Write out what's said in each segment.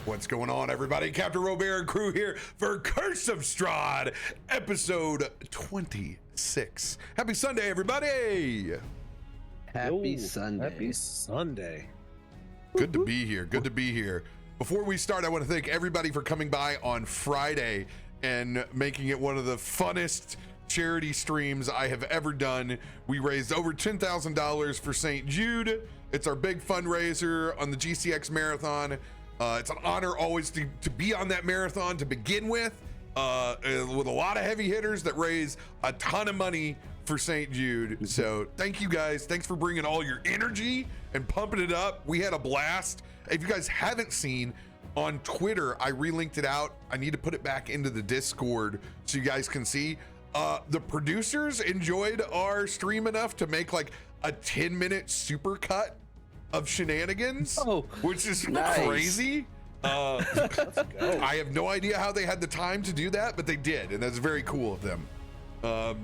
What's going on, everybody? CaptainRoBear and crew here for Curse of Strahd, episode 26. Happy Sunday, everybody! Happy Sunday. Happy Sunday. Good to be here. Good to be here. Before we start, I want to thank everybody for coming by on Friday and making it one of the funnest charity streams I have ever done. We raised over $10,000 for St. Jude. It's our big fundraiser on the GCX marathon. It's an honor always to be on that marathon to begin with a lot of heavy hitters that raise a ton of money for St. Jude. So thank you guys. Thanks for bringing all your energy and pumping it up. We had a blast. If you guys haven't seen on Twitter, I relinked it out. I need to put it back into the Discord so you guys can see. The producers enjoyed our stream enough to make like a 10-minute supercut of shenanigans, which is crazy. Let's go. I have no idea how they had the time to do that, but they did, and that's very cool of them. That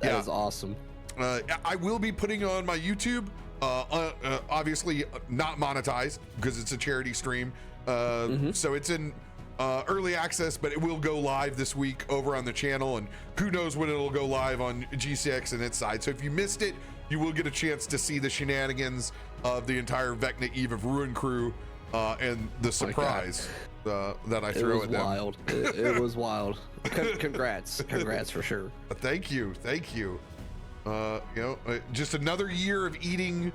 is awesome. I will be putting on my YouTube, obviously not monetized because it's a charity stream. So it's in early access, but it will go live this week over on the channel, and who knows when it'll go live on GCX and its side. So if you missed it, you will get a chance to see the shenanigans of the entire Vecna Eve of Ruin crew and the surprise that I threw at them. Wild. It was wild. Congrats for sure. Thank you. Just another year of eating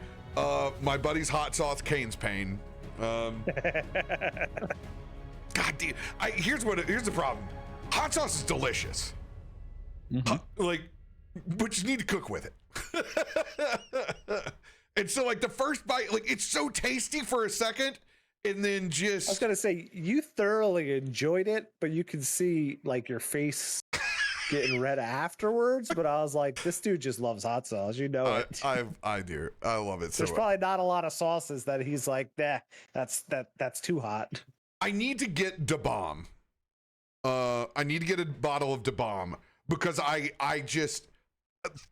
my buddy's hot sauce Cane's Pain. God damn. Here's the problem. Hot sauce is delicious. But you need to cook with it. And so like the first bite, like it's so tasty for a second, and then just I was gonna say you thoroughly enjoyed it, but you can see like your face getting red afterwards. But I was like, this dude just loves hot sauce, you know it. I do. I love it so There's much. probably not a lot of sauces that he's like, that's too hot. I need to get Da Bomb. I need to get a bottle of Da Bomb because I just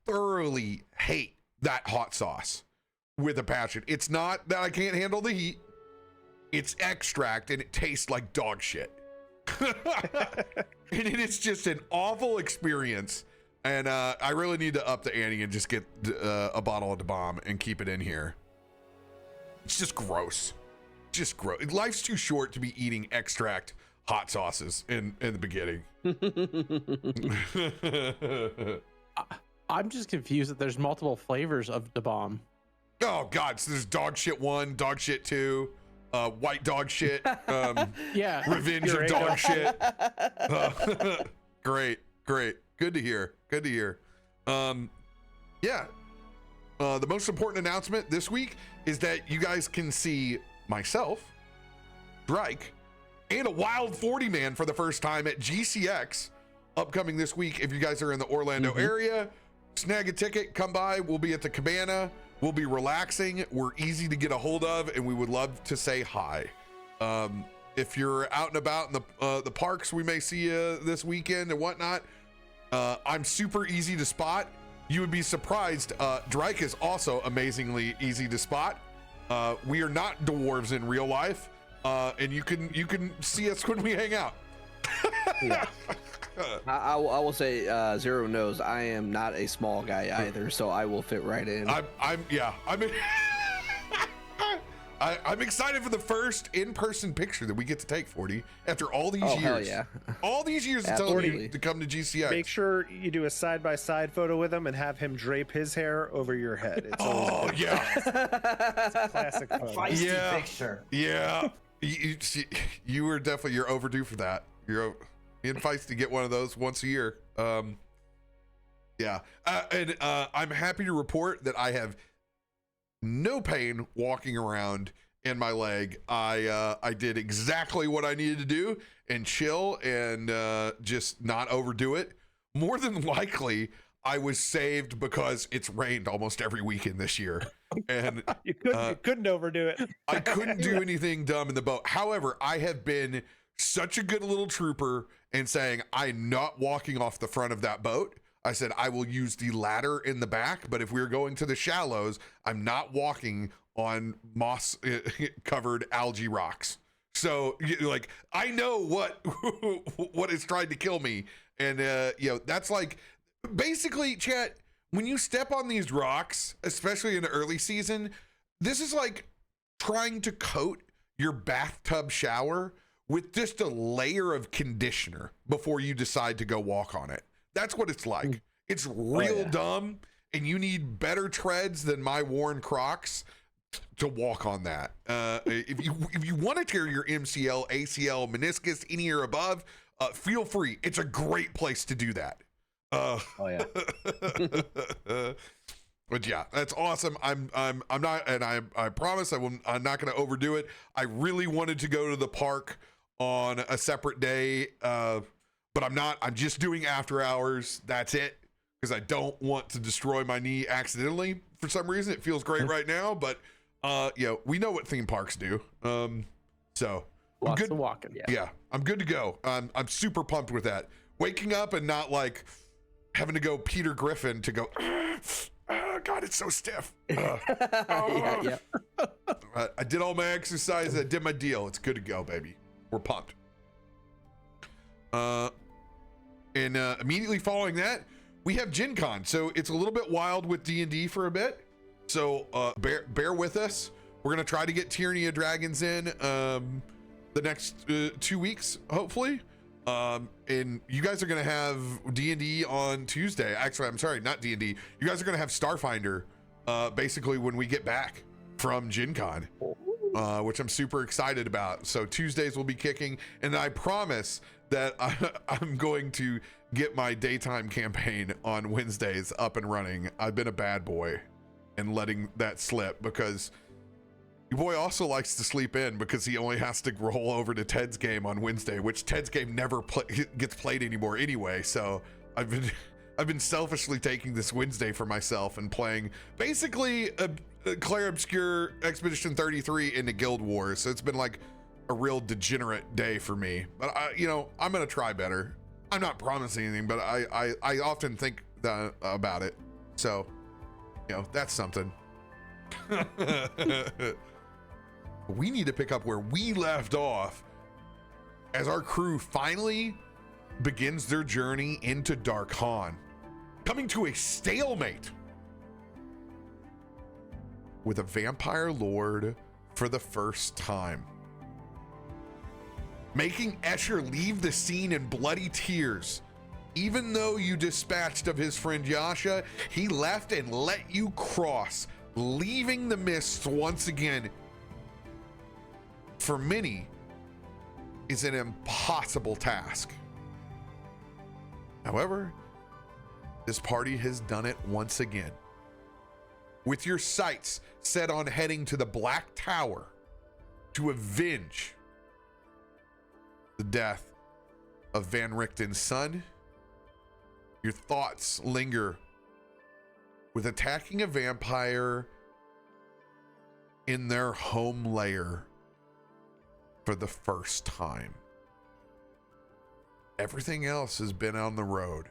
thoroughly hate that hot sauce with a passion. It's not that I can't handle the heat. It's extract and it tastes like dog shit. And it is just an awful experience. And I really need to up the ante and just get a bottle of Da Bomb and keep it in here. It's just gross. Just gross. Life's too short to be eating extract hot sauces in the beginning. I'm just confused that there's multiple flavors of Da Bomb. Oh God, so there's dog shit 1, dog shit 2, white dog shit, Yeah. revenge of dog shit. Great. Good to hear. The most important announcement this week is that you guys can see myself, Drake, and a wild 40 man for the first time at GCX upcoming this week. If you guys are in the Orlando area, snag a ticket, come by. We'll be at the Cabana. We'll be relaxing. We're easy to get a hold of, and we would love to say hi. If you're out and about in the parks, we may see you this weekend and whatnot. I'm super easy to spot. You would be surprised. Drake is also amazingly easy to spot. We are not dwarves in real life, and you can see us when we hang out. Yeah. I will say Zero knows I am not a small guy either, so I will fit right in. I'm excited for the first in-person picture that we get to take, 40, after all these years. Hell yeah. All these years of telling you to come to GCX. Make sure you do a side-by-side photo with him and have him drape his hair over your head. It's always yeah. It's a classic photo. Feisty picture. Yeah. You were definitely, you're overdue for that. You're in fights to get one of those once a year. And I'm happy to report that I have no pain walking around in my leg. I did exactly what I needed to do and chill and just not overdo it. More than likely, I was saved because it's rained almost every weekend this year. And you couldn't overdo it. I couldn't do anything dumb in the boat. However, I have been such a good little trooper in saying I'm not walking off the front of that boat. I said I will use the ladder in the back, but if we're going to the shallows, I'm not walking on moss covered algae rocks. So like, I know what is trying to kill me. And, that's like, basically, chat, when you step on these rocks, especially in the early season, this is like trying to coat your bathtub shower with just a layer of conditioner before you decide to go walk on it. That's what it's like. It's real dumb, and you need better treads than my worn Crocs to walk on that. If you want to tear your MCL, ACL, meniscus, any or above, feel free. It's a great place to do that. But yeah, that's awesome. I'm not, and I promise I'm not going to overdo it. I really wanted to go to the park on a separate day, but I'm not. I'm just doing after hours. That's it, because I don't want to destroy my knee accidentally for some reason. It feels great right now, but we know what theme parks do. So Lots I'm good. of walking. Yeah, I'm good to go. I'm super pumped with that. Waking up and not like having to go Peter Griffin to go. God, it's so stiff. I did all my exercise. I did my deal. It's good to go, baby. We're pumped. And immediately following that, we have Gen Con. So it's a little bit wild with D&D for a bit. So bear with us. We're going to try to get Tyranny of Dragons in the next 2 weeks, hopefully. And you guys are going to have D&D on Tuesday. Actually, I'm sorry, not D&D. You guys are going to have Starfinder basically when we get back from Gen Con, which I'm super excited about. So Tuesdays will be kicking, and I promise that I'm going to get my daytime campaign on Wednesdays up and running. I've been a bad boy and letting that slip, because your boy also likes to sleep in because he only has to roll over to Ted's game on Wednesday, which Ted's game never gets played anymore anyway. So I've been selfishly taking this Wednesday for myself and playing basically a Claire Obscure Expedition 33 into Guild Wars. So it's been like a real degenerate day for me. But I'm gonna try better. I'm not promising anything, but I often think about it. So that's something. We need to pick up where we left off as our crew finally begins their journey into Darkon, coming to a stalemate with a vampire lord for the first time, making Escher leave the scene in bloody tears. Even though you dispatched of his friend Yasha, he left and let you cross, leaving the mists once again. For many, is an impossible task. However, this party has done it once again. With your sights set on heading to the Black Tower to avenge the death of Van Richten's son, your thoughts linger with attacking a vampire in their home lair for the first time. Everything else has been on the road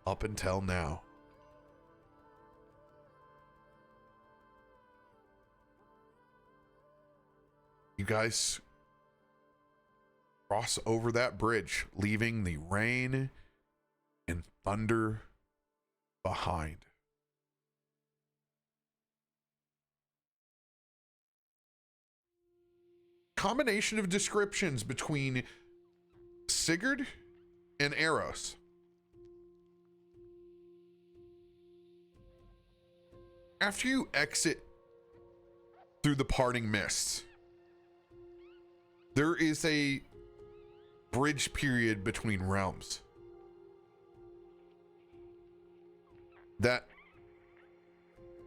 up until now. You guys cross over that bridge, leaving the rain and thunder behind. Combination of descriptions between Sigurd and Eros. After you exit through the parting mists, there is a bridge period between realms. That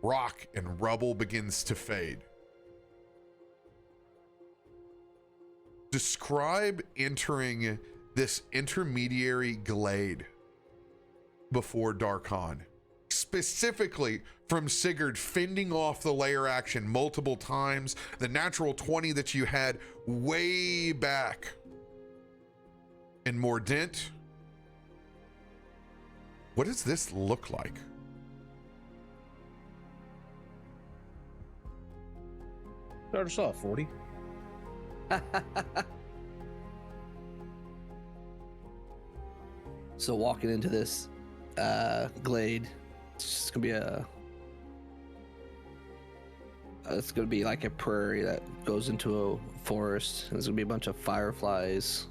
rock and rubble begins to fade. Describe entering this intermediary glade before Darkon, specifically from Sigurd fending off the layer action multiple times, the natural 20 that you had way back in Mordent. What does this look like? Start us off, 40. So walking into this glade, it's just gonna be it's gonna be like a prairie that goes into a forest. There's gonna be a bunch of fireflies,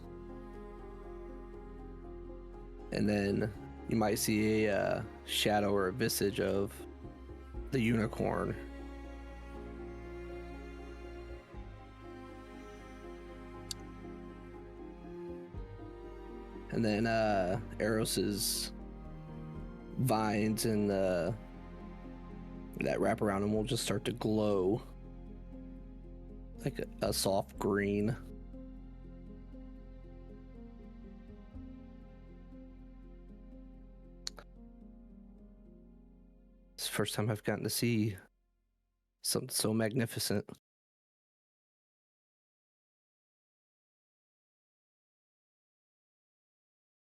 and then you might see a shadow or a visage of the unicorn. And then Eros's vines and that wrap around him will just start to glow like a soft green. It's the first time I've gotten to see something so magnificent.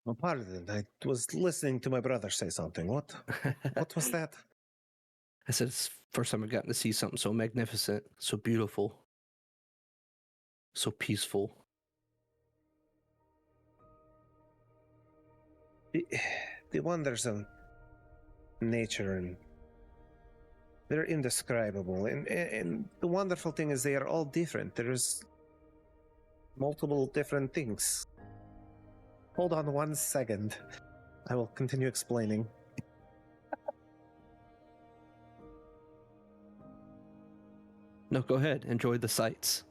Well, pardon. I was listening to my brother say something. What? What was that? I said it's the first time I've gotten to see something so magnificent, so beautiful, so peaceful. The wonders of nature, and they're indescribable. And the wonderful thing is they are all different. There's multiple different things. Hold on 1 second. I will continue explaining. No, go ahead. Enjoy the sights.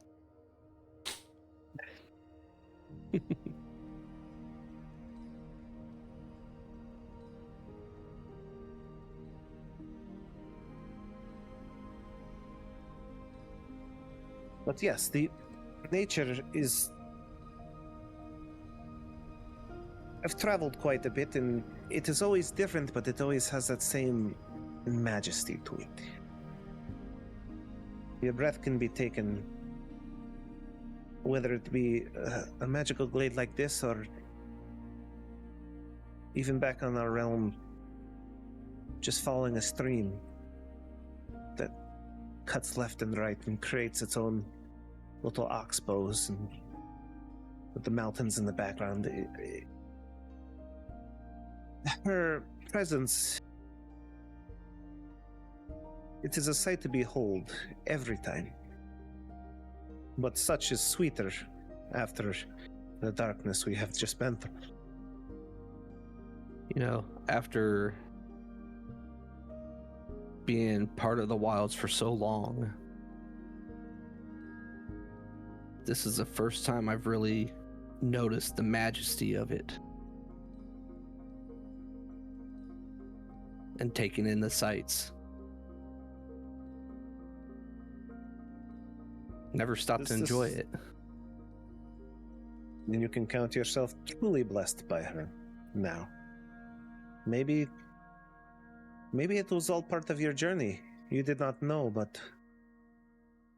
But yes, the nature is... I've traveled quite a bit, and it is always different, but it always has that same majesty to it. Your breath can be taken, whether it be a magical glade like this, or even back on our realm, just following a stream that cuts left and right and creates its own little oxbows, and with the mountains in the background. Her presence, it is a sight to behold every time. But such is sweeter after the darkness we have just been through. You know, after being part of the wilds for so long, this is the first time I've really noticed the majesty of it and taking in the sights. Never stopped to enjoy it. Then you can count yourself truly blessed by her now. Maybe it was all part of your journey. You did not know, but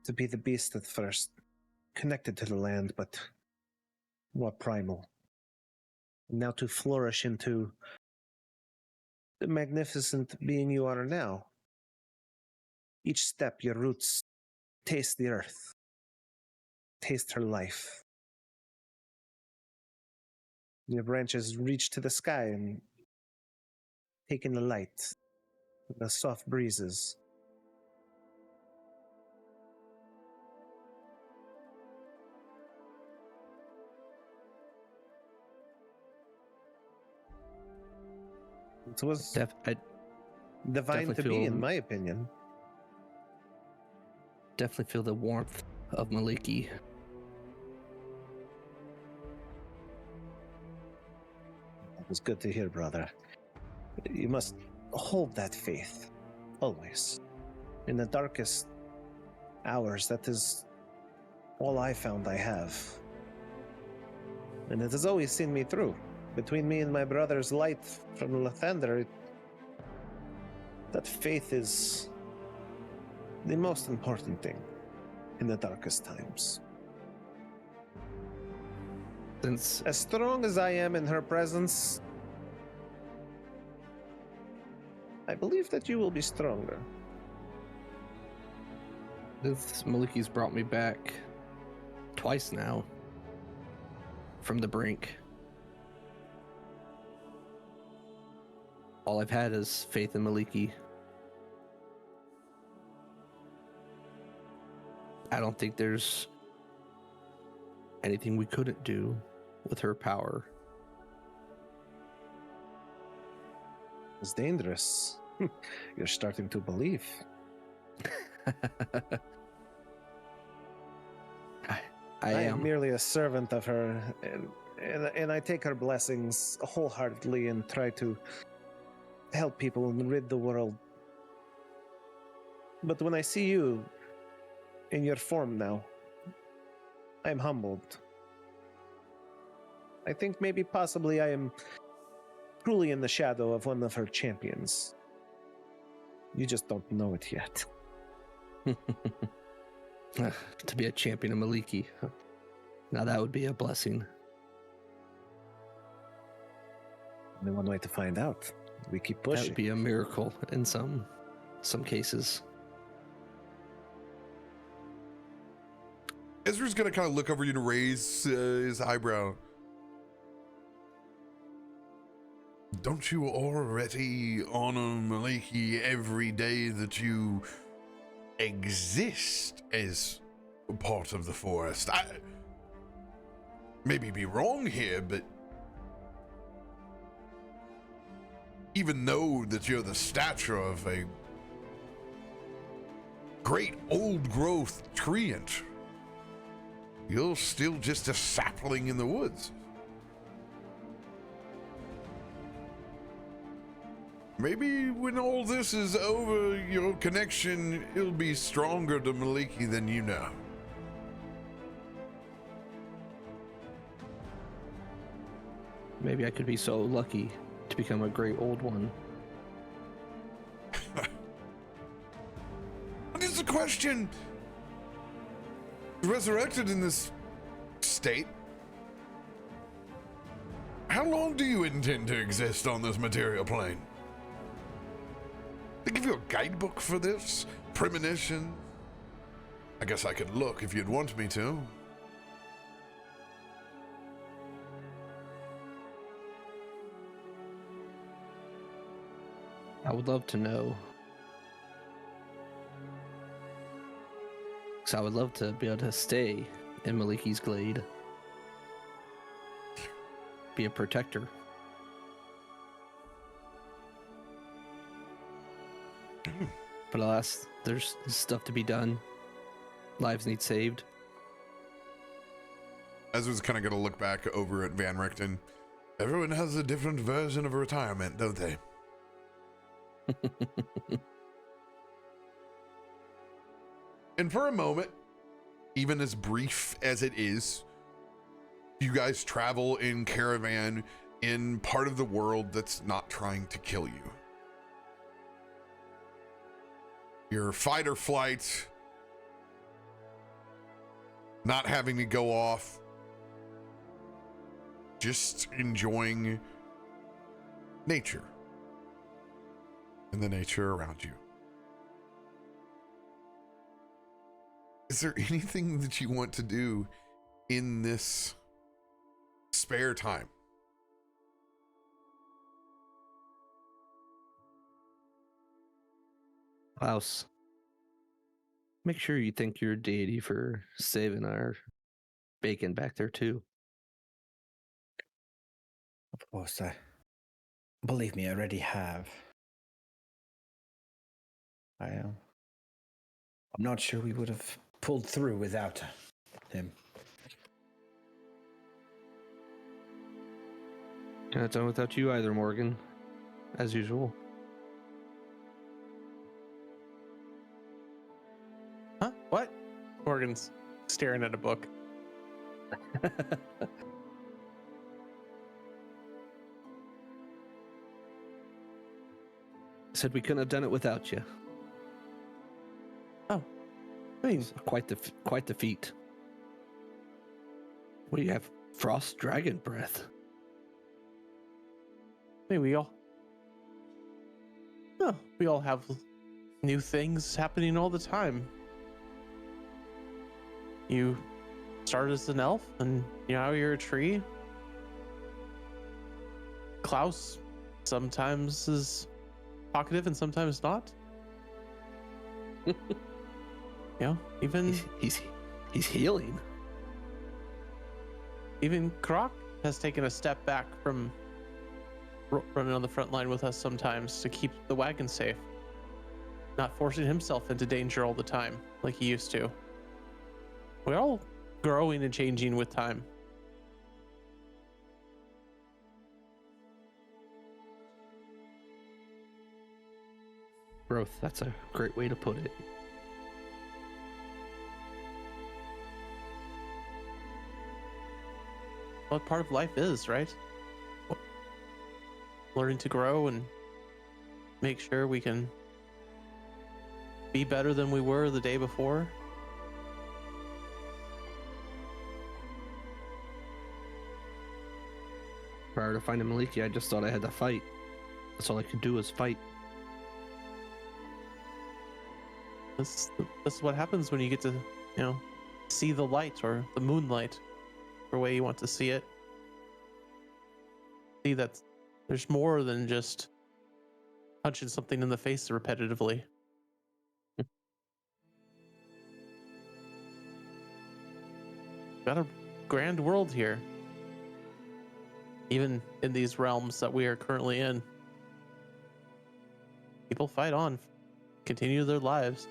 to be the beast at first, connected to the land, but more primal. Now to flourish into the magnificent being you are now. Each step, your roots taste the earth, taste her life. Your branches reach to the sky and take in the light, the soft breezes. It was divine to be, in my opinion. Definitely feel the warmth of Maliki. That was good to hear, brother. You must hold that faith, always. In the darkest hours, that is all I found I have. And it has always seen me through. Between me and my brother's light from Lathander, that faith is the most important thing in the darkest times. Since As strong as I am in her presence, I believe that you will be stronger. This Maliki's brought me back twice now from the brink. All I've had is faith in Maliki. I don't think there's anything we couldn't do with her power. It's dangerous. You're starting to believe. I am am. merely a servant of her, and I take her blessings wholeheartedly and try to help people and rid the world. But when I see you in your form now, I'm humbled. I think maybe possibly I am truly in the shadow of one of her champions. You just don't know it yet. To be a champion of Maliki. Now that would be a blessing. Only one way to find out. We keep pushing. That would be a miracle in some cases. Ezra's gonna kind of look over you and raise his eyebrow. Don't you already honor Maliki every day that you exist as a part of the forest? I maybe be wrong here, but even though that you're the stature of a great old growth treant, you're still just a sapling in the woods. Maybe when all this is over, your connection will be stronger to Maliki than you know. Maybe I could be so lucky to become a great old one. What is the question? Resurrected in this state, how long do you intend to exist on this material plane? They give you a guidebook for this? Premonition? I guess I could look if you'd want me to. I would love to know. Because I would love to be able to stay in Maliki's glade. Be a protector. But alas, there's stuff to be done. Lives need saved. Ezra's kind of going to look back over at Van Richten. Everyone has a different version of retirement, don't they? And for a moment, even as brief as it is, you guys travel in caravan in part of the world that's not trying to kill you. Your fight or flight, not having to go off, just enjoying nature and the nature around you. Is there anything that you want to do in this spare time? Klaus, make sure you thank your deity for saving our bacon back there too. Of course, believe me, I already have. I'm not sure we would have pulled through without him. Not done without you either, Morgan. As usual. Huh? What? Morgan's staring at a book. Said we couldn't have done it without you. Oh, I mean, Quite the feat. What do you have? Frost dragon breath. maybe we all have new things happening all the time. You started as an elf, and now you're a tree. Klaus sometimes is talkative and sometimes not. Even He's healing. even Croc has taken a step back from running on the front line with us sometimes to keep the wagon safe, not forcing himself into danger all the time like he used to. We're all growing and changing with time. Growth, that's a great way to put it. What part of life is, right? Learning to grow and make sure we can be better than we were the day before. Prior to finding Maliki, I just thought I had to fight. That's all I could do was fight. That's what happens when you get to, see the light or the moonlight the way you want to see it. See that there's more than just punching something in the face repetitively. Got a grand world here. Even in these realms that we are currently in. People fight on, continue their lives.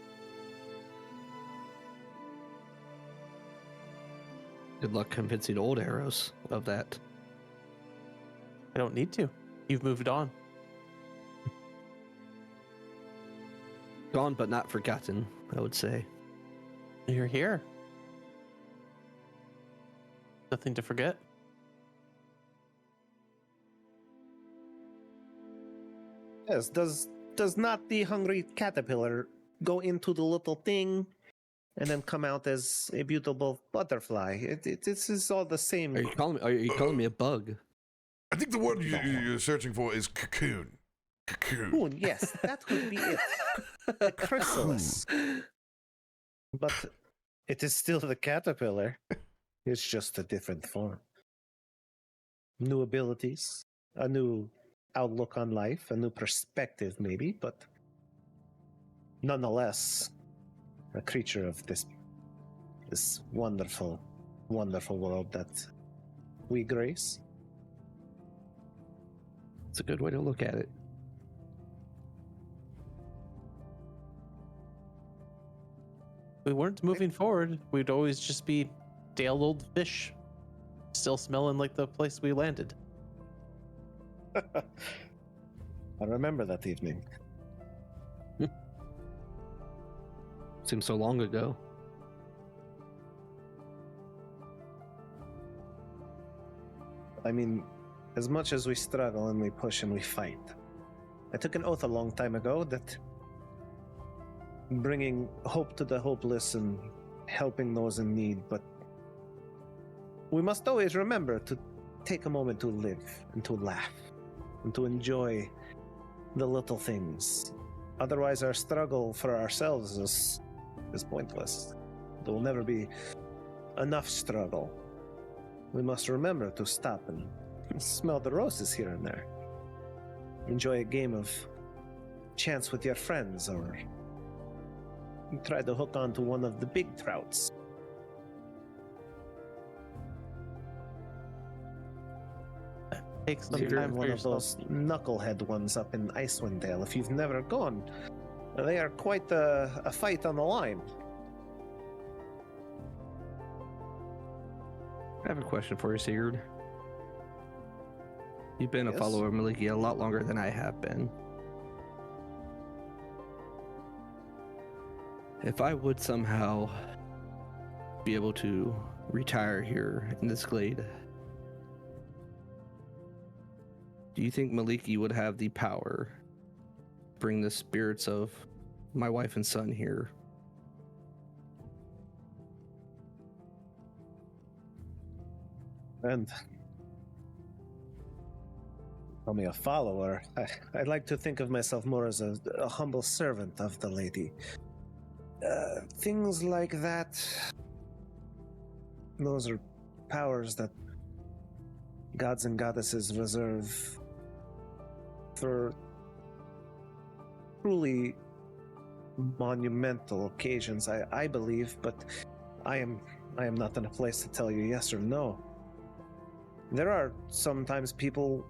Good luck convincing old arrows of that. I don't need to. You've moved on. Gone but not forgotten, I would say. You're here. Nothing to forget. Yes, does not the hungry caterpillar go into the little thing and then come out as a beautiful butterfly? This is all the same. Are you calling me a bug? I think the word you're searching for is cocoon. Cocoon. Cocoon, yes, that would be it. The chrysalis. But it is still the caterpillar. It's just a different form. New abilities, a new outlook on life, a new perspective maybe, but nonetheless a creature of this wonderful, wonderful world that we grace. It's a good way to look at it. If we weren't moving forward, we'd always just be stale old fish, still smelling like the place we landed. I remember that evening. Seems so long ago. I mean, as much as we struggle and we push and we fight, I took an oath a long time ago that bringing hope to the hopeless and helping those in need, but we must always remember to take a moment to live and to laugh and to enjoy the little things. Otherwise, our struggle for ourselves is pointless. There will never be enough struggle. We must remember to stop and smell the roses here and there. Enjoy a game of chance with your friends, or try to hook onto one of the big trouts. Take some Even time for one of yourself. those knucklehead ones up in Icewind Dale. If you've never gone, they are quite a fight on the line. I have a question for you, Sigurd. You've been a Yes? follower of Maliki a lot longer than I have been. If I would somehow be able to retire here in this glade, do you think Maliki would have the power to bring the spirits of my wife and son here? And call me a follower. I like to think of myself more as a humble servant of the lady. Things like that, those are powers that gods and goddesses reserve for truly monumental occasions, I believe, but I am not in a place to tell you yes or no. There are sometimes people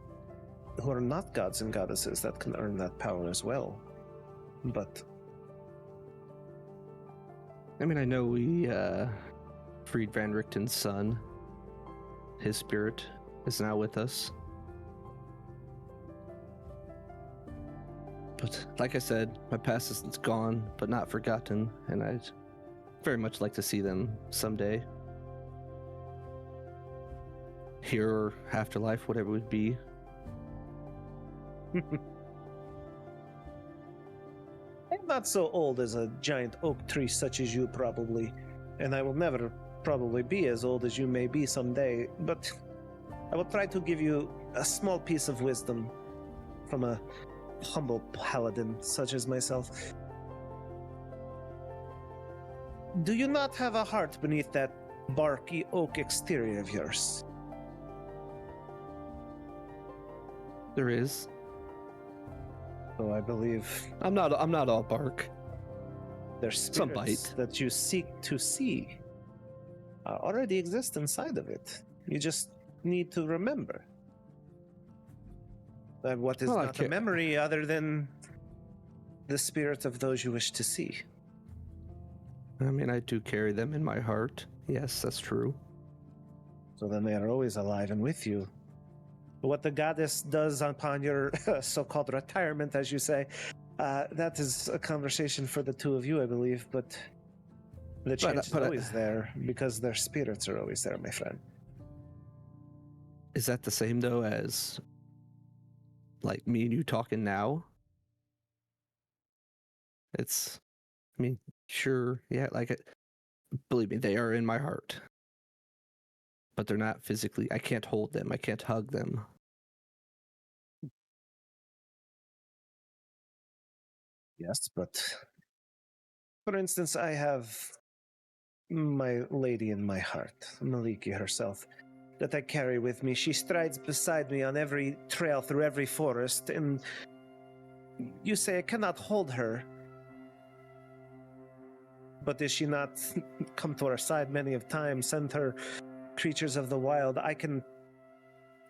who are not gods and goddesses that can earn that power as well. But I mean, I know we freed Van Richten's son. His spirit is now with us. But like I said, my past is gone, but not forgotten, and I'd very much like to see them someday. Here or afterlife, whatever it would be. I'm not so old as a giant oak tree such as you probably, and I will never probably be as old as you may be someday, but I will try to give you a small piece of wisdom from a humble paladin such as myself. Do you not have a heart beneath that barky oak exterior of yours? There is. So I believe I'm not all bark. there's Some spirits bite. that you seek to see already exist inside of it. You just need to remember. That what is Well, I not a can't- memory other than the spirit of those you wish to see. I mean, I do carry them in my heart. Yes, that's true. So then they are always alive and with you. What the goddess does upon your so-called retirement, as you say, that is a conversation for the two of you, I believe, but the change is always there because their spirits are always there, my friend. Is that the same though as like me and you talking now? It's, I mean, sure, yeah, believe me, they are in my heart. But they're not physically, I can't hold them, I can't hug them. Yes, but for instance, I have my lady in my heart, Maliki herself, that I carry with me. She strides beside me on every trail through every forest, and you say I cannot hold her. But does she not come to our side many of times, send her creatures of the wild? I can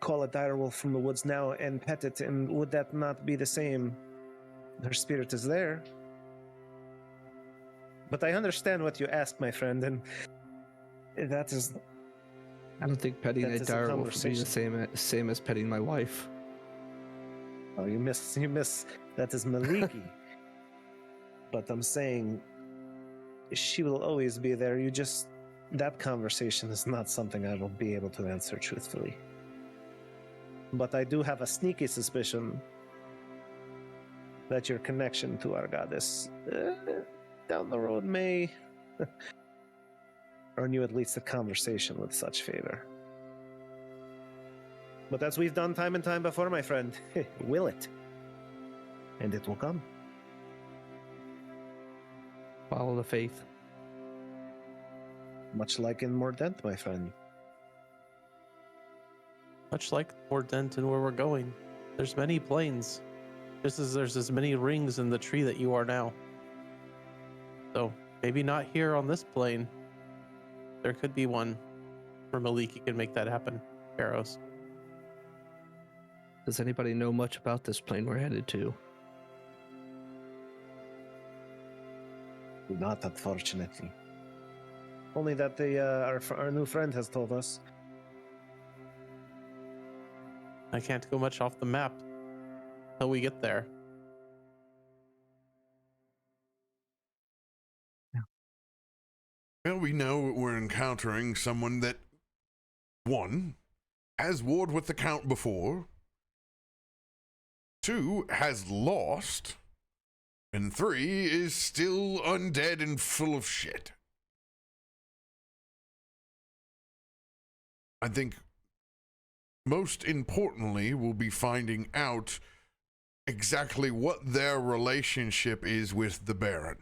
call a direwolf from the woods now and pet it, and would that not be the same? Her spirit is there. But I understand what you ask, my friend, and that is... I don't think petting That a is a direwolf would be the conversation. same as petting my wife. Oh, you miss. That is Maliki. But I'm saying she will always be there. That conversation is not something I will be able to answer truthfully. But I do have a sneaky suspicion that your connection to our goddess down the road may earn you at least a conversation with such favor. But as we've done time and time before, my friend, will it? And it will come. Follow the faith. Much like in Mordent, my friend. Much like Mordent and where we're going, there's many planes. Just as there's as many rings in the tree that you are now. So maybe not here on this plane. There could be one where Maliki can make that happen. Arrows. Does anybody know much about this plane we're headed to? Not, unfortunately. Only that our new friend has told us. I can't go much off the map until we get there. Well, we know we're encountering someone that, one, has warred with the Count before, two, has lost, and three, is still undead and full of shit. I think most importantly, we'll be finding out exactly what their relationship is with the Baron.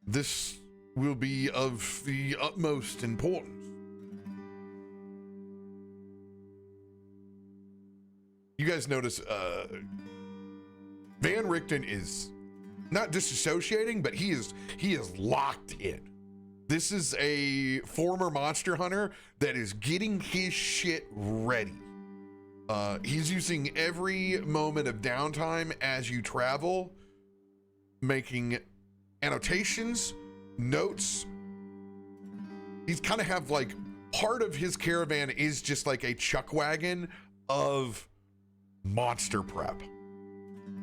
This will be of the utmost importance. You guys notice Van Richten is not disassociating, but he is locked in. This is a former monster hunter that is getting his shit ready. He's using every moment of downtime as you travel, making annotations, notes. He's kind of have like part of his caravan is just like a chuck wagon of monster prep.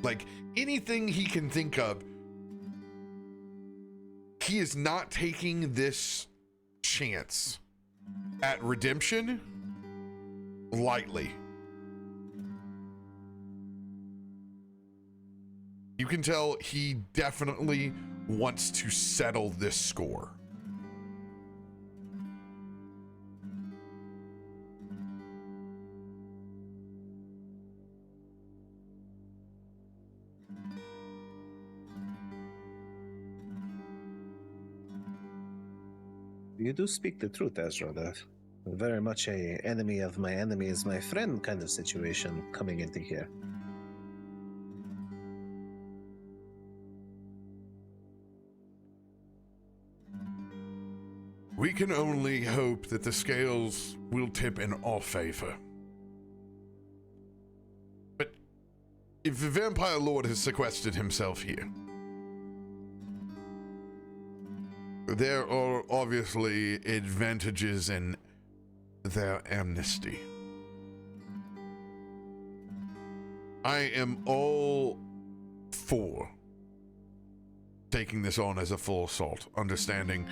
Like anything he can think of, he is not taking this chance at redemption lightly. You can tell he definitely wants to settle this score. You do speak the truth, Ezra. Very much a enemy of my enemy is my friend kind of situation coming into here. We can only hope that the scales will tip in our favor. But if the Vampire Lord has sequestered himself here, there are obviously advantages in their amnesty. I am all for taking this on as a full assault, understanding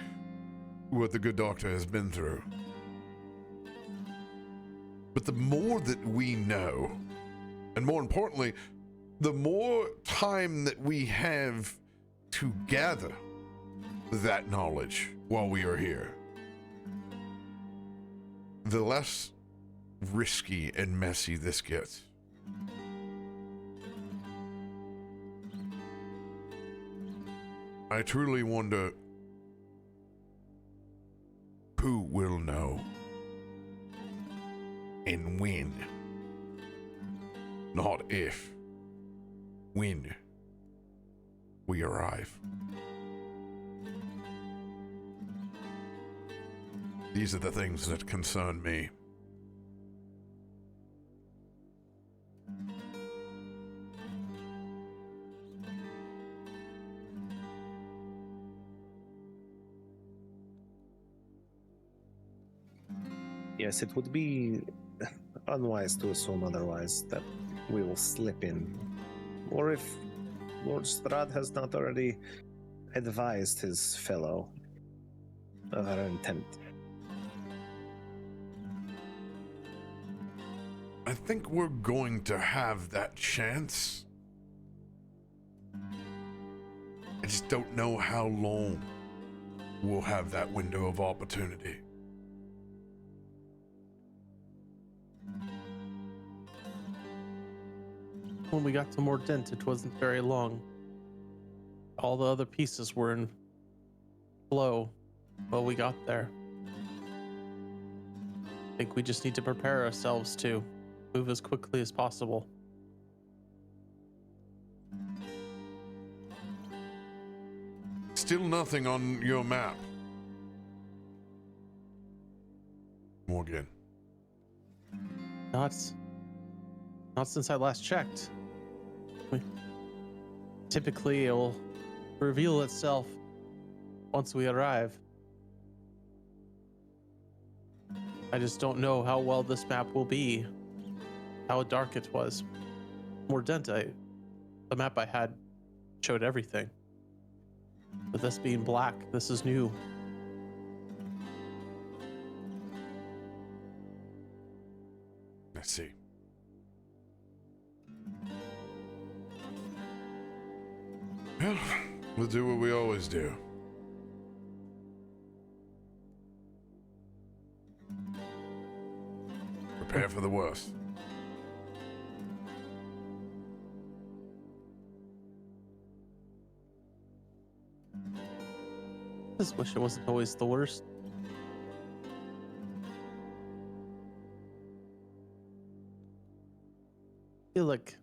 what the good doctor has been through. But the more that we know, and more importantly, the more time that we have to gather that knowledge while we are here, the less risky and messy this gets. I truly wonder who will know and when. Not if. When we arrive. These are the things that concern me. Yes, it would be unwise to assume otherwise that we will slip in. Or if Lord Strahd has not already advised his fellow of our intent. I think we're going to have that chance. I just don't know how long we'll have that window of opportunity. When we got to Mordent, it wasn't very long. All the other pieces were in flow while we got there. I think we just need to prepare ourselves to move as quickly as possible. Still nothing on your map, Morgan. Not since I last checked. Typically, it will reveal itself once we arrive. I just don't know how well this map will be, how dark it was. Mordent, the map I had showed everything. But this being black, this is new. Let's see. Well, we'll do what we always do. Prepare for the worst. Just wish it wasn't always the worst. I feel like,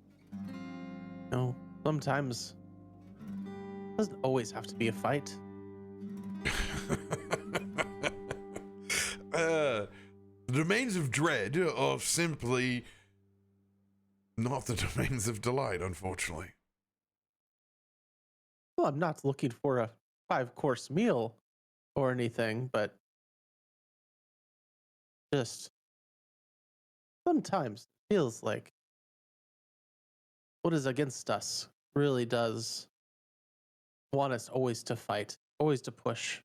sometimes it doesn't always have to be a fight. The domains of dread are simply not the domains of delight, unfortunately. Well, I'm not looking for a 5-course meal or anything, but just sometimes it feels like what is against us really does want us always to fight, always to push.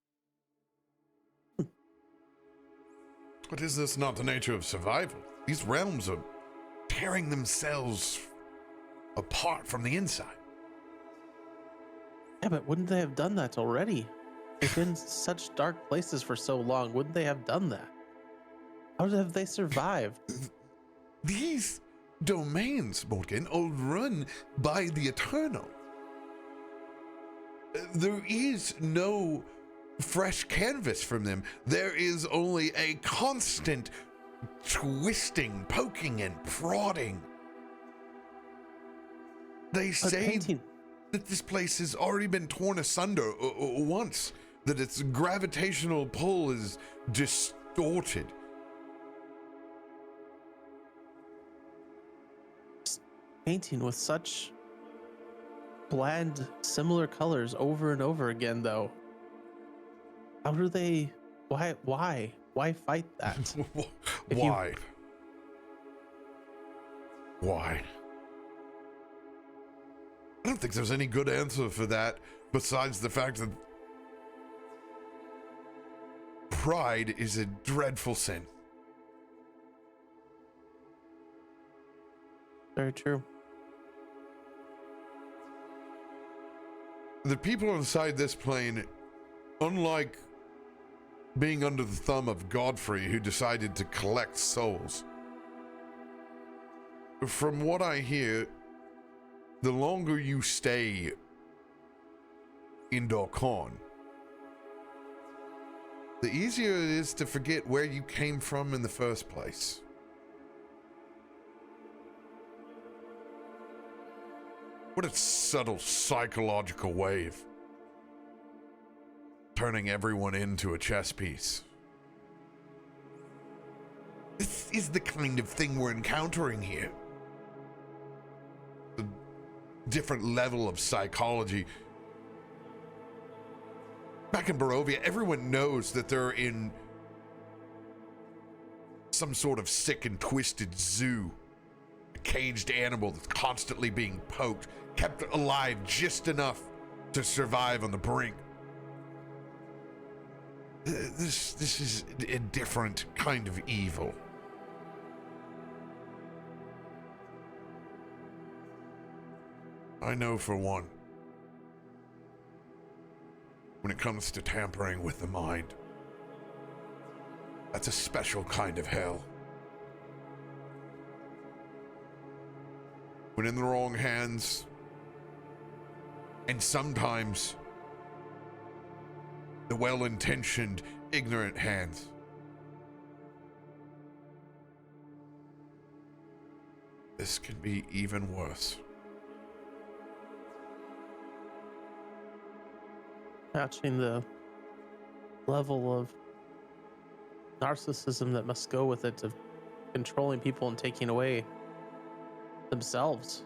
But is this not the nature of survival? These realms are tearing themselves apart from the inside. Yeah, but wouldn't they have done that already? They've been in such dark places for so long. Wouldn't they have done that? How have they survived? These domains, Morgan, are run by the Eternal. There is no fresh canvas from them. There is only a constant twisting, poking, and prodding. They say that this place has already been torn asunder once, that its gravitational pull is distorted. Painting with such bland, similar colors over and over again, though. How do they? Why fight that? Why? Why? I don't think there's any good answer for that besides the fact that pride is a dreadful sin. Very true. The people inside this plane, unlike being under the thumb of Godfrey, who decided to collect souls, from what I hear, the longer you stay in Darkon, the easier it is to forget where you came from in the first place. What a subtle psychological wave, turning everyone into a chess piece. This is the kind of thing we're encountering here. A different level of psychology. Back in Barovia, everyone knows that they're in some sort of sick and twisted zoo. A caged animal that's constantly being poked, kept alive just enough to survive on the brink. This is a different kind of evil. I know for one, when it comes to tampering with the mind, that's a special kind of hell. When in the wrong hands, and sometimes the well-intentioned, ignorant hands, this can be even worse. Matching the level of narcissism that must go with it, of controlling people and taking away themselves,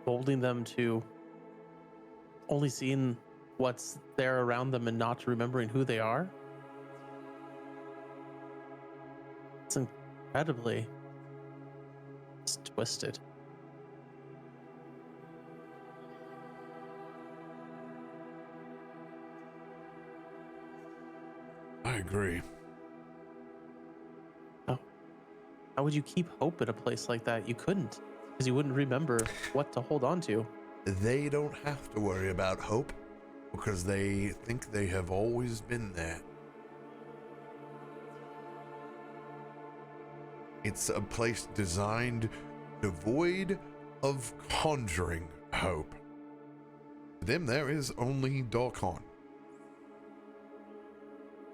molding them to only seeing what's there around them and not remembering who they are. It's incredibly twisted. I agree. How would you keep hope in a place like that? You couldn't, because you wouldn't remember what to hold on to. They don't have to worry about hope because they think they have always been there. It's a place designed devoid of conjuring hope. To them, there is only Darkon.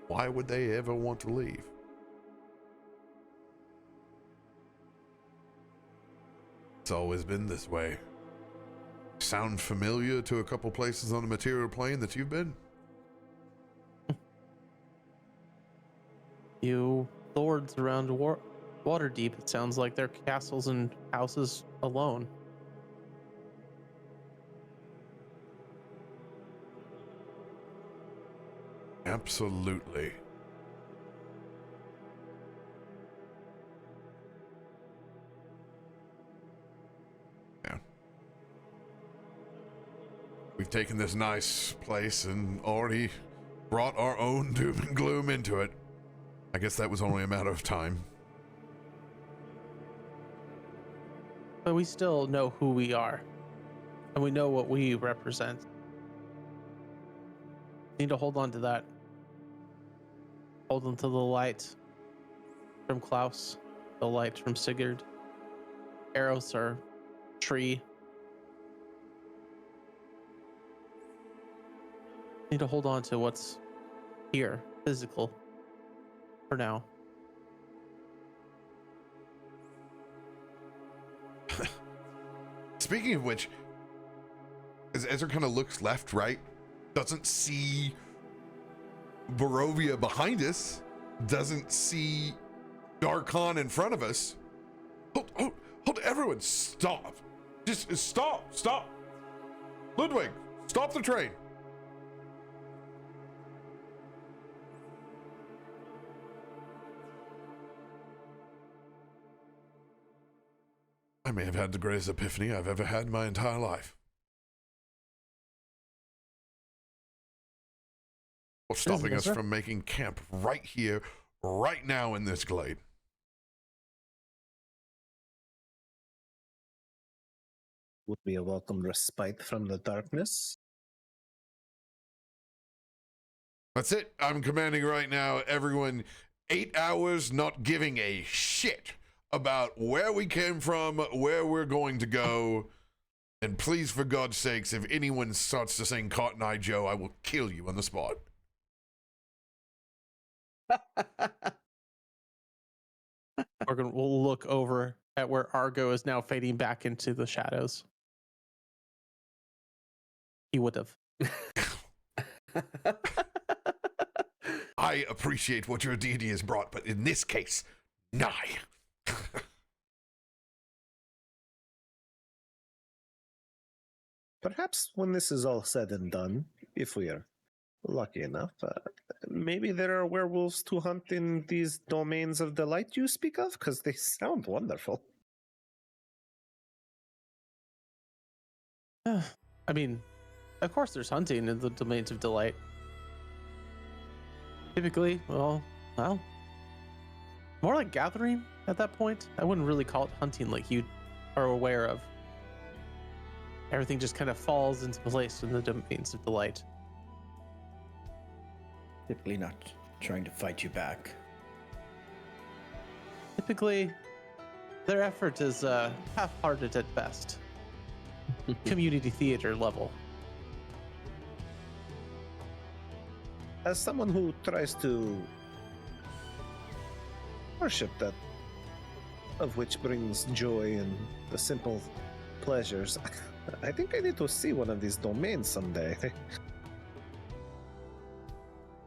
Why would they ever want to leave? It's always been this way. Sound familiar to a couple places on the material plane that you've been? You lords around Waterdeep, it sounds like they're castles and houses alone. Absolutely. Yeah. We've taken this nice place and already brought our own doom and gloom into it. I guess that was only a matter of time. But we still know who we are. And we know what we represent. Need to hold on to that. Hold on to the light from Klaus, the light from Sigurd. Eros, our tree. Need to hold on to what's here, physical, for now. Speaking of which, as Ezra kind of looks left, right, doesn't see Barovia behind us, doesn't see Darkon in front of us. Hold, everyone, stop. Just stop. Ludwig, stop the train. I may have had the greatest epiphany I've ever had in my entire life. What's stopping us from making camp right here, right now in this glade? Would be a welcome respite from the darkness. That's it. I'm commanding right now, everyone, 8 hours not giving a shit about where we came from, where we're going to go. And please, for God's sakes, if anyone starts to sing Cotton Eye Joe, I will kill you on the spot. We'll look over at where Argo is now fading back into the shadows. He would have. I appreciate what your deity has brought, but in this case, nigh. Perhaps when this is all said and done, if we are lucky enough, maybe there are werewolves to hunt in these domains of delight you speak of, because they sound wonderful. I mean, of course there's hunting in the domains of delight. Typically, well, more like gathering at that point. I wouldn't really call it hunting like you are aware of. Everything just kind of falls into place in the domains of delight. Typically not trying to fight you back. Typically, their effort is half-hearted at best. Community theater level. As someone who tries to worship that of which brings joy and the simple pleasures, I think I need to see one of these domains someday.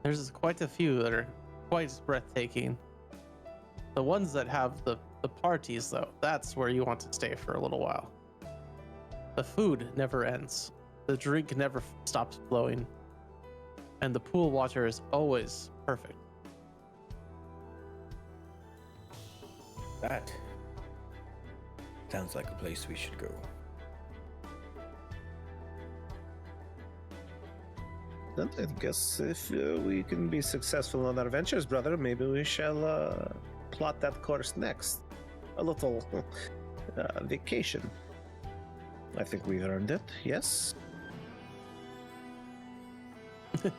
There's quite a few that are quite breathtaking. The ones that have the parties, though, that's where you want to stay for a little while. The food never ends. The drink never stops flowing. And the pool water is always perfect. That sounds like a place we should go. Then I guess if we can be successful on our ventures, brother, maybe we shall plot that course next. A little vacation. I think we earned it, yes? I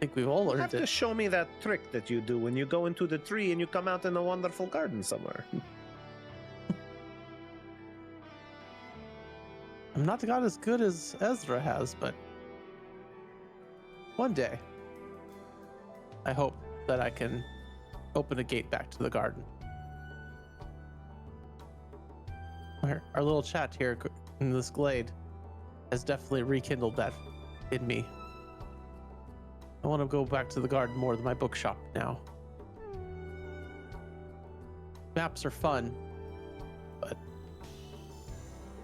think we've all You learned have it. to show me that trick that you do when you go into the tree and you come out in a wonderful garden somewhere. I'm not got as good as Ezra has, but one day. I hope that I can open a gate back to the garden. Our little chat here in this glade has definitely rekindled that in me. I want to go back to the garden more than my bookshop now. Maps are fun, but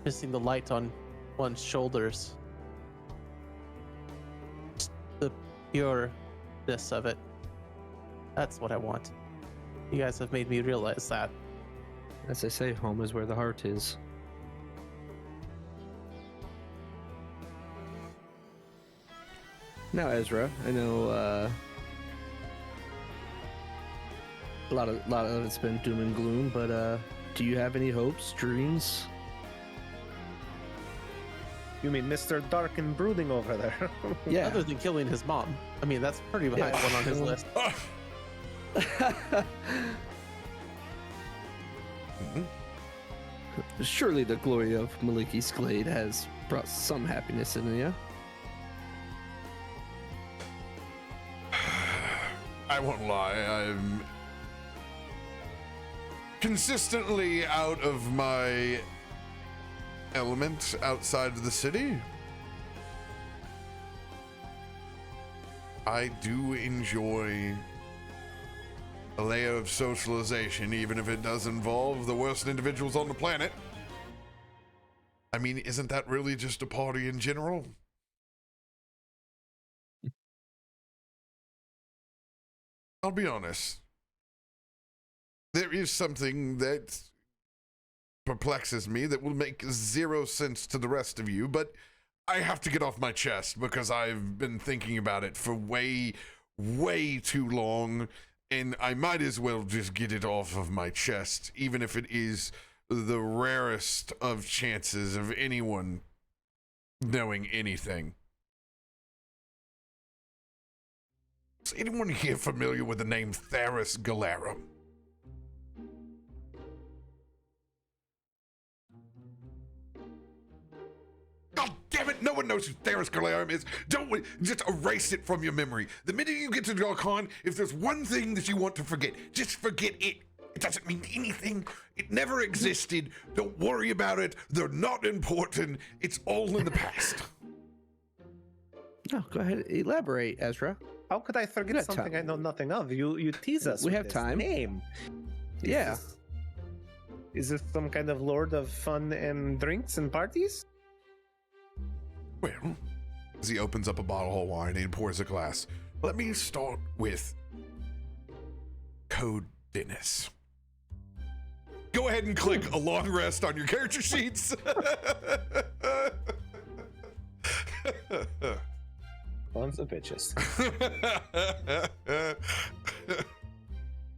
missing the light on one's shoulders, just the pureness of it, that's what I want. You guys have made me realize that. As I say, home is where the heart is. Now, Ezra, I know a lot of it's been doom and gloom, but do you have any hopes, dreams? You mean Mr. Dark and Brooding over there? Yeah. Other than killing his mom. I mean, that's pretty high one on his list. Surely the glory of Maliki's Glade has brought some happiness in you. I won't lie, I'm consistently out of my element outside of the city. I do enjoy a layer of socialization, even if it does involve the worst individuals on the planet. I mean, isn't that really just a party in general? I'll be honest. There is something that perplexes me that will make zero sense to the rest of you, but I have to get off my chest because I've been thinking about it for way, way too long, and I might as well just get it off of my chest, even if it is the rarest of chances of anyone knowing anything. Is anyone here familiar with the name Theris Galera? God damn it, no one knows who Theris Galera is. Don't just erase it from your memory. The minute you get to Darkon, if there's one thing that you want to forget, just forget it. It doesn't mean anything. It never existed. Don't worry about it. They're not important. It's all in the past. No, go ahead. Elaborate, Ezra. How could I forget got something time. I know nothing of? You tease us. We with have this time. Name. Yeah. Is this some kind of lord of fun and drinks and parties? Well, as he opens up a bottle of wine and pours a glass, let me start with Code Dennis. Go ahead and click a long rest on your character sheets. Sons of bitches.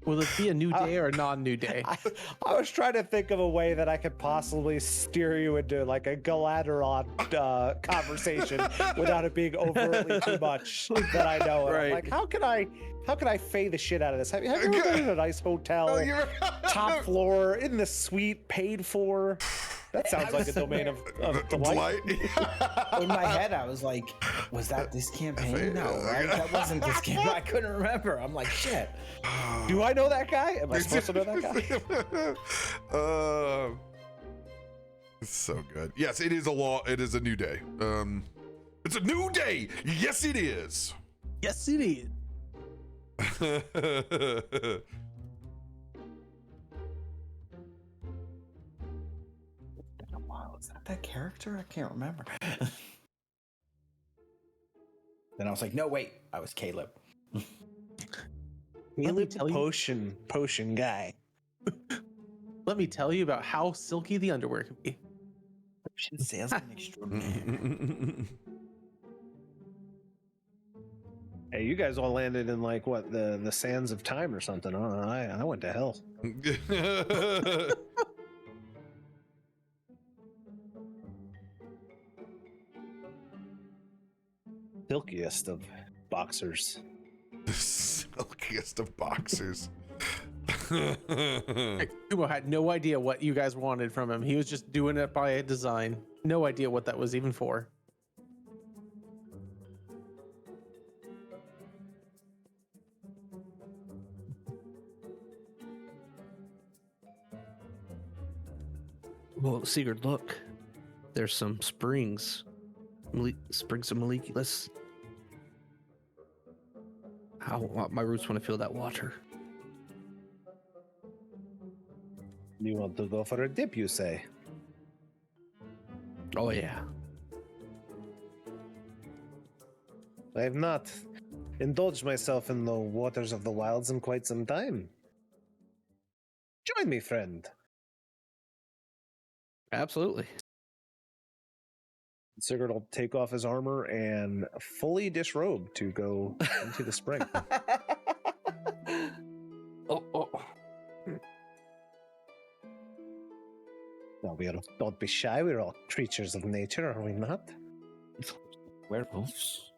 Will it be a new day or a non-new day? I was trying to think of a way that I could possibly steer you into like a Galadron conversation without it being overtly too much that I know. And I'm Right. like, how can I fade the shit out of this? Have you ever been in a nice hotel, top floor, in the suite, paid for? That sounds like a domain of delight. In my head, I was like, was that this campaign? No, right? That wasn't this campaign. I couldn't remember. I'm like, shit. Do I know that guy? Am I supposed to know that guy? It's so good. Yes, it is a new day. It's a new day. Yes, it is. Yes, it is. Wow, is that character? I can't remember. Then I was like, no, wait, I was Caleb. Caleb tell you- potion guy. Let me tell you about how silky the underwear can be. Potion salesman extraordinaire. Hey, you guys all landed in like what the sands of time or something. I went to hell. Silkiest of boxers. The silkiest of boxers. Kumo had no idea what you guys wanted from him. He was just doing it by design. No idea what that was even for. Well, Sigurd, look. There's some springs. Springs of Maliki. My roots want to feel that water. You want to go for a dip, you say? Oh, yeah. I have not indulged myself in the waters of the wilds in quite some time. Join me, friend. Absolutely. Sigurd will take off his armor and fully disrobe to go into the spring. Oh. Now, don't be shy. We're all creatures of nature, are we not? Werewolves.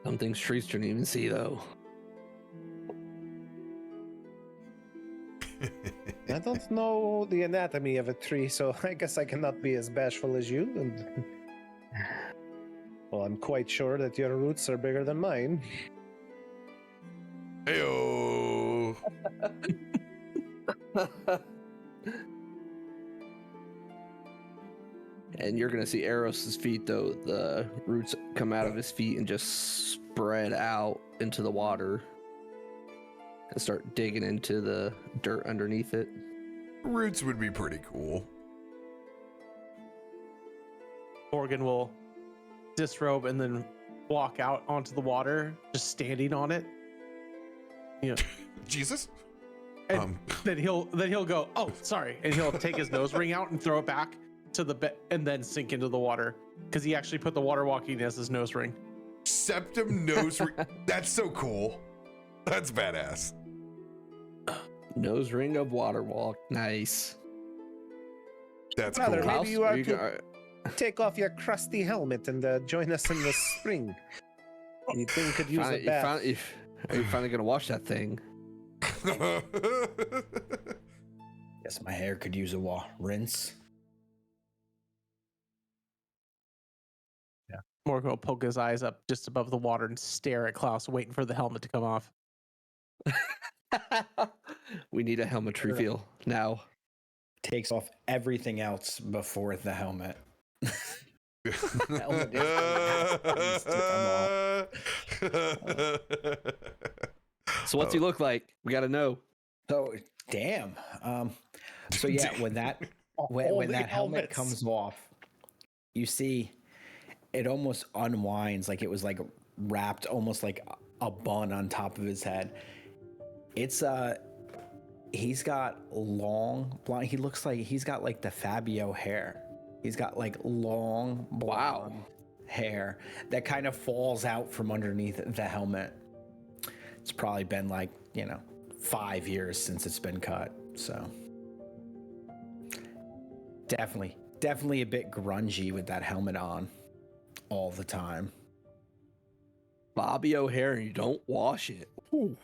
Some things trees don't even see, though. I don't know the anatomy of a tree, so I guess I cannot be as bashful as you. And well, I'm quite sure that your roots are bigger than mine. Heyo. And you're gonna see Eros's feet, though. The roots come out of his feet and just spread out into the water and start digging into the dirt underneath it. Roots would be pretty cool. Morgan will disrobe and then walk out onto the water, just standing on it. You know, Jesus. and then he'll go, oh, sorry, and he'll take his nose ring out and throw it back to the bed and then sink into the water because he actually put the water walking as his nose ring. Septum nose ring. That's so cool. That's badass. Nose ring of water walk. Nice. That's Brother, cool. maybe you are to take off your crusty helmet and join us in the spring. You think could use a bath. Are you finally gonna wash that thing? Yes, my hair could use a rinse. Morgan will poke his eyes up just above the water and stare at Klaus, waiting for the helmet to come off. We need a helmet reveal now. Takes off everything else before the helmet. Helmet needs to So what's he look like? We gotta know. So damn. So yeah, when that helmet helmets. comes off, you see it almost unwinds, like it was like wrapped almost like a bun on top of his head. It's he's got long blonde. He looks like he's got like the Fabio hair. He's got like long blonde hair that kind of falls out from underneath the helmet. It's probably been like, 5 years since it's been cut. So definitely a bit grungy with that helmet on all the time. Bobby O'Hare, and you don't wash it. Ooh.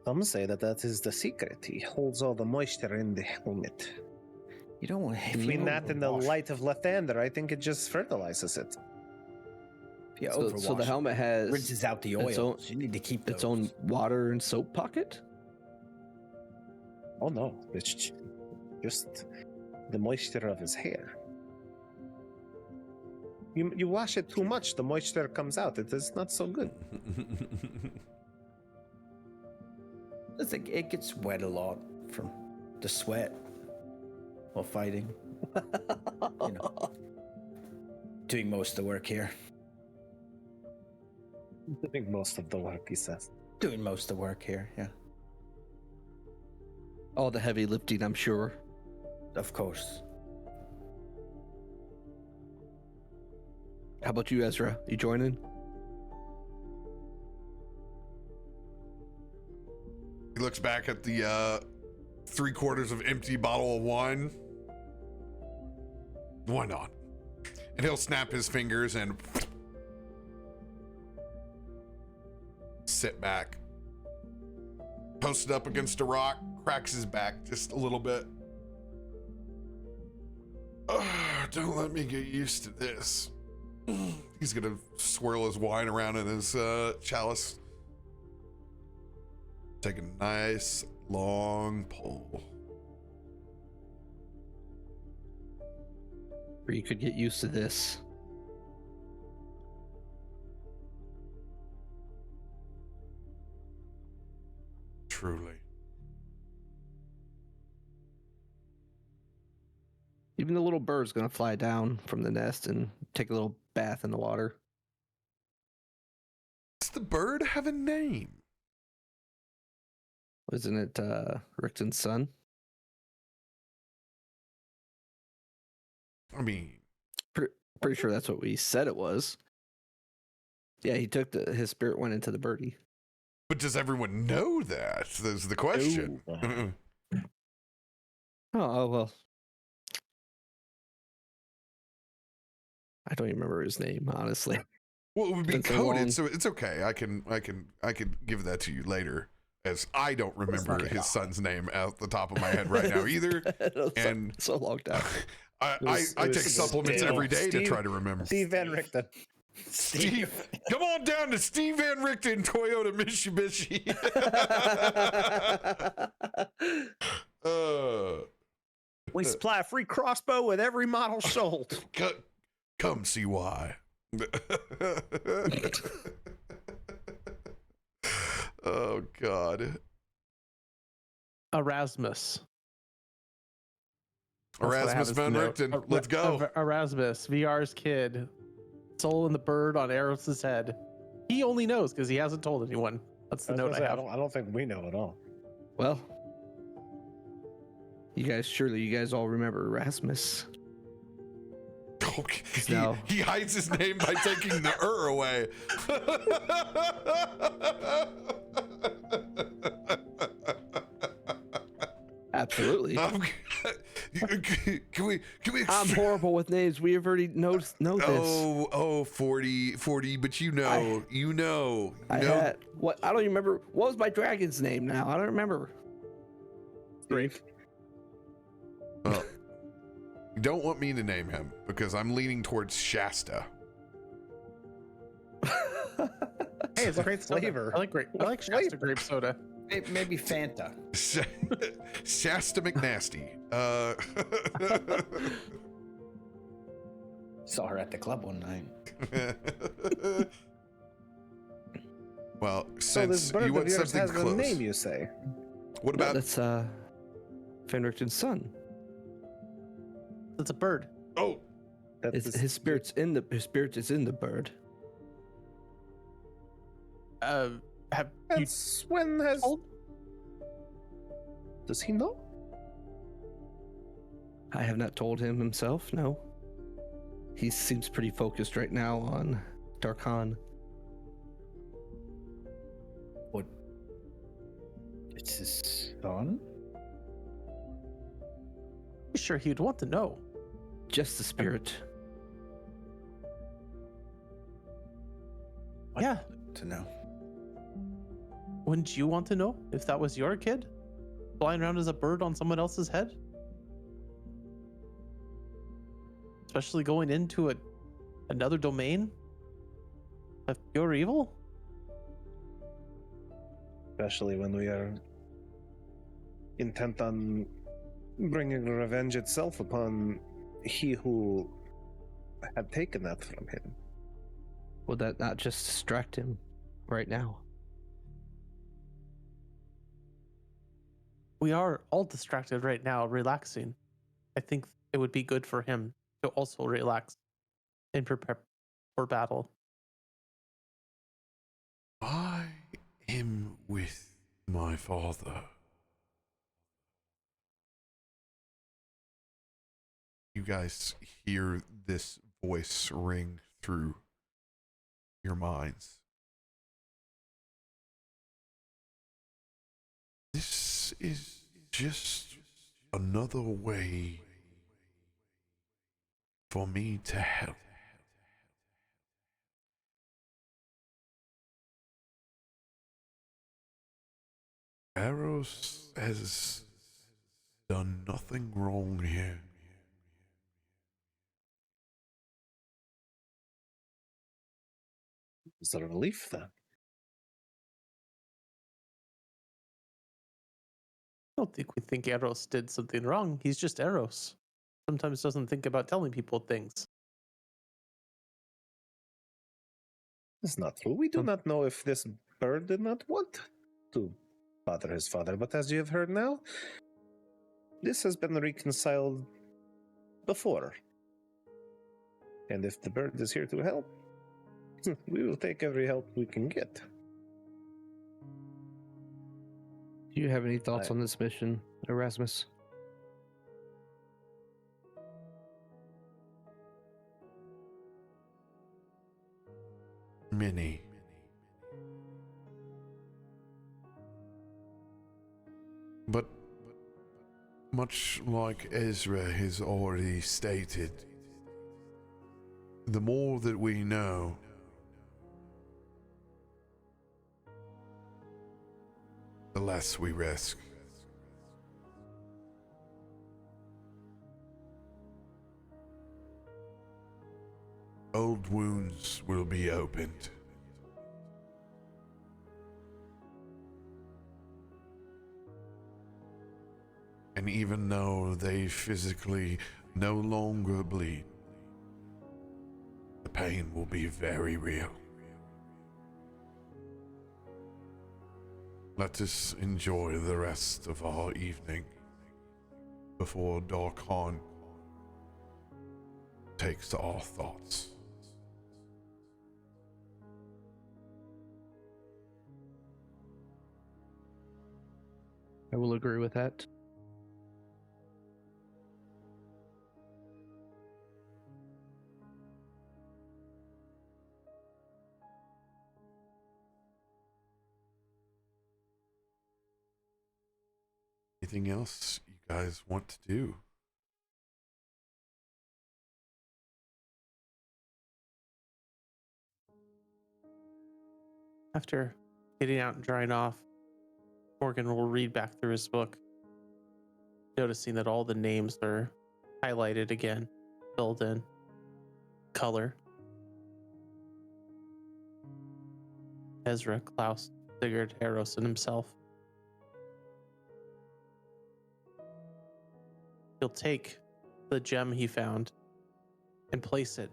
Some say that is the secret. He holds all the moisture in the helmet. You don't want to. Between that and the light of Lathander, I think it just fertilizes it. Yeah, So the helmet has rinses out the oil. So you need to keep its own water and soap pocket. Oh no, it's just the moisture of his hair. You wash it too much, the moisture comes out. It is not so good. It gets wet a lot from the sweat while fighting. Doing most of the work here. Doing most of the work, he says. Doing most of the work here, yeah. All the heavy lifting, I'm sure. Of course. How about you, Ezra? You joining? He looks back at the 3/4 of empty bottle of wine. Why not? And he'll snap his fingers and sit back. Posted up against a rock, cracks his back just a little bit. Don't let me get used to this. He's gonna swirl his wine around in his chalice. Take a nice long pull. Or you could get used to this. Truly. Even the little bird's gonna fly down from the nest and take a little bath in the water. Does the bird have a name? Isn't it Rickton's son? I mean, Pretty sure that's what we said it was. Yeah, he took his spirit went into the birdie. but does everyone know that? That's the question. Oh well. I don't even remember his name, honestly. Well, it would be Been so long. coded, so it's okay. I can give that to you later, as I don't remember not his son's name out the top of my head right now either. And so logged out. I take supplements every day to try to remember. Steve Van Richten. Steve, come on down to Steve Van Richten Toyota Mitsubishi. We supply a free crossbow with every model sold. Come see why. Oh God. Erasmus. Erasmus Van Richten. Let's go. Erasmus, VR's kid. Soul in the bird on Eros' head. He only knows because he hasn't told anyone. That's the note I have. I don't think we know at all. Well, you guys all remember Erasmus. Okay. No. He hides his name by taking the away. Absolutely. Can we I'm horrible with names. We have already know this. 40, but you know. I don't even remember. What was my dragon's name now? I don't remember. Drake. Oh. You don't want me to name him because I'm leaning towards Shasta. Hey, it's a great flavor. I like Shasta grape soda. Maybe Fanta. Shasta McNasty. Saw her at the club one night. Well, So this since bird you of want yours something has close, a name, you say? what No, about? that's Van Richten's son. It's a bird. Oh, His spirit is in the bird. Have you That's when has. told? Does he know? I have not told him himself. No. He seems pretty focused right now on Darkon. What? It's his son? I'm sure he'd want to know. Just the spirit. Yeah. To know. Wouldn't you want to know if that was your kid? Flying around as a bird on someone else's head? Especially going into another domain of pure evil? Especially when we are intent on bringing revenge itself upon he who had taken that from him. Would that not just distract him right now? We are all distracted right now, relaxing. I think it would be good for him to also relax and prepare for battle. I am with my father. You guys hear this voice ring through your minds. This is just another way for me to help. Eros has done nothing wrong here. Is there a relief then? don't think we think Eros did something wrong. He's just Eros. Sometimes doesn't think about telling people things. It's not true. We do not know if this bird did not want to bother his father, but as you have heard now, this has been reconciled before. And if the bird is here to help, we will take every help we can get. Do you have any thoughts on this mission, Erasmus? Many. But much like Ezra has already stated, the more that we know, the less we risk. Old wounds will be opened. And even though they physically no longer bleed, the pain will be very real. Let us enjoy the rest of our evening before Darkon takes our thoughts. I will agree with that. Anything else you guys want to do? After getting out and drying off, Morgan will read back through his book, noticing that all the names are highlighted again, filled in color. Ezra, Klaus, Sigurd, Eros, and himself. He'll take the gem he found and place it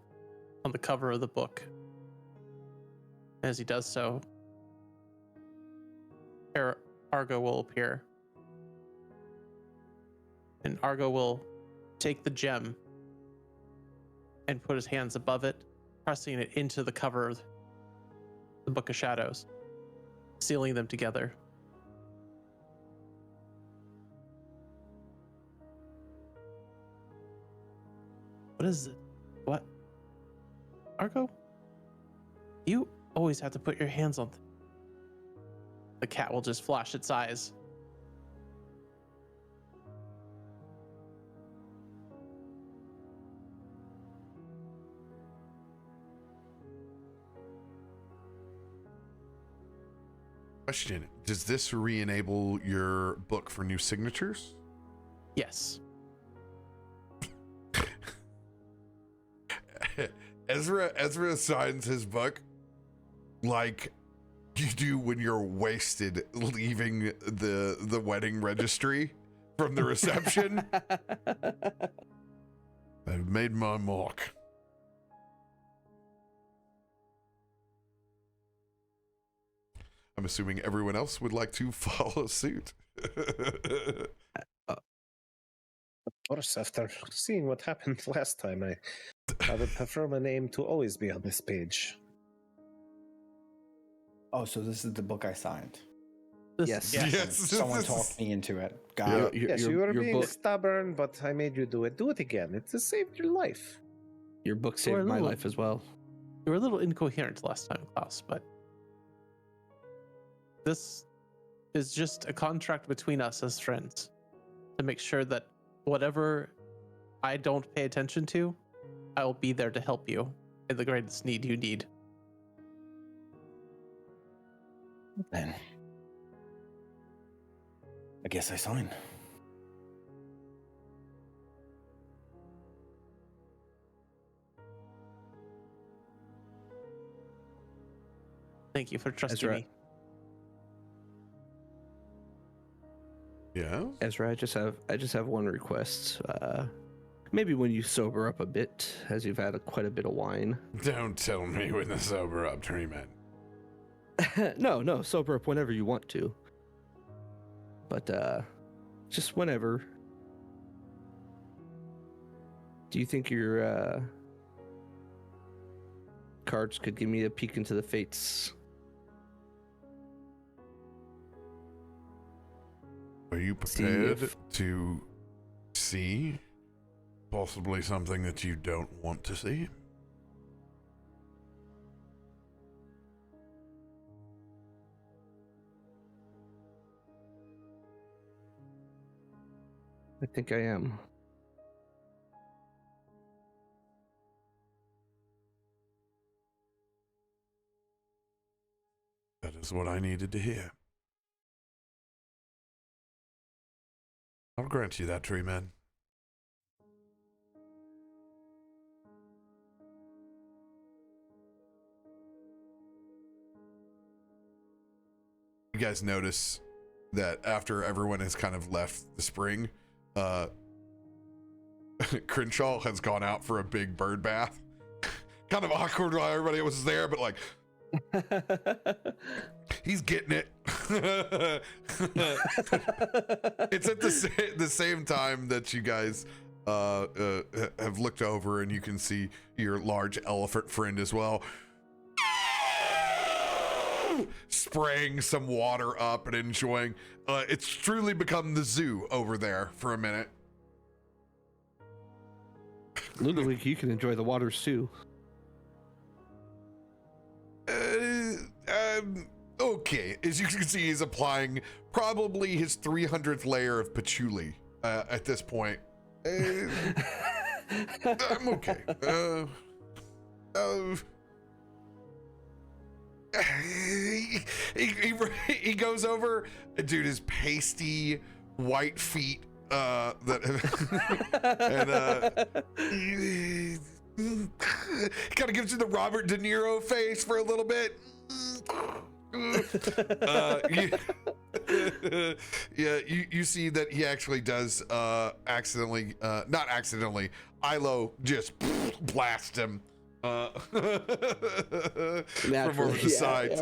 on the cover of the book. As he does so, Argo will appear. And Argo will take the gem and put his hands above it, pressing it into the cover of the Book of Shadows, sealing them together. What is it? What? Argo? You always have to put your hands on The cat will just flash its eyes. Question: does this re-enable your book for new signatures? Yes. Ezra signs his book like you do when you're wasted leaving the wedding registry from the reception. I've made my mark. I'm assuming everyone else would like to follow suit. Of course, after seeing what happened last time, I would prefer my name to always be on this page. Oh, so this is the book I signed. Yes. Yes. Someone talked me into it. Got Yeah. it. Yes, you were your being book, stubborn, but I made you do it. Do it again. It saved your life. your book Or a saved my little- life as well. You were a little incoherent last time, Klaus, but this is just a contract between us as friends to make sure that whatever I don't pay attention to, I will be there to help you in the greatest need you need. Then I guess I sign. Thank you for trusting Ezra. me. Yeah. Ezra, I just have one request. Maybe when you sober up a bit, as you've had quite a bit of wine. Don't tell me when to sober up, Treeman. No, sober up whenever you want to. But just whenever. Do you think your cards could give me a peek into the fates? Are you See prepared if- to see possibly something that you don't want to see? I think I am. That is what I needed to hear. I'll grant you that, Treeman. You guys notice that after everyone has kind of left the spring, Crenshaw has gone out for a big bird bath. Kind of awkward while everybody was there, but like, he's getting it. It's at the same time that you guys have looked over and you can see your large elephant friend as well, spraying some water up and enjoying. It's truly become the zoo over there for a minute. Ludwig, you can enjoy the waters too. Okay, as you can see, he's applying probably his 300th layer of patchouli at this point. I'm okay. He goes over, dude, his pasty white feet that kind of gives you the Robert De Niro face for a little bit. You see that he actually does accidentally, not accidentally, Ilo just blast him from over the sides.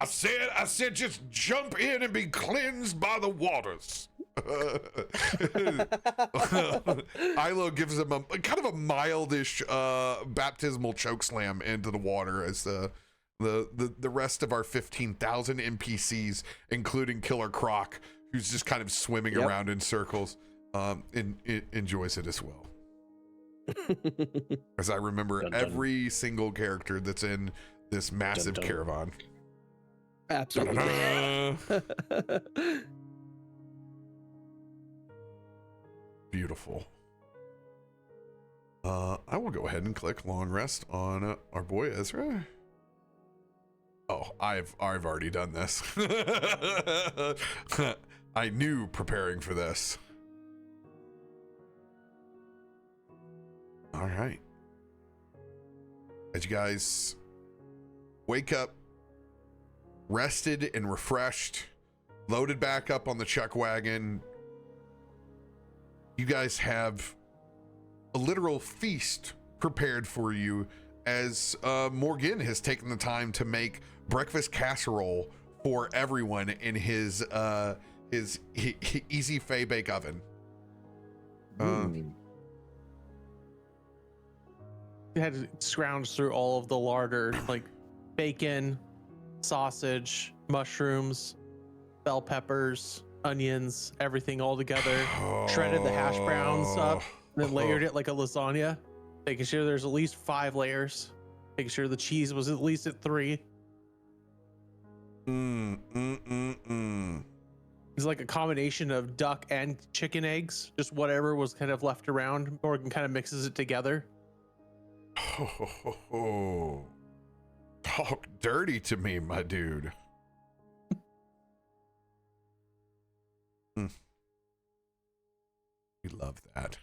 I said just jump in and be cleansed by the waters. Ilo gives him a kind of a mildish baptismal chokeslam into the water as the rest of our 15,000 NPCs, including Killer Croc, who's just kind of swimming around in circles, enjoys it as well. As I remember Dun, dun. every single character that's in this massive Dun, dun. caravan. Absolutely. Da-da-da. Beautiful. I will go ahead and click long rest on our boy Ezra. Oh, I've already done this. I knew preparing for this. All right. As you guys wake up, rested and refreshed, loaded back up on the chuck wagon, you guys have a literal feast prepared for you as Morgan has taken the time to make breakfast casserole for everyone in his Easy Fay Bake Oven. You had to scrounge through all of the larder, like bacon, sausage, mushrooms, bell peppers, onions, everything all together. Shredded the hash browns up, then layered it like a lasagna, making sure there's at least 5 layers, making sure the cheese was at least at 3. It's like a combination of duck and chicken eggs, just whatever was kind of left around. Morgan kind of mixes it together. Talk dirty to me, my dude. We love that.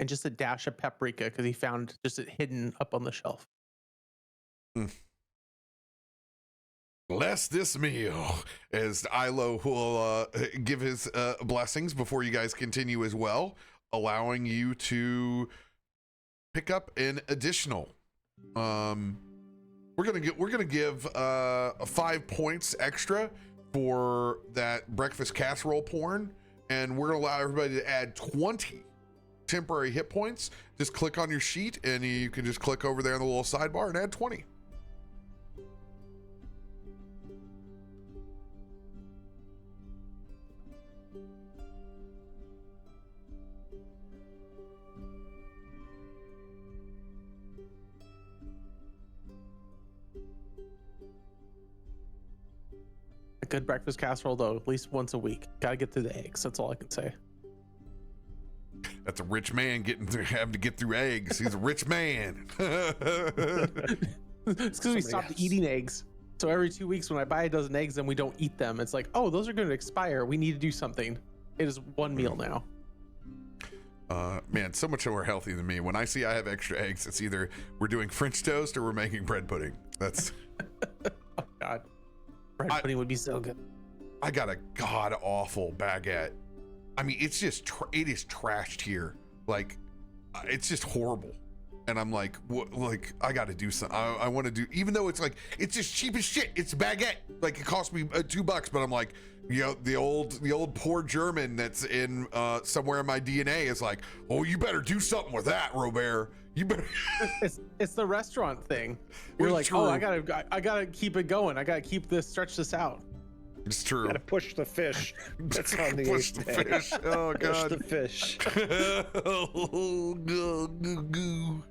And just a dash of paprika because he found just it hidden up on the shelf. bless this meal, as Ilo will give his blessings before you guys continue as well, allowing you to pick up an additional. We're gonna give 5 points extra for that breakfast casserole porn, and we're gonna allow everybody to add 20 temporary hit points. Just click on your sheet, and you can just click over there in the little sidebar and add 20. A good breakfast casserole, though, at least once a week. Gotta get through the eggs. That's all I can say. That's a rich man having to get through eggs. He's a rich man. It's because we stopped eating eggs. So every 2 weeks when I buy a dozen eggs and we don't eat them, it's like, oh, those are going to expire. We need to do something. It is one meal now. Man, so much more healthy than me. When I see I have extra eggs, it's either we're doing French toast or we're making bread pudding. That's Oh God, bread pudding would be so good. I got a god awful baguette. I mean, it's just it is trashed here. Like, it's just horrible. And I'm like, what? Like, I got to do something. I want to do, even though it's like, it's just cheap as shit. It's baguette. Like, it cost me $2, but I'm like, you know, the old poor German that's in somewhere in my DNA is like, oh, you better do something with that, RoBear. You better. It's the restaurant thing. You're like, true. oh, I gotta keep it going. I gotta stretch this out. It's true. Gotta push the fish. That's on the Push the fish. Oh god. Push the fish. Oh, goo, goo, goo.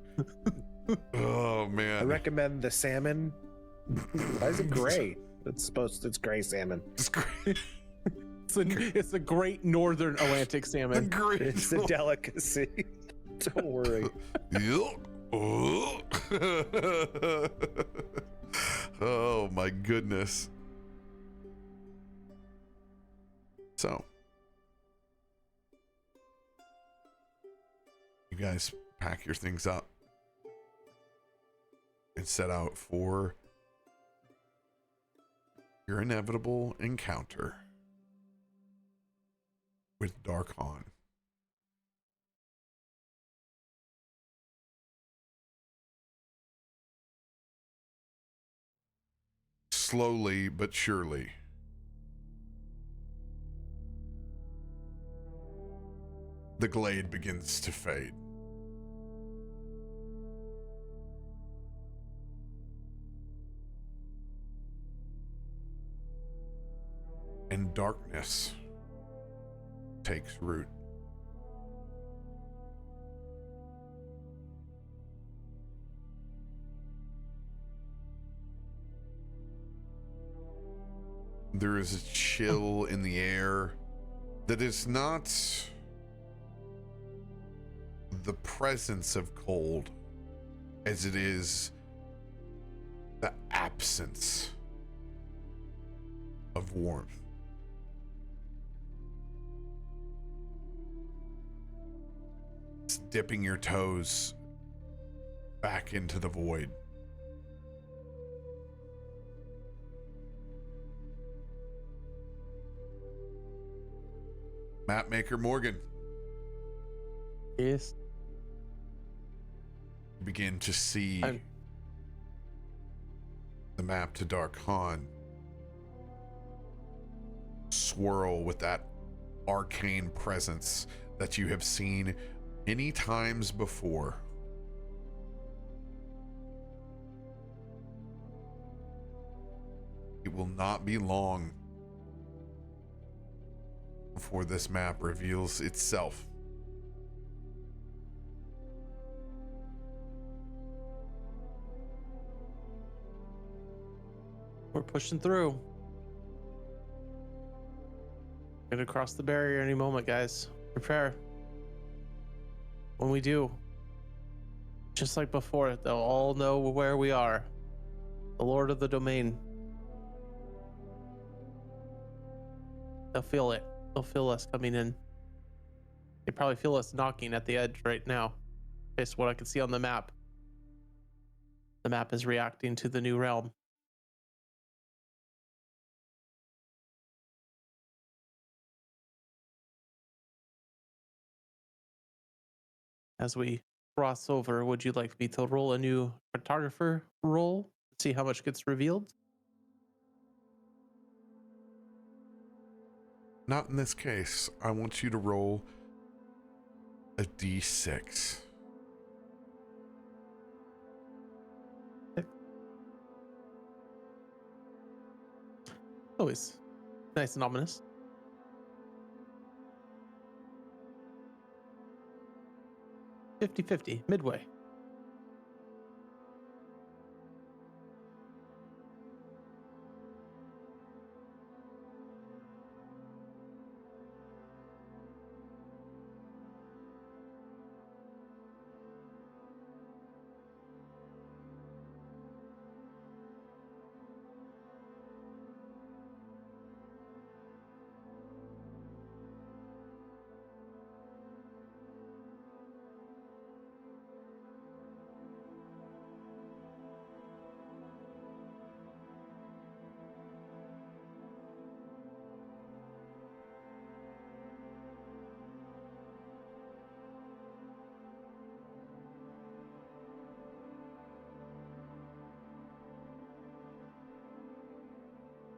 Oh man. I recommend the salmon. Why is it gray? It's gray salmon. It's great. It's a great northern Atlantic salmon. Great. It's a delicacy. Don't worry. Oh my goodness. So, you guys pack your things up and set out for your inevitable encounter with Darkon. Slowly but surely, the glade begins to fade. And darkness takes root. There is a chill in the air that is not the presence of cold as it is the absence of warmth. It's dipping your toes back into the void. Mapmaker Morgan. Yes. Begin to see the map to Darkon swirl with that arcane presence that you have seen many times before. It will not be long before this map reveals itself. We're pushing through. Gonna cross the barrier any moment, guys. Prepare. When we do, just like before, they'll all know where we are. The Lord of the Domain. They'll feel it. They'll feel us coming in. They probably feel us knocking at the edge right now. Based on what I can see on the map. The map is reacting to the new realm. as we cross over, would you like me to roll a new photographer roll? See how much gets revealed? Not in this case. I want you to roll a d6. Always nice and ominous. 50-50, midway.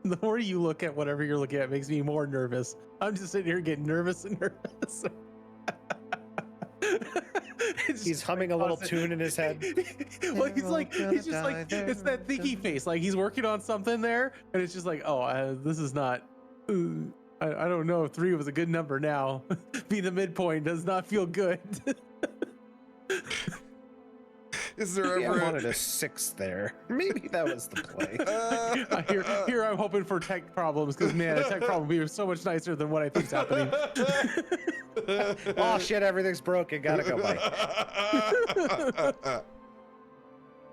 The more you look at whatever you're looking at makes me more nervous. I'm just sitting here getting nervous and nervous. He's humming a little tune in his head. Well, he's just like, it's that thinky face. Like he's working on something there, and it's just like, oh, this is not. I don't know if 3 was a good number now. Be the midpoint does not feel good. Is there Maybe ever I wanted a 6 there. Maybe that was the play. Here I'm hoping for tech problems, because man, a tech problem would be so much nicer than what I think's happening. Oh shit, everything's broken. Gotta go. Bye.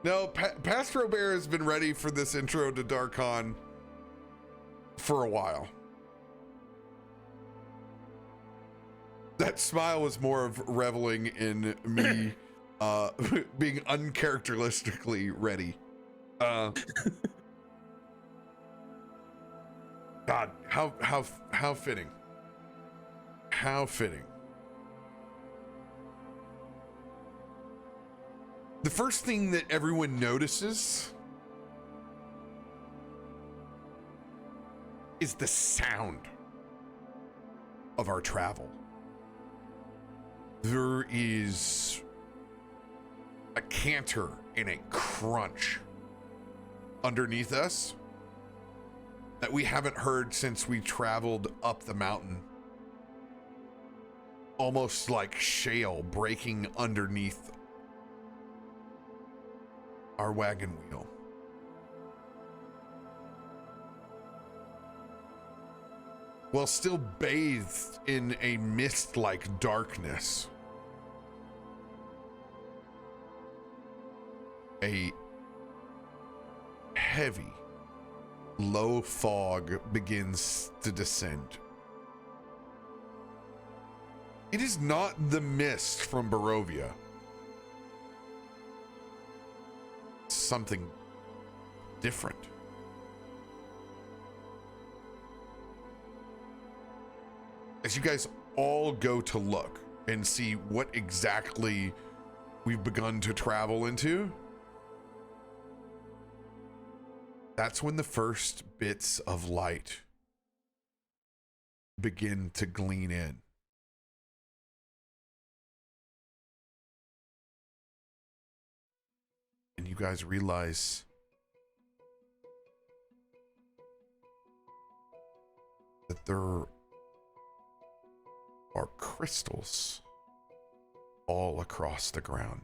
No, past RoBear has been ready for this intro to Darkon for a while. That smile was more of reveling in me being uncharacteristically ready. God, how fitting. How fitting. The first thing that everyone notices is the sound of our travel. There is a canter and a crunch underneath us that we haven't heard since we traveled up the mountain. Almost like shale breaking underneath our wagon wheel. While still bathed in a mist-like darkness, a heavy, low fog begins to descend. It is not the mist from Barovia. Something different. As you guys all go to look and see what exactly we've begun to travel into, that's when the first bits of light begin to glean in. And you guys realize that there are crystals all across the ground.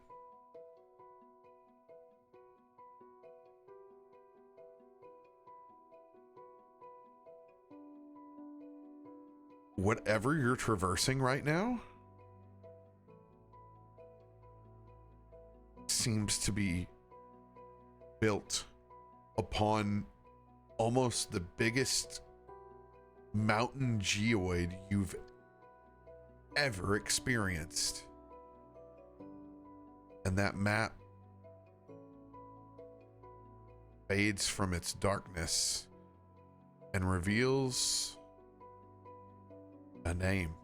Whatever you're traversing right now seems to be built upon almost the biggest mountain geoid you've ever experienced. And that map fades from its darkness and reveals a name.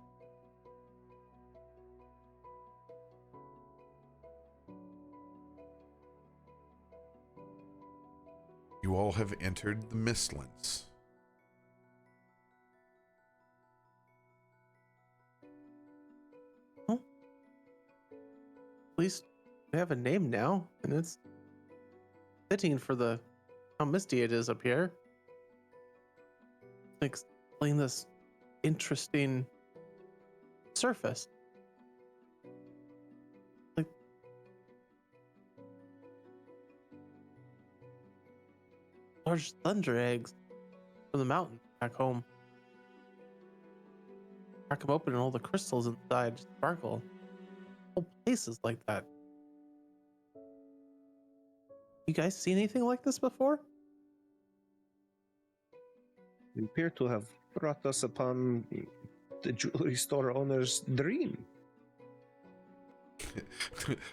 You all have entered the Mistlands. Well, at least we have a name now, and it's fitting for the how misty it is up here. Explain this interesting surface. Like large thunder eggs from the mountain back home. Crack them open and all the crystals inside sparkle. Whole place is like that. You guys seen anything like this before? You appear to have brought us upon the jewelry store owner's dream.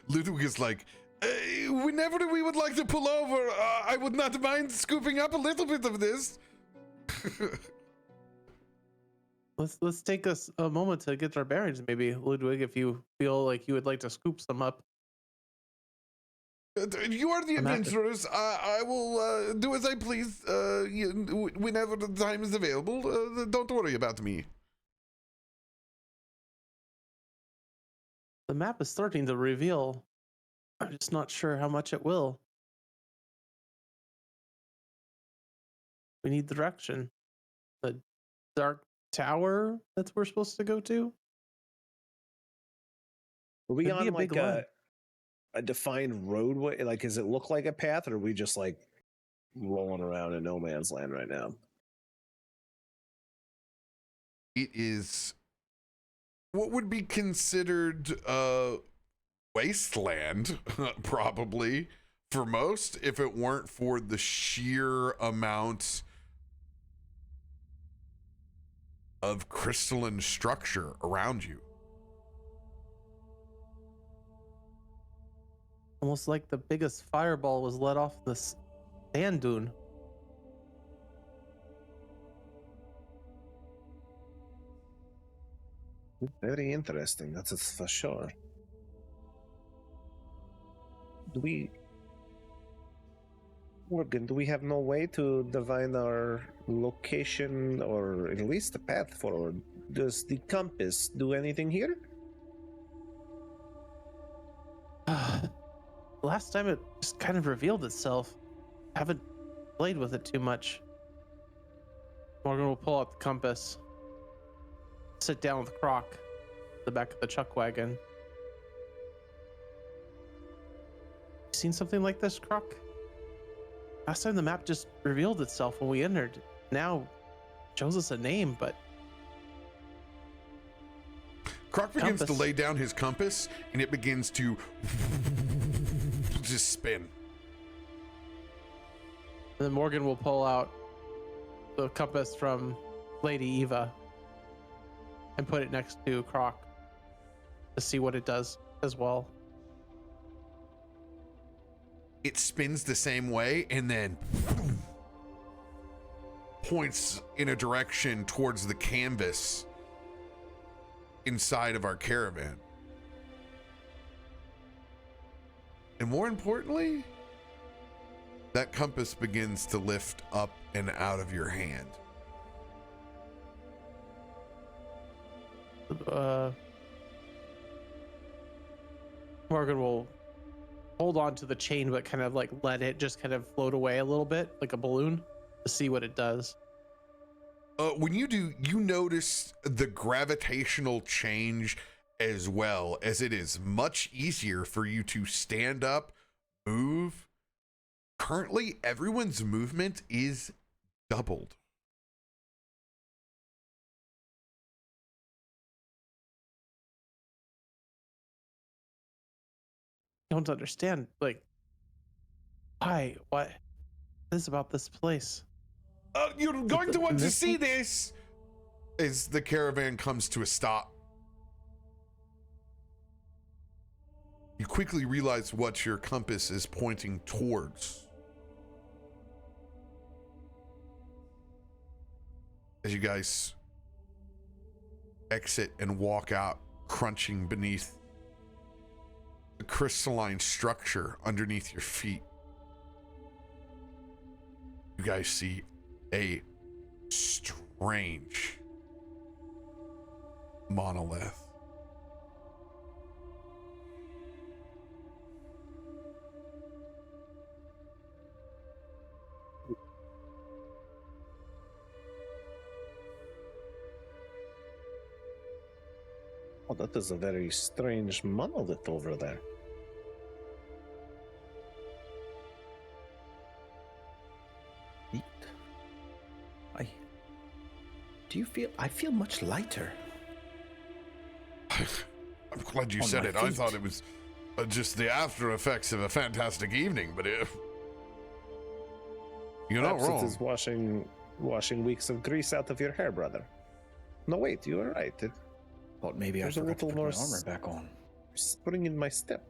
Ludwig is like, whenever we would like to pull over, I would not mind scooping up a little bit of this. Let's take us a moment to get our bearings, maybe, Ludwig, if you feel like you would like to scoop some up. You are the adventurers. I will do as I please whenever the time is available. Don't worry about me. The map is starting to reveal. I'm just not sure how much it will. We need direction. The dark tower that we're supposed to go to? Are we Could be on a big like line. a defined roadway? Like, does it look like a path, or are we just like rolling around in no man's land right now? It is what would be considered wasteland, probably, for most, if it weren't for the sheer amount of crystalline structure around you. Almost like the biggest fireball was let off the sand dune. Very interesting. That's for sure. Morgan, do we have no way to divine our location or at least the path forward? Does the compass do anything here? Last time it just kind of revealed itself. Haven't played with it too much. Morgan will pull out the compass, sit down with Croc, the back of the chuck wagon. Seen something like this, Croc? Last time the map just revealed itself when we entered. Now it shows us a name, but Croc begins to Compass. lay down his compass, and it begins to just spin. then Morgan will pull out the compass from Lady Eva and put it next to Croc to see what it does as well. It spins the same way and then points in a direction towards the canvas inside of our caravan. And more importantly, that compass begins to lift up and out of your hand. Morgan will hold on to the chain, but kind of like let it just kind of float away a little bit like a balloon to see what it does. When you do, you notice the gravitational change as well, as it is much easier for you to stand up, move. Currently, everyone's movement is doubled. Don't understand, like, why? What is about this place? You're going to want to see Missing? this as the caravan comes to a stop. You quickly realize what your compass is pointing towards. As you guys exit and walk out, crunching beneath the crystalline structure underneath your feet. you guys see a strange monolith. Oh, that is a very strange monolith over there. Neat. Do you feel? I feel much lighter. I'm glad you On said my it. I feet. thought it was just the after effects of a fantastic evening, but you're not Perhaps wrong. it is washing weeks of grease out of your hair, brother. No, wait, you are right. Thought maybe I There's a forgot to little put my more armor back on. spring in my step.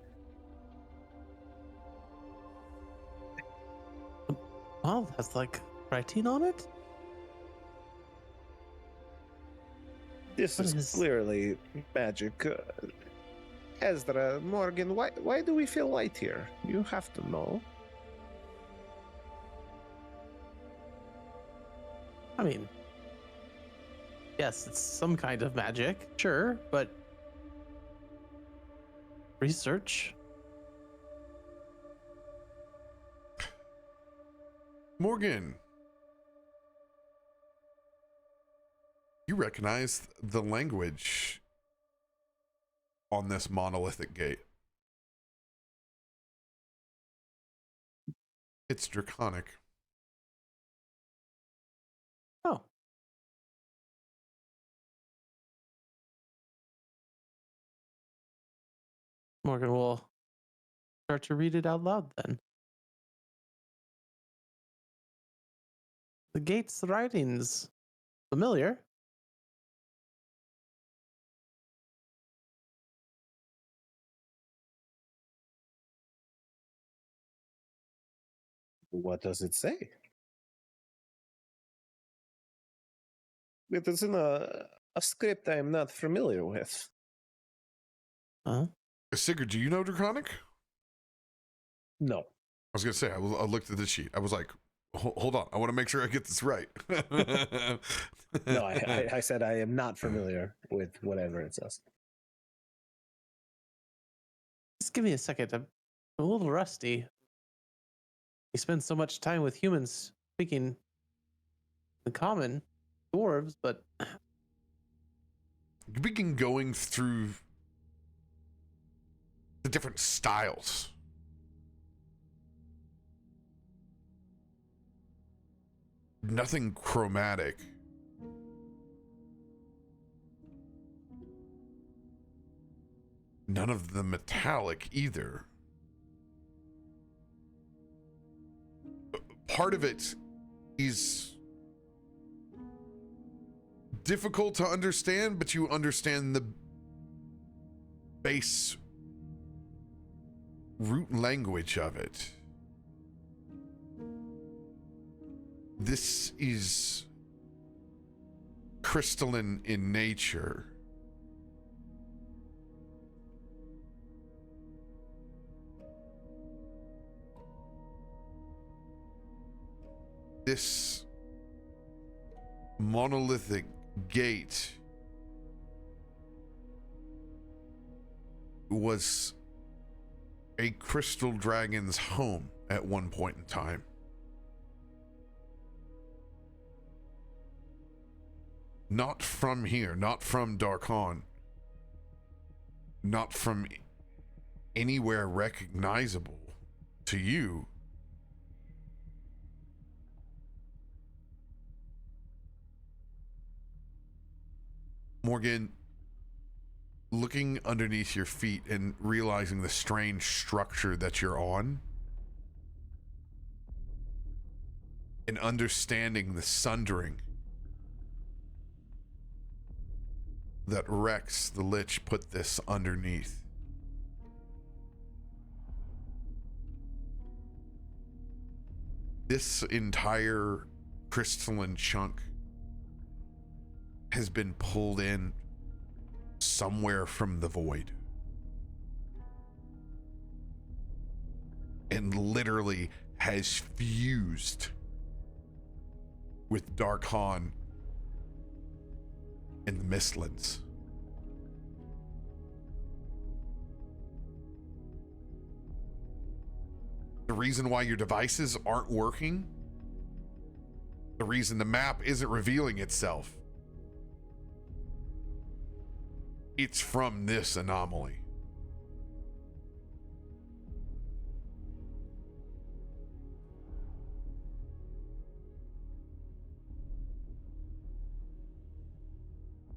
Oh, that's like writing on it? This What is is- clearly magic. Ezra, Morgan, why do we feel light here? You have to know. I mean, yes, it's some kind of magic, sure, but research. Morgan, you recognize the language on this monolithic gate. It's Draconic. Oh. Morgan will start to read it out loud then. The gate's writings familiar. What does it say? It is in a script I am not familiar with. Huh? Sigurd, do you know Draconic? No. I was going to say, I looked at this sheet. I was like, hold on. I want to make sure I get this right. No, I said I am not familiar with whatever it says. Just give me a second. I'm a little rusty. You spend so much time with humans speaking the common dwarves, but You begin going through the different styles. Nothing chromatic. None of the metallic either. Part of it is difficult to understand, but you understand the base root language of it. This is crystalline in nature. This monolithic gate was a crystal dragon's home at one point in time. Not from here, not from Darkon, not from anywhere recognizable to you. Morgan, looking underneath your feet and realizing the strange structure that you're on, and understanding the sundering that Rex the Lich put this underneath. This entire crystalline chunk has been pulled in somewhere from the void and literally has fused with Darkon in the Mistlands. The reason why your devices aren't working, the reason the map isn't revealing itself, it's from this anomaly.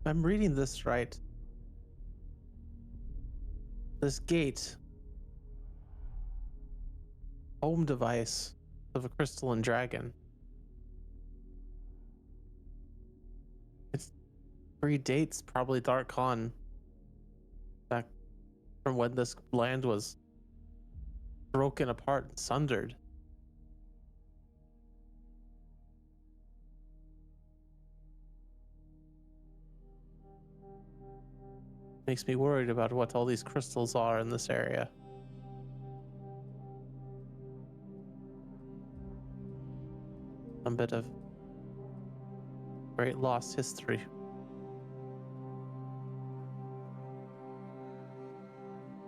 I'm reading this right. This gate, home device of a crystalline dragon. It predates probably Darkon, back from when this land was broken apart and sundered. Makes me worried about what all these crystals are in this area. A bit of great lost history.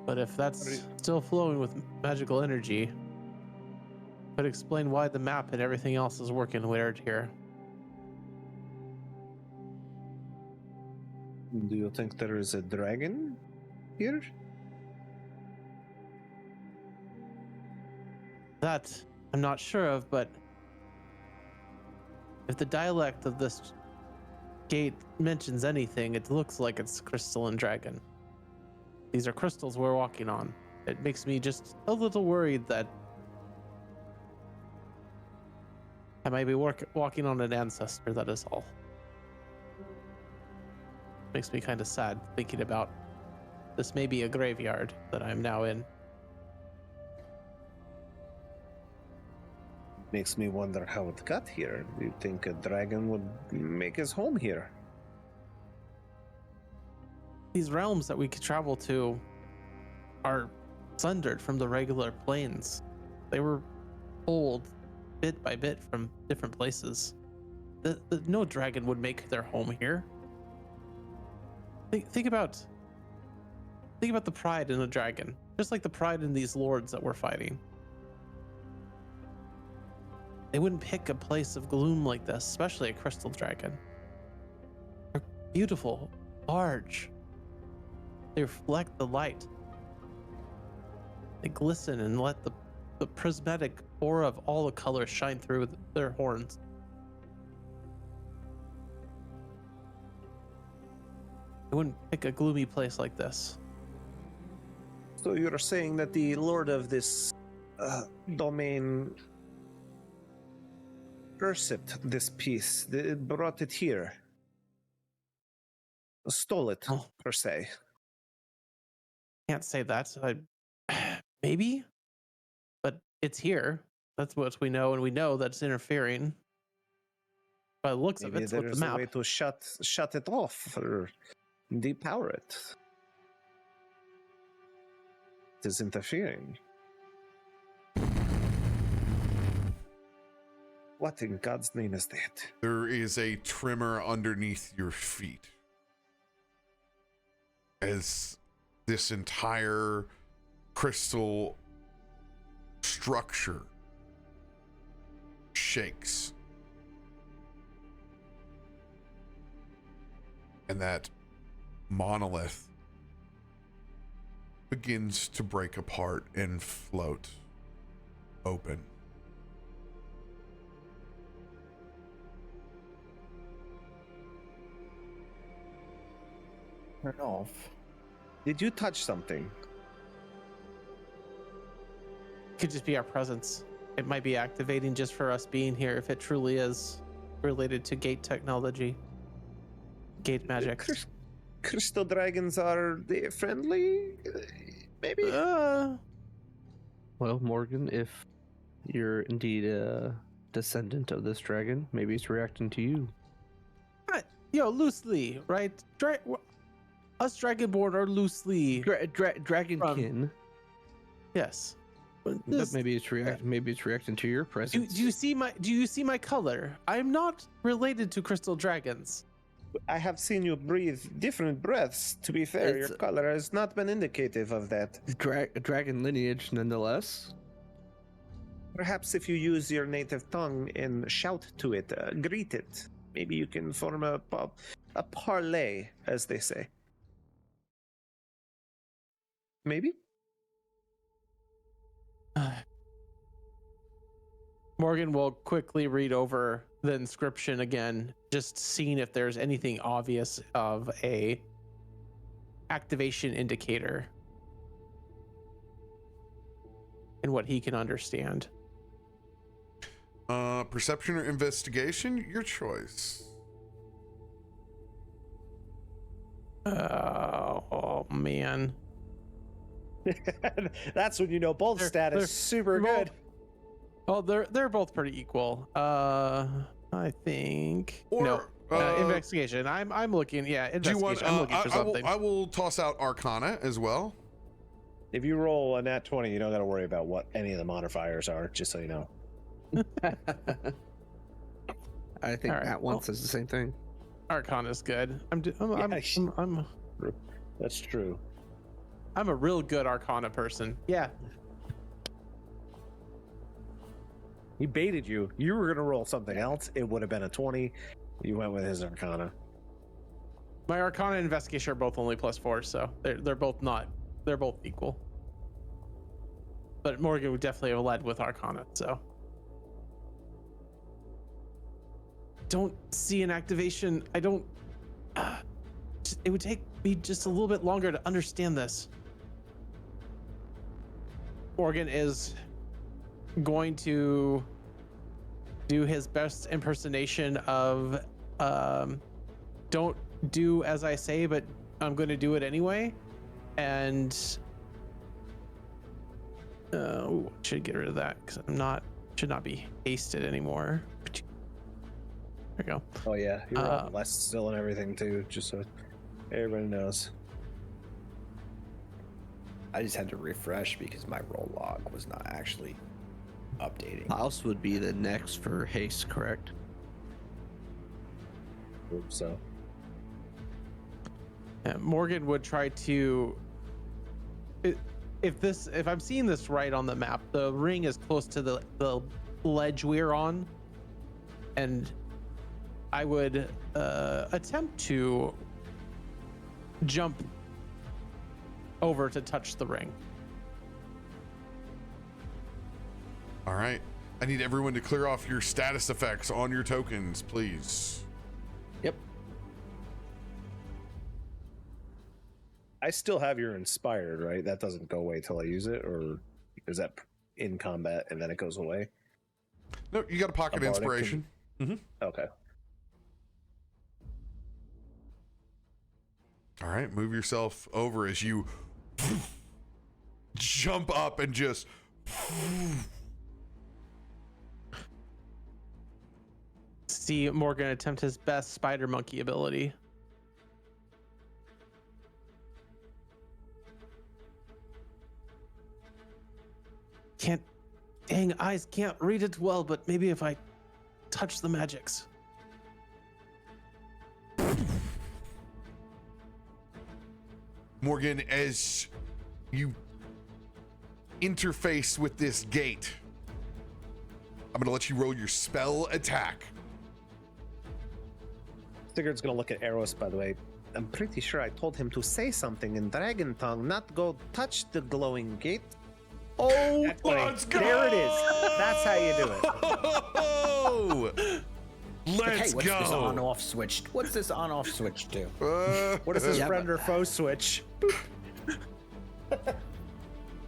But if that's still flowing with magical energy, could explain why the map and everything else is working weird here. Do you think there is a dragon here? That I'm not sure of, but if the dialect of this gate mentions anything, it looks like it's crystalline dragon. These are crystals we're walking on. It makes me just a little worried that I might be walking on an ancestor, that is all. Makes me kind of sad thinking about this may be a graveyard that I'm now in. Makes me wonder how it got here. Do you think a dragon would make his home here? These realms that we could travel to are sundered from the regular planes. They were pulled bit by bit from different places. No dragon would make their home here. Think about the pride in a dragon, just like the pride in these lords that we're fighting. They wouldn't pick a place of gloom like this, especially a crystal dragon. They're beautiful, large. They reflect the light. They glisten and let the prismatic aura of all the colors shine through their horns. I wouldn't pick a gloomy place like this. So you're saying that the lord of this domain worshipped this piece, brought it here, stole it, Oh. per se. Can't say that. Maybe, but it's here. That's what we know, and we know that's interfering. By the looks of Maybe it, with the there's a map. way to shut it off or depower it. It is interfering. What in God's name is that? There is a tremor underneath your feet as this entire crystal structure shakes. And that monolith begins to break apart and float open. Turn off. Did you touch something? Could just be our presence. It might be activating just for us being here if it truly is related to gate technology. Gate magic. Crystal dragons, are they friendly? Maybe? Well, Morgan, if you're indeed a descendant of this dragon, maybe it's reacting to you. Loosely, right? Us Dragonborn are loosely. Dragonkin. Yes. But maybe it's reacting to your presence. Do you see my color? I'm not related to crystal dragons. I have seen you breathe different breaths. To be fair, your It's- color has not been indicative of that. Dragon lineage, nonetheless. Perhaps if you use your native tongue and shout to it, greet it, maybe you can form a parlay, as they say. Maybe? Morgan will quickly read over the inscription again, just seeing if there's anything obvious of a activation indicator and what he can understand. Perception or investigation? Your choice. Oh man. That's when you know both They're- status they're super both- good. Oh, they're both pretty equal. I think Or, no. Investigation. I'm looking. Yeah, Do you investigation. want? I'm looking for something. I will toss out Arcana as well. If you roll a nat 20, you don't got to worry about what any of the modifiers are, just so you know. I think All right, Matt well- once says the same thing. Arcana's good. I'm That's true. a real good Arcana person. Yeah. He baited you. You were going to roll something else. It would have been a 20. You went with his Arcana. My Arcana and Investigation are both only +4, so they're both equal. But Morgan would definitely have led with Arcana, so. Don't see an activation. I don't. It would take me just a little bit longer to understand this. Morgan is going to do his best impersonation of don't do as I say, but I'm going to do it anyway. And should get rid of that because should not be hasted anymore. There we go. Oh, yeah. You're rolling less still and everything, too, just so everybody knows. I just had to refresh because my roll log was not actually updating. House would be the next for haste, correct? So, Morgan would try to. If I'm seeing this right on the map, the ring is close to the ledge we're on, and I would attempt to jump over to touch the ring. All right. I need everyone to clear off your status effects on your tokens, please. Yep. I still have your Inspired, right? That doesn't go away till I use it, or is that in combat and then it goes away? No, you got a pocket A bardic inspiration. Okay. All right, move yourself over as you jump up and just See Morgan attempt his best spider monkey ability. Eyes can't read it well, but maybe if I touch the magics. Morgan, as you interface with this gate, I'm going to let you roll your spell attack. Sigurd's gonna look at Eros, by the way. I'm pretty sure I told him to say something in dragon tongue, not go touch the glowing gate. Oh, That's funny. let's go! There it is. That's how you do it. Oh, let's Hey, what's this go! on-off switch? What's this on-off switch do? What is this Yeah, friend or foe switch?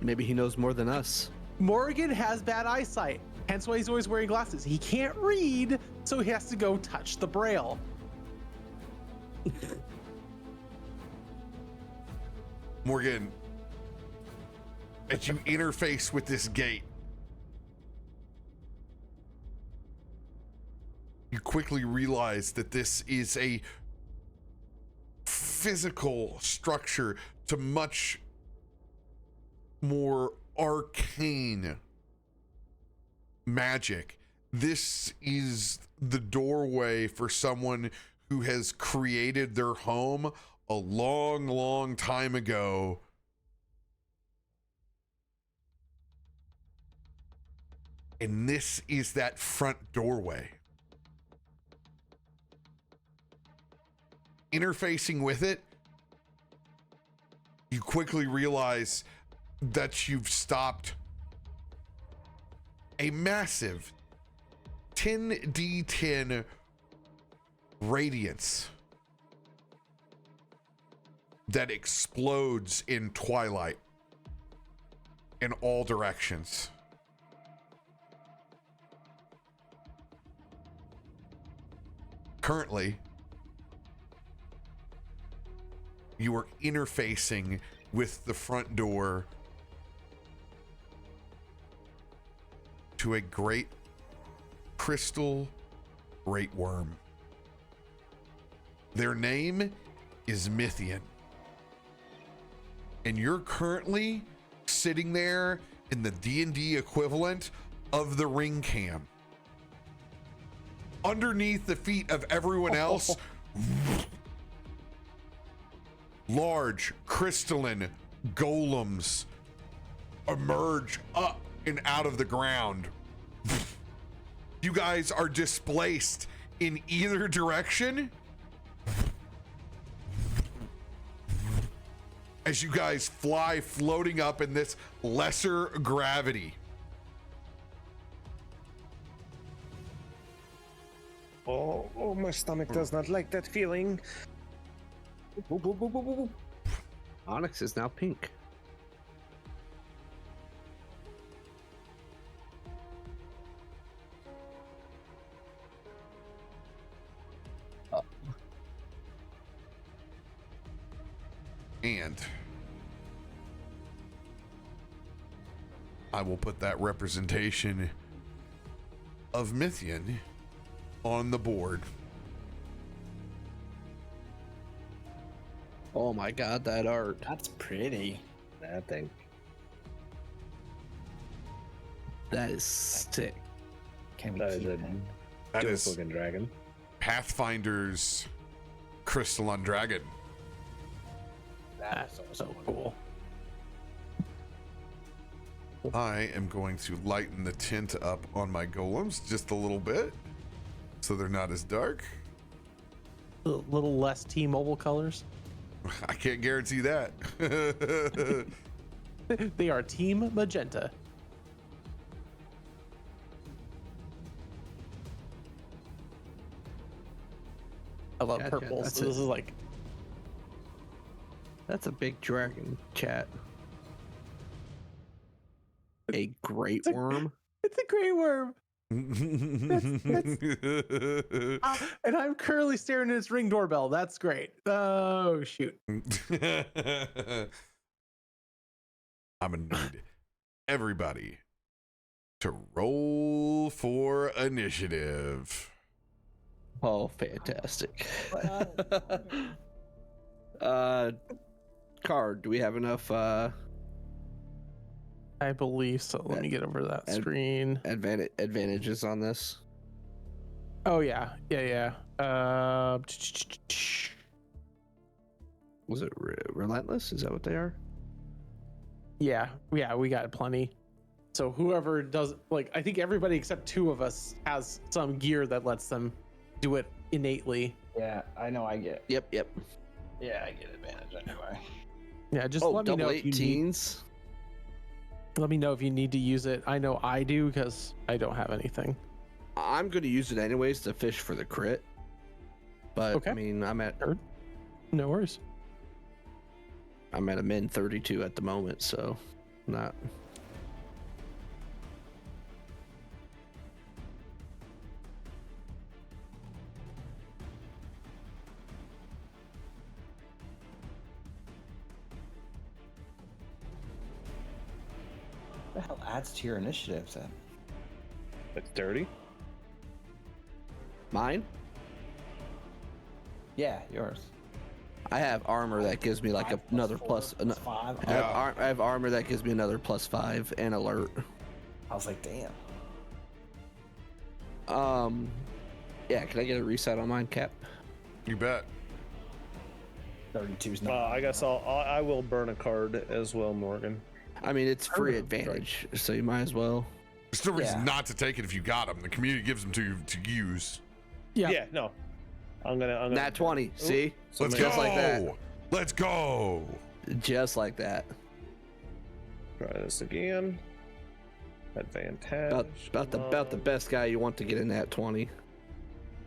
Maybe he knows more than us. Morgan has bad eyesight, hence why he's always wearing glasses. He can't read, so he has to go touch the braille. Morgan, as you interface with this gate, you quickly realize that this is a physical structure to much more arcane magic. This is the doorway for someone who has created their home a long, long time ago. And this is that front doorway. Interfacing with it, you quickly realize that you've stopped a massive 10d10 radiance that explodes in twilight in all directions. Currently, you are interfacing with the front door to a great crystal great worm. Their name is Mythian. And you're currently sitting there in the D&D equivalent of the ring cam. Underneath the feet of everyone else, large crystalline golems emerge up and out of the ground. You guys are displaced in either direction as you guys fly floating up in this lesser gravity. Oh, my stomach does not like that feeling. Onyx is now pink. And I will put that representation of Mythian on the board. Oh my god, that art. That's pretty. That thing. That is sick. Can we That is keep a it? That dope is looking dragon. Pathfinder's Crystalline Dragon. That's so cool. I am going to lighten the tint up on my golems just a little bit so they're not as dark. A little less T-Mobile colors. I can't guarantee that. They are Team Magenta. I love Yeah, purple, that's so this it. is like That's a big dragon, chat. A great worm. it's a gray worm. And I'm currently staring at its ring doorbell. That's great. Oh shoot. I'm gonna need everybody to roll for initiative. Oh, fantastic. Card, do we have enough I believe so. Let me get over that screen. advantages on this? Oh yeah. Was it relentless? Is that what they are? Yeah, we got plenty. So whoever does, like, I think everybody except two of us has some gear that lets them do it innately. Yeah, I know I get. Yep. Yeah, I get advantage anyway. Yeah, just Oh, let me know double if you need, 18s. let me know if you need to use it. I know I do because I don't have anything. I'm going to use it anyways to fish for the crit. But Okay. I mean, I'm at No worries. a min 32 at the moment, so not. What the hell adds to your initiatives then? It's dirty. Mine? Yeah, yours. I have armor that gives me like another plus. Five. I have armor that gives me another +5 and alert. I was like, damn. Yeah, can I get a reset on mine, Cap? You bet. 32's not. I guess I will burn a card as well, Morgan. I mean, it's free advantage, so you might as well. There's no reason Yeah. not to take it if you got them. The community gives them to you to use. Yeah, no. I'm gonna Nat 20. See? Let's Just go. like that. Let's go. Just like that. try this again. Advantage. About the best guy you want to get in that 20.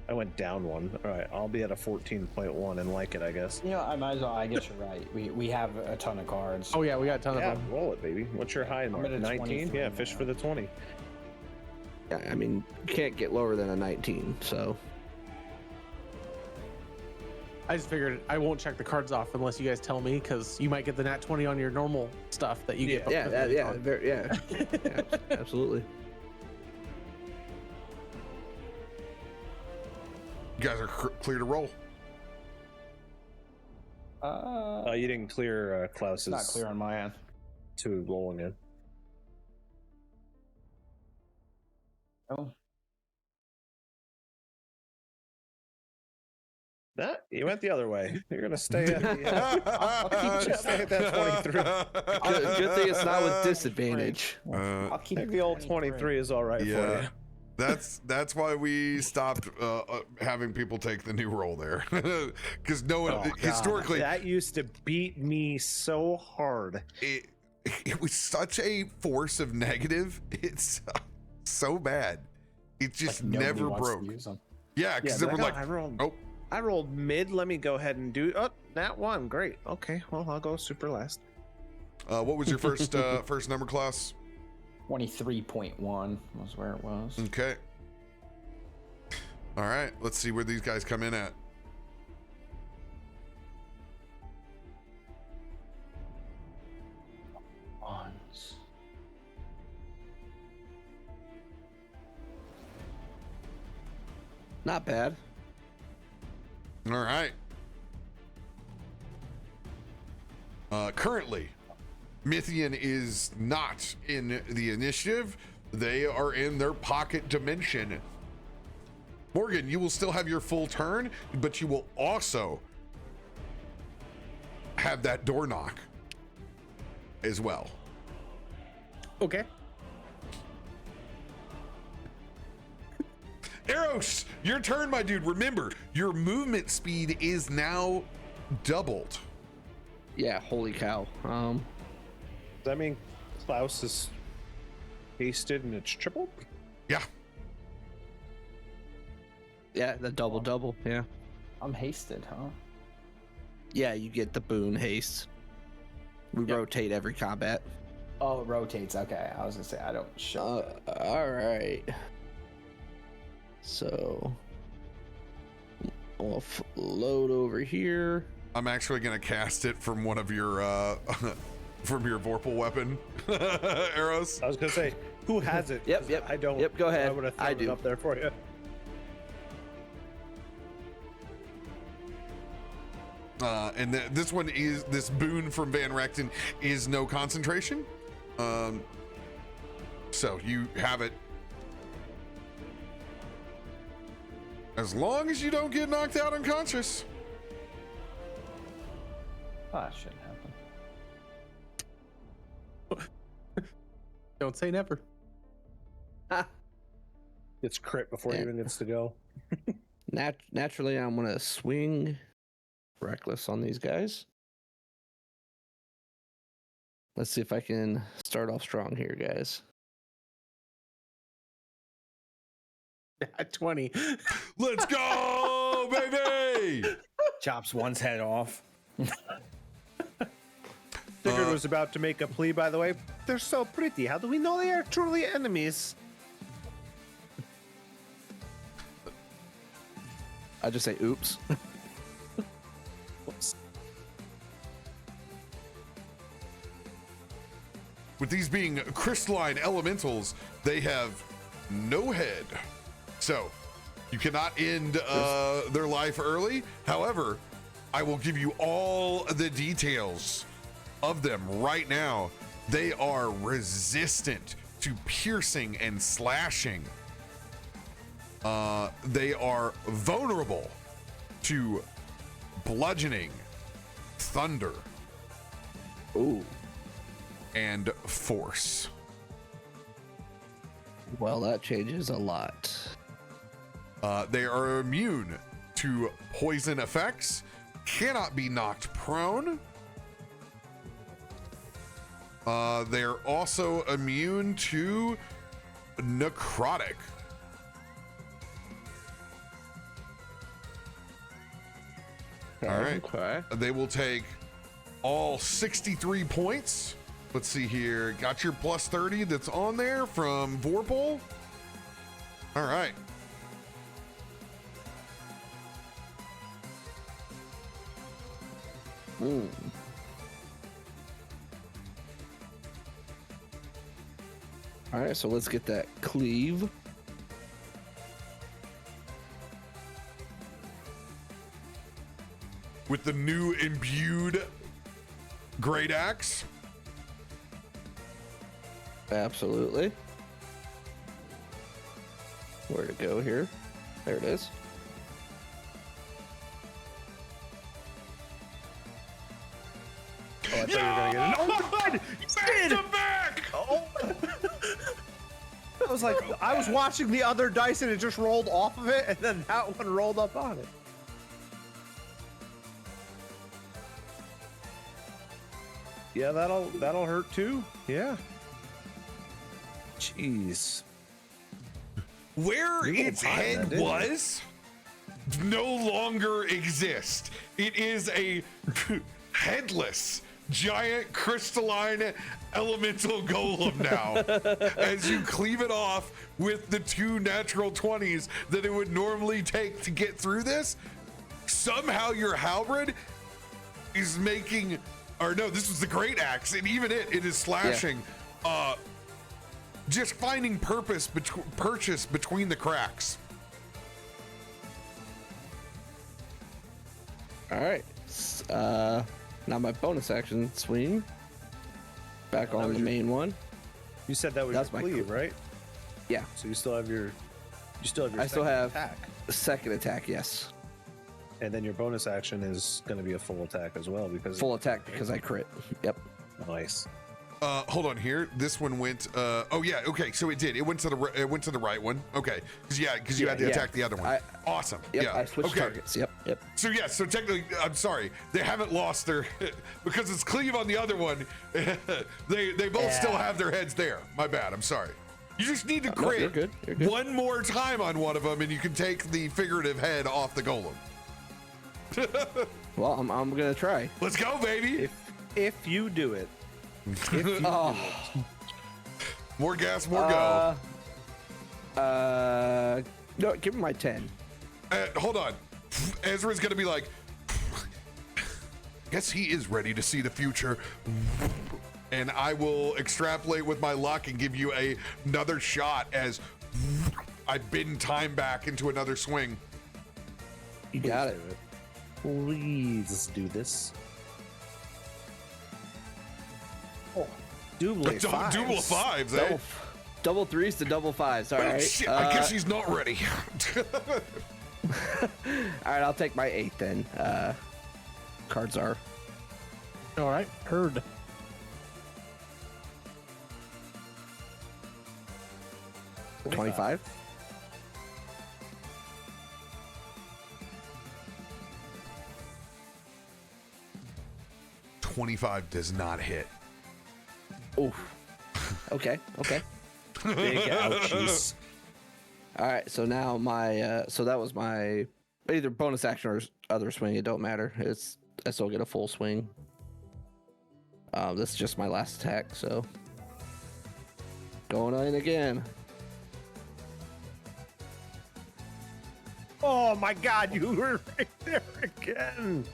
I went down one. All right, I'll be at a 14.1 and like it, I guess. You know, I might as well. I guess you're right. We have a ton of cards. Oh yeah, we got a ton Yeah, of them. roll it, baby. What's your high mark? at a 19? 23 Yeah, fish now. for the 20. Yeah, I mean, you can't get lower than a 19, so. I just figured I won't check the cards off unless you guys tell me, because you might get the nat 20 on your normal stuff that you get. Yeah, absolutely. You guys are clear to roll. You didn't clear Klaus's It's not clear on my end. 2 rolling in. Oh, You went the other way. You're gonna stay at the. I'll keep stay at that 23. Good thing it's not with disadvantage. I'll keep I think the old 23 is all right for Yeah. you. That's why we stopped having people take the new roll there, because no one God, historically that used to beat me so hard. it was such a force of negative. It's so bad. It just Nobody never wants to broke. use them. Yeah, because they were like, oh, I rolled mid. Let me go ahead and do. Oh, that one. Great. Okay. Well, I'll go super last. what was your first first number class? 23.1 was where it was. Okay. All right. Let's see where these guys come in at. Ones. Not bad. All right. Currently, Mythian is not in the initiative. They are in their pocket dimension. Morgan, you will still have your full turn, but you will also have that door knock as well. Okay. Eros, your turn, my dude. Remember, your movement speed is now doubled. Yeah, holy cow. Does that mean Klaus is hasted and it's tripled? Yeah. Yeah, the double, yeah. I'm hasted, huh? Yeah, you get the boon haste. We rotate every combat. Oh, it rotates. Okay, I was gonna say I don't show. All right. So, I'll load over here. I'm actually going to cast it from one of your from your Vorpal weapon, Eros. I was gonna say, who has it? Yep, 'Cause yep. I don't. Yep, go ahead. I would have thrown I it do. up there for you. And this one is this boon from Van Rechten is no concentration. So you have it as long as you don't get knocked out unconscious. Oh, that shouldn't happen. Don't say never. It's crit before Yeah. he even gets to go. Naturally, I'm gonna swing reckless on these guys. Let's see if I can start off strong here, guys. At 20. Let's go, baby! Chops one's head off. Sigurd was about to make a plea, by the way. They're so pretty. How do we know they are truly enemies? I just say oops. Whoops. With these being crystalline elementals, they have no head. So you cannot end their life early. However, I will give you all the details of them right now. They are resistant to piercing and slashing. They are vulnerable to bludgeoning, thunder, Ooh. and force. Well, that changes a lot. They are immune to poison effects, cannot be knocked prone. They're also immune to necrotic. All right. Okay. They will take all 63 points. Let's see here. Got your plus 30 that's on there from Vorpal. All right. Ooh. All right, so let's get that cleave. With the new imbued great axe. Absolutely. Where to go here? There it is. Oh, I thought you were gonna get it. Oh, God! Back to back! Oh. I was like, I was watching the other dice and it just rolled off of it, and then that one rolled up on it. Yeah, that'll hurt too. Yeah. Jeez. Where You its will find head that, didn't you? was no longer exists. It is a headless, giant, crystalline, elemental golem now. As you cleave it off with the 2 natural 20s that it would normally take to get through this, somehow your halberd is making, or no, this was the great axe, and even it is slashing. Just finding purchase between the cracks. All right. Now my bonus action swing. Back on the main one. You said that was That's your my cleave, right? Yeah. So you still have your I still second have attack. second attack, yes. And then your bonus action is going to be a full attack as well because Full attack because I crit. Yep. nice. Hold on here. This one went. Oh yeah. Okay. So it did. It went to the right one. Okay. Because you had to attack the other one. Awesome. Yep, yeah. I switched targets. Yep. So yeah. So technically, I'm sorry. They haven't lost their because it's cleave on the other one. they both still have their heads there. My bad. I'm sorry. You just need to No, crit you're good. You're good. one more time on one of them, and you can take the figurative head off the golem. Well, I'm gonna try. Let's go, baby. If you do it. If you Oh. More gas, more go. No, give me my 10. Hold on. Ezra's gonna be like, guess he is ready to see the future. And I will extrapolate with my luck and give you another shot as I bend time back into another swing. You got it. Please do this. Oh, double fives. Double fives, eh? Double threes to double fives. All Oh, right. shit, I guess he's not ready. All right, I'll take my 8 then. Cards are. All right, heard. Uh, 25. $25 does not hit. Oof. Okay. Big ouchies. All right. So now my so that was my either bonus action or other swing. It don't matter. I still get a full swing. This is just my last attack. So going in again. Oh my God, you were right there again.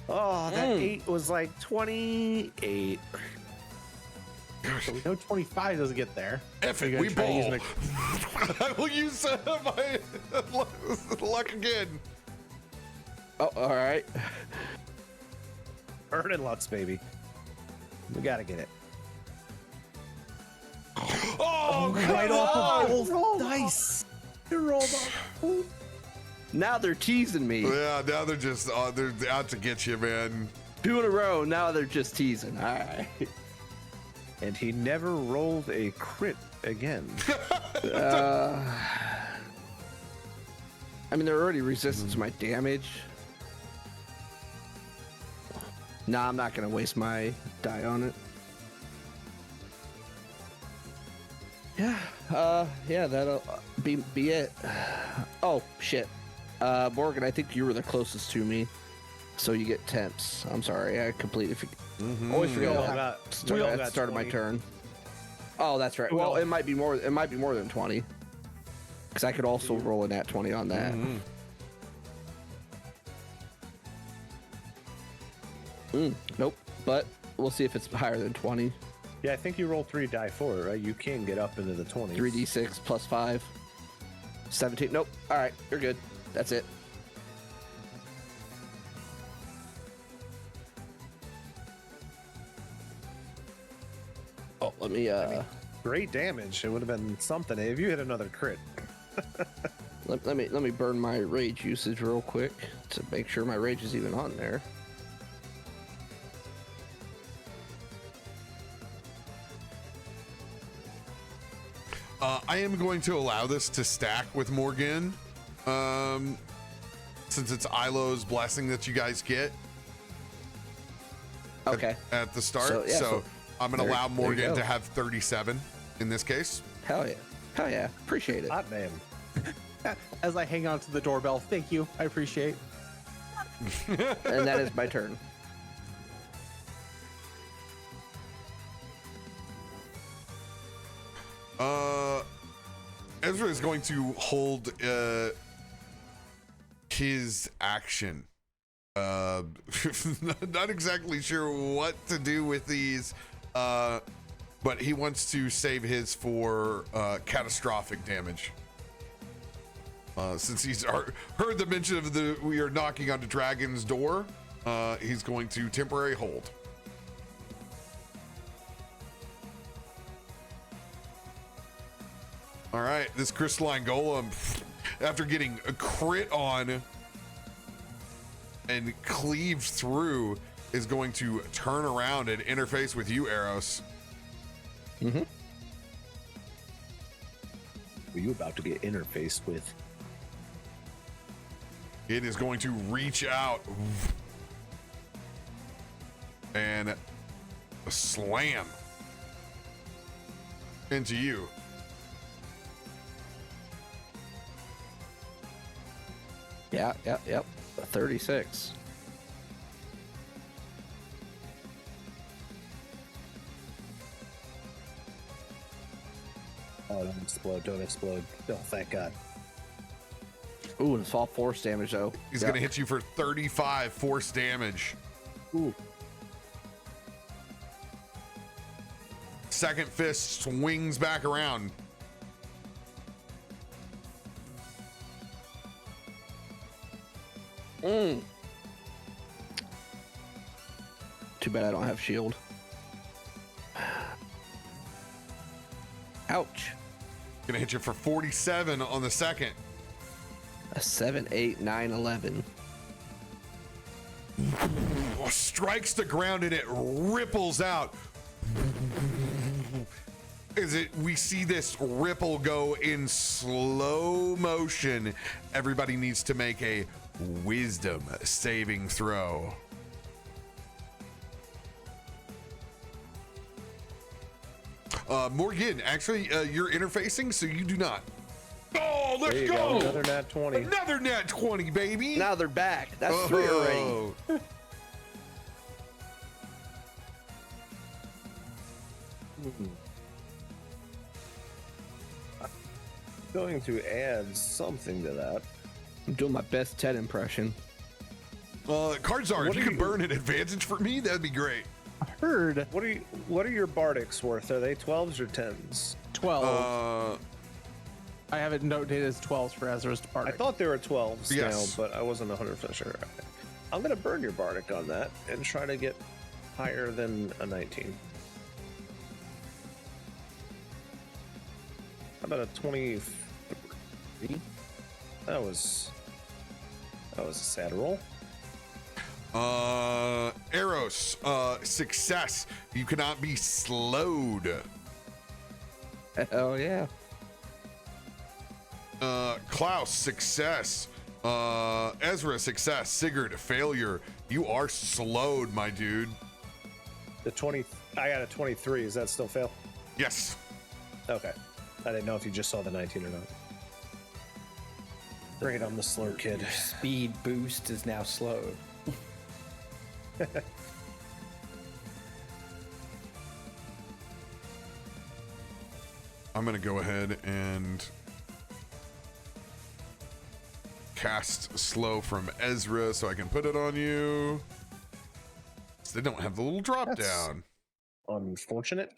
Oh, that 8 was like 28. So we know 25 doesn't get there. F it, You're we gonna try ball. using I will use my luck again. Oh, all right. Burning Lux, baby. We gotta get it. Oh, Right off of both dice. Now they're teasing me. Yeah, now they're just they're out to get you, man. 2 in a row. Now they're just teasing. All right. And he never rolled a crit again. I mean, they're already resistant to my damage. Nah, I'm not gonna waste my die on it. Yeah, that'll be it. Oh shit, Morgan, I think you were the closest to me, so you get temps. I'm sorry, I completely always forget at the start of my turn. Oh, that's right. Well, it might be more. It might be more than 20, because I could also roll a nat 20 on that. Nope, but we'll see if it's higher than 20. Yeah, I think you roll 3 die for it, right? You can get up into the 20s. 3d6 plus 5. 17. Nope. All right, you're good. That's it. Oh, let me Great damage. It would have been something if you hit another crit. let me burn my rage usage real quick to make sure my rage is even on there. I am going to allow this to stack with Morgan, since it's Ilo's blessing that you guys get. Okay. At the start, So, yeah, so I'm going to allow there you Morgan go. to have 37 in this case. Hell yeah. Hell yeah. Appreciate it. Hot damn. As I hang on to the doorbell, thank you. I appreciate. And that is my turn. Ezra is going to hold his action. Not exactly sure what to do with these, but he wants to save his for catastrophic damage. Since he's heard the mention of we are knocking on the dragon's door, he's going to temporary hold. All right, this crystalline golem, after getting a crit on and cleaved through, is going to turn around and interface with you, Eros. Were you about to get interfaced with? It is going to reach out and slam into you. Yep. 36. Oh, don't explode. Oh, thank God. Ooh, and it's all force damage though. He's going to hit you for 35 force damage. Ooh. Second fist swings back around. Too bad I don't have shield. Ouch. Gonna hit you for 47 on the second. A 7, 8, 9, 11. Strikes the ground and it ripples out. We see this ripple go in slow motion. Everybody needs to make a wisdom saving throw. Morgan, actually, you're interfacing, so you do not. Oh, let's There you go! Another nat 20. Another nat 20, baby! Now they're back. That's 3 already. Going to add something to that. I'm doing my best Ted impression. Cards are, if you could burn an advantage for me, that'd be great. I heard What are your bardics worth? Are they 12s or 10s? 12. I have it noted as 12s for Ezra's I departure. thought they were 12s Yes. now, but I wasn't 100% sure. I'm gonna burn your bardic on that and try to get higher than a 19. How about a 23? That was a sad roll. Eros, success. You cannot be slowed. Hell yeah. Klaus, success. Ezra, success. Sigurd, failure. You are slowed, my dude. The 20. I got a 23. Is that still fail? Yes. Okay. I didn't know if you just saw the 19 or not. Great on the slow kid. Your speed boost is now slowed. I'm gonna go ahead and cast slow from Ezra so I can put it on you. So they don't have the little drop down. Unfortunate.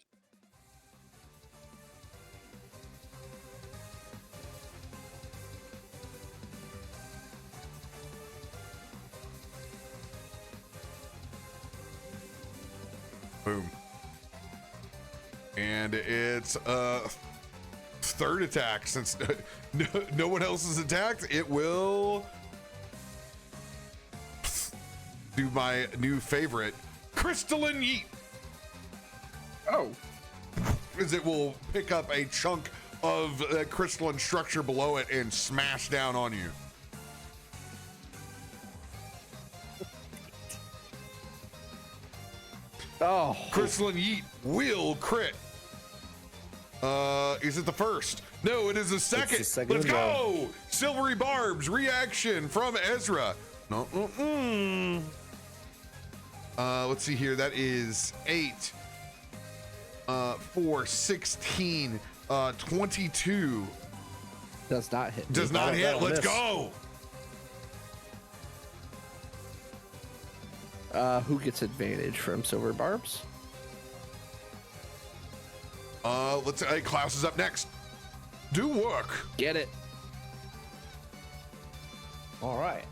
Boom. And it's third attack. Since no one else is attacked, it will do my new favorite, Crystalline Yeet. Oh. As it will pick up a chunk of crystalline structure below it and smash down on you. Oh. Crystalline Yeet will crit. Is it the first? No, it is the second. the second Let's as well. go! Silvery Barbs, reaction from Ezra. No. Let's see here. That is 8, 4, 16, 22. Does not hit. Does not hit. that'll Let's miss. go. Who gets advantage from Silver Barbs? Let's say Klaus is up next. Do work. Get it. All right.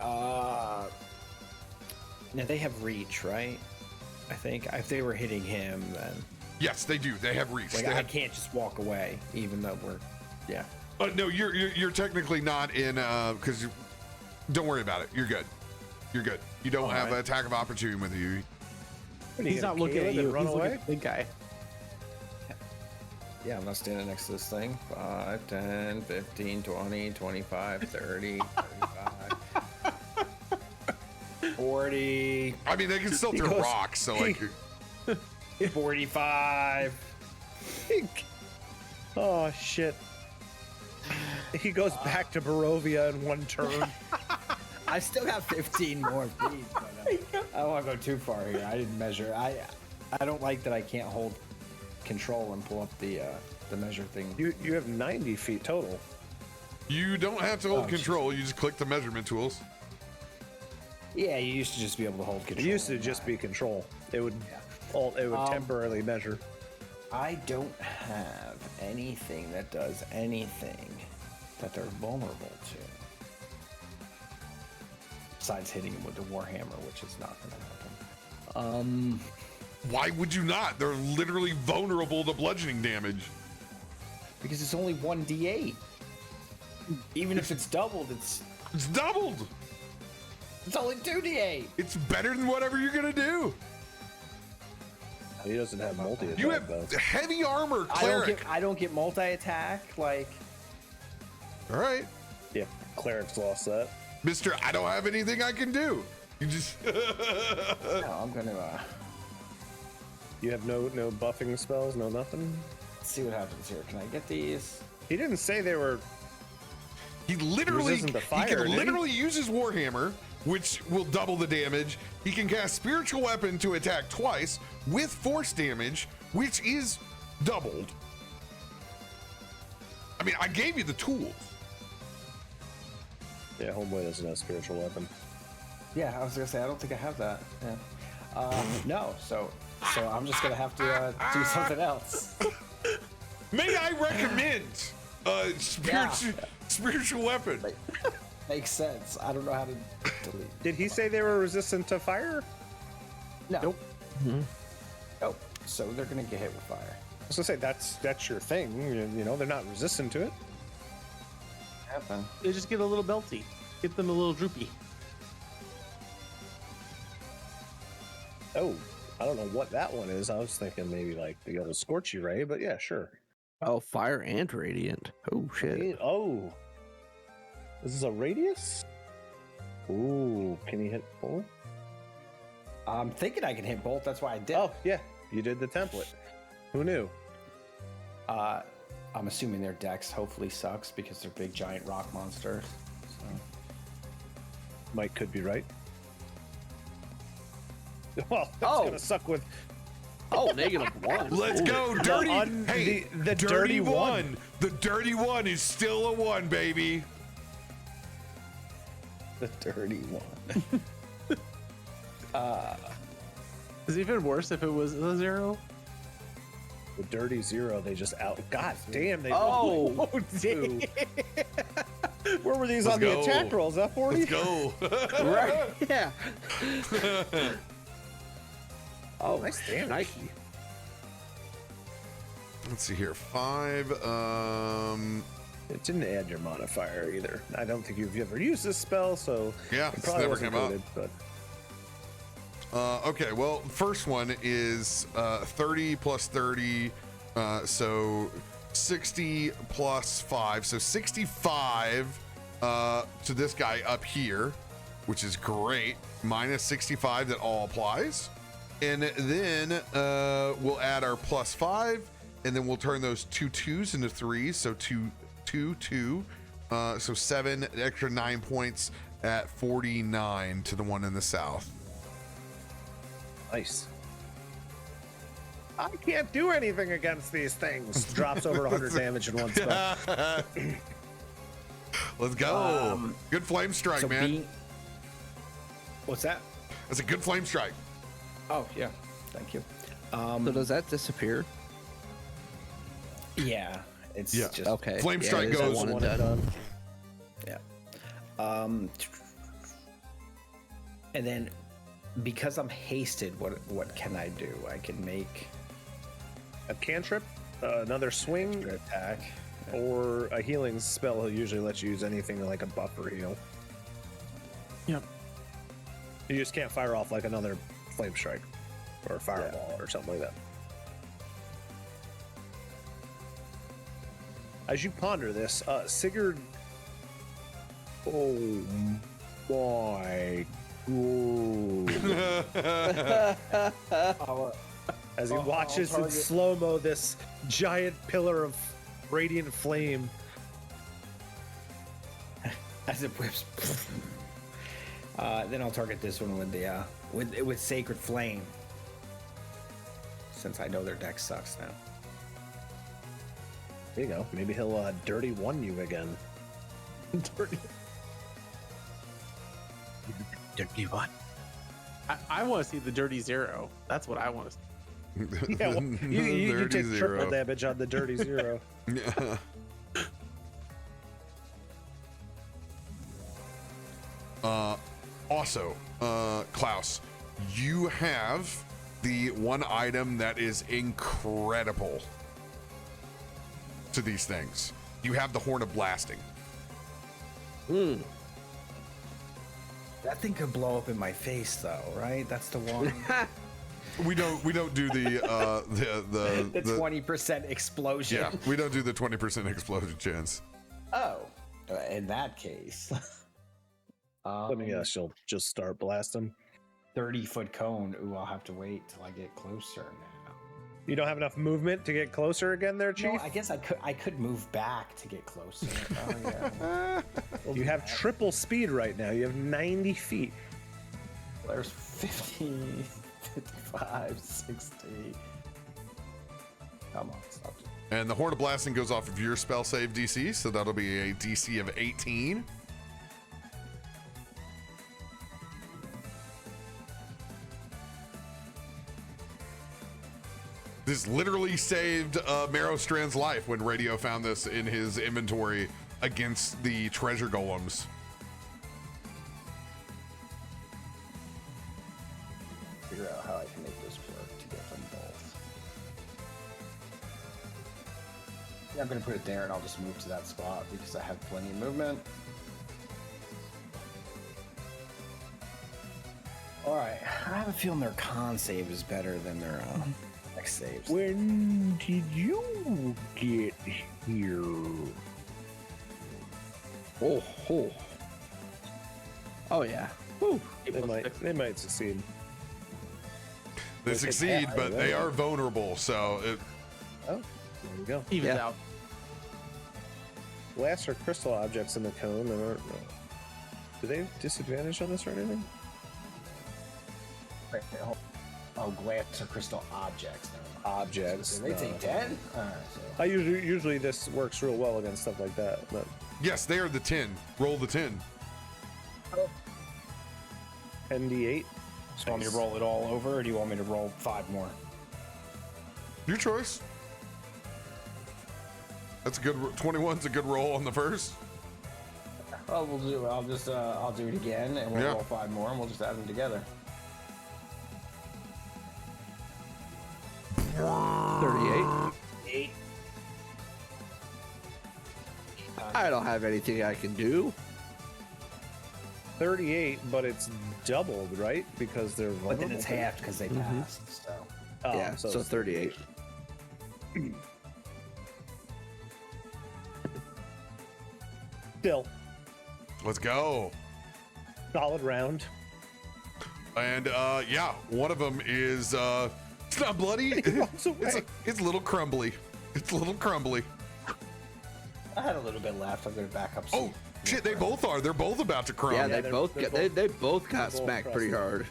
Now they have reach, right? I think if they were hitting him, then Yes, they do. They have reach. like They I have, can't just walk away, even though we're, yeah. no, you're technically not in because don't worry about it. You're good. You're good. You don't have an attack of opportunity with you. He's not looking at you. Run He's away? looking at the big guy. Yeah, I'm not standing next to this thing. 5, 10, 15, 20, 25, 30, 35, 40, I mean, they can still throw goes- rocks. So like, 45. Oh shit. He goes back to Barovia in one turn. I still got 15 more feet. But, I don't want to go too far here. I didn't measure. I don't like that I can't hold control and pull up the measure thing. You have 90 feet total. you don't have to hold control. You just click the measurement tools. Yeah, you used to just be able to hold It control. used to just be control. It would temporarily measure. I don't have anything that does anything that they're vulnerable to. Besides hitting him with the Warhammer, which is not going to happen. Why would you not? They're literally vulnerable to bludgeoning damage. Because it's only 1d8. Even if it's doubled, it's doubled. It's only 2d8. It's better than whatever you're gonna do. He doesn't have multi-attack, You have though. heavy armor, cleric. I don't get multi-attack. Like, All right, Yeah, cleric's lost that. Mister. I don't have anything I can do. You just. no, I'm gonna You have no buffing spells, no nothing. see what happens here. Can I get these? He didn't say they were. He literally, Resistant to fire, he can did he? literally use his Warhammer, which will double the damage. He can cast Spiritual Weapon to attack twice with force damage, which is doubled. I mean, I gave you the tools. Yeah, Homeboy doesn't have spiritual weapon. Yeah, I was gonna say I don't think I have that. Yeah. No, so I'm just gonna have to do something else. May I recommend spiritual weapon? Makes sense. I don't know how to delete. Did he say they were resistant to fire? No. Nope. Nope. So they're gonna get hit with fire. I was gonna say that's your thing. You know, they're not resistant to it. Happen. They just get a little belty. Get them a little droopy. Oh, I don't know what that one is. I was thinking maybe like the old Scorchy Ray, but yeah, sure. Oh, fire and radiant. Oh shit. Oh, is this a radius? Ooh, can you hit full? I'm thinking I can hit bolt. That's why I did. Oh, yeah, you did the template. Who knew? I'm assuming their dex hopefully sucks because they're big giant rock monsters. So. Mike could be right. Well, that's Oh. gonna suck with Oh, -1. Let's Ooh. go, dirty. Hey, the dirty one. The dirty one is still a 1, baby. The dirty one. It's even worse if it was a 0. The dirty 0. They just out. God damn, they. Oh. Two. Where were these Let's on go. the attack rolls? F40. Let's go. Right. Yeah. Oh, Nice damage. Nike. Let's see here. 5. It didn't add your modifier either. I don't think you've ever used this spell, so Yeah, it it's probably never wasn't came up. included, but Okay, well, first one is 30 plus 30, so 60 plus 5, so 65 to this guy up here, which is great. Minus 65, that all applies. And then we'll add our plus 5, and then we'll turn those 2 2s into 3s, so 2 2 2, so 7 extra 9 points at 49 to the one in the south. nice. I can't do anything against these things. Drops over 100 damage in one spell. Let's go. Good flame strike, So man. What's that? That's a good flame strike. Oh yeah. Thank you. So does that disappear? Yeah. It's Yeah. just Okay. Flame yeah, strike it is a goes- one and One and done. done. yeah. And then because I'm hasted, what can I do? I can make A cantrip, another swing, an attack. or a healing spell. He'll usually let you use anything like a buff or heal. Yep. You just can't fire off like another flame strike or a fireball or something like that. As you ponder this, Sigurd. Oh my god. As he I'll watches in target- slow mo this giant pillar of radiant flame. As it whips. Then I'll target this one with the with Sacred Flame. Since I know their deck sucks now. There you go. Maybe he'll dirty one you again. Dirty what? I want to see the dirty 0. That's what I want to see. Yeah, well, you Dirty take triple zero. damage on the dirty 0. Yeah. Also, Klaus, you have the one item that is incredible to these things. You have the Horn of Blasting. That thing could blow up in my face, though, right? That's the one. We don't do the 20% explosion. yeah, we don't do the 20% explosion chance. Oh, in that case. Let me guess, she'll just start blasting. 30-foot cone. Ooh, I'll have to wait till I get closer now. You don't have enough movement to get closer again there, Chief? No, I guess I could move back to get closer. Oh yeah. You have triple speed right now. You have 90 feet. There's 50, 55, 60. Come on, stop. And the Horn of Blasting goes off of your spell save DC, so that'll be a DC of 18. This literally saved Marrow Strand's life when Radio found this in his inventory against the treasure golems. I'm going to put it there, and I'll just move to that spot because I have plenty of movement. All right. I have a feeling their con save is better than their X saves. When did you get here? Oh yeah. Woo. They might succeed. They succeed, but they are vulnerable. So Oh, there we go. Evens out. Glass or crystal objects in the cone. I don't know. Do they have disadvantage on this or anything? Wait, hold. Oh, glass or crystal objects. Objects. So they take 10? Alright, so. I usually this works real well against stuff like that. But yes, they are the 10. Roll the 10. 10d8. So you want me to roll it all over, or do you want me to roll 5 more? Your choice. That's a good. 21's a good roll on the first. Oh, we'll do. I'll do it again, and we'll roll 5 more, and we'll just add them together. 38. 8. I don't have anything I can do. 38, but it's doubled, right? Because they're vulnerable. But then it's half because they passed. So. Oh, Yeah, so it's 38. Still, Let's go. solid round. And yeah, one of them is it's not bloody. It's a little crumbly. It's a little crumbly. I had a little bit left. I'm gonna back up. Oh shit! They both are. They're both about to crumble. Yeah, they're they both got both smacked pretty frosted. hard.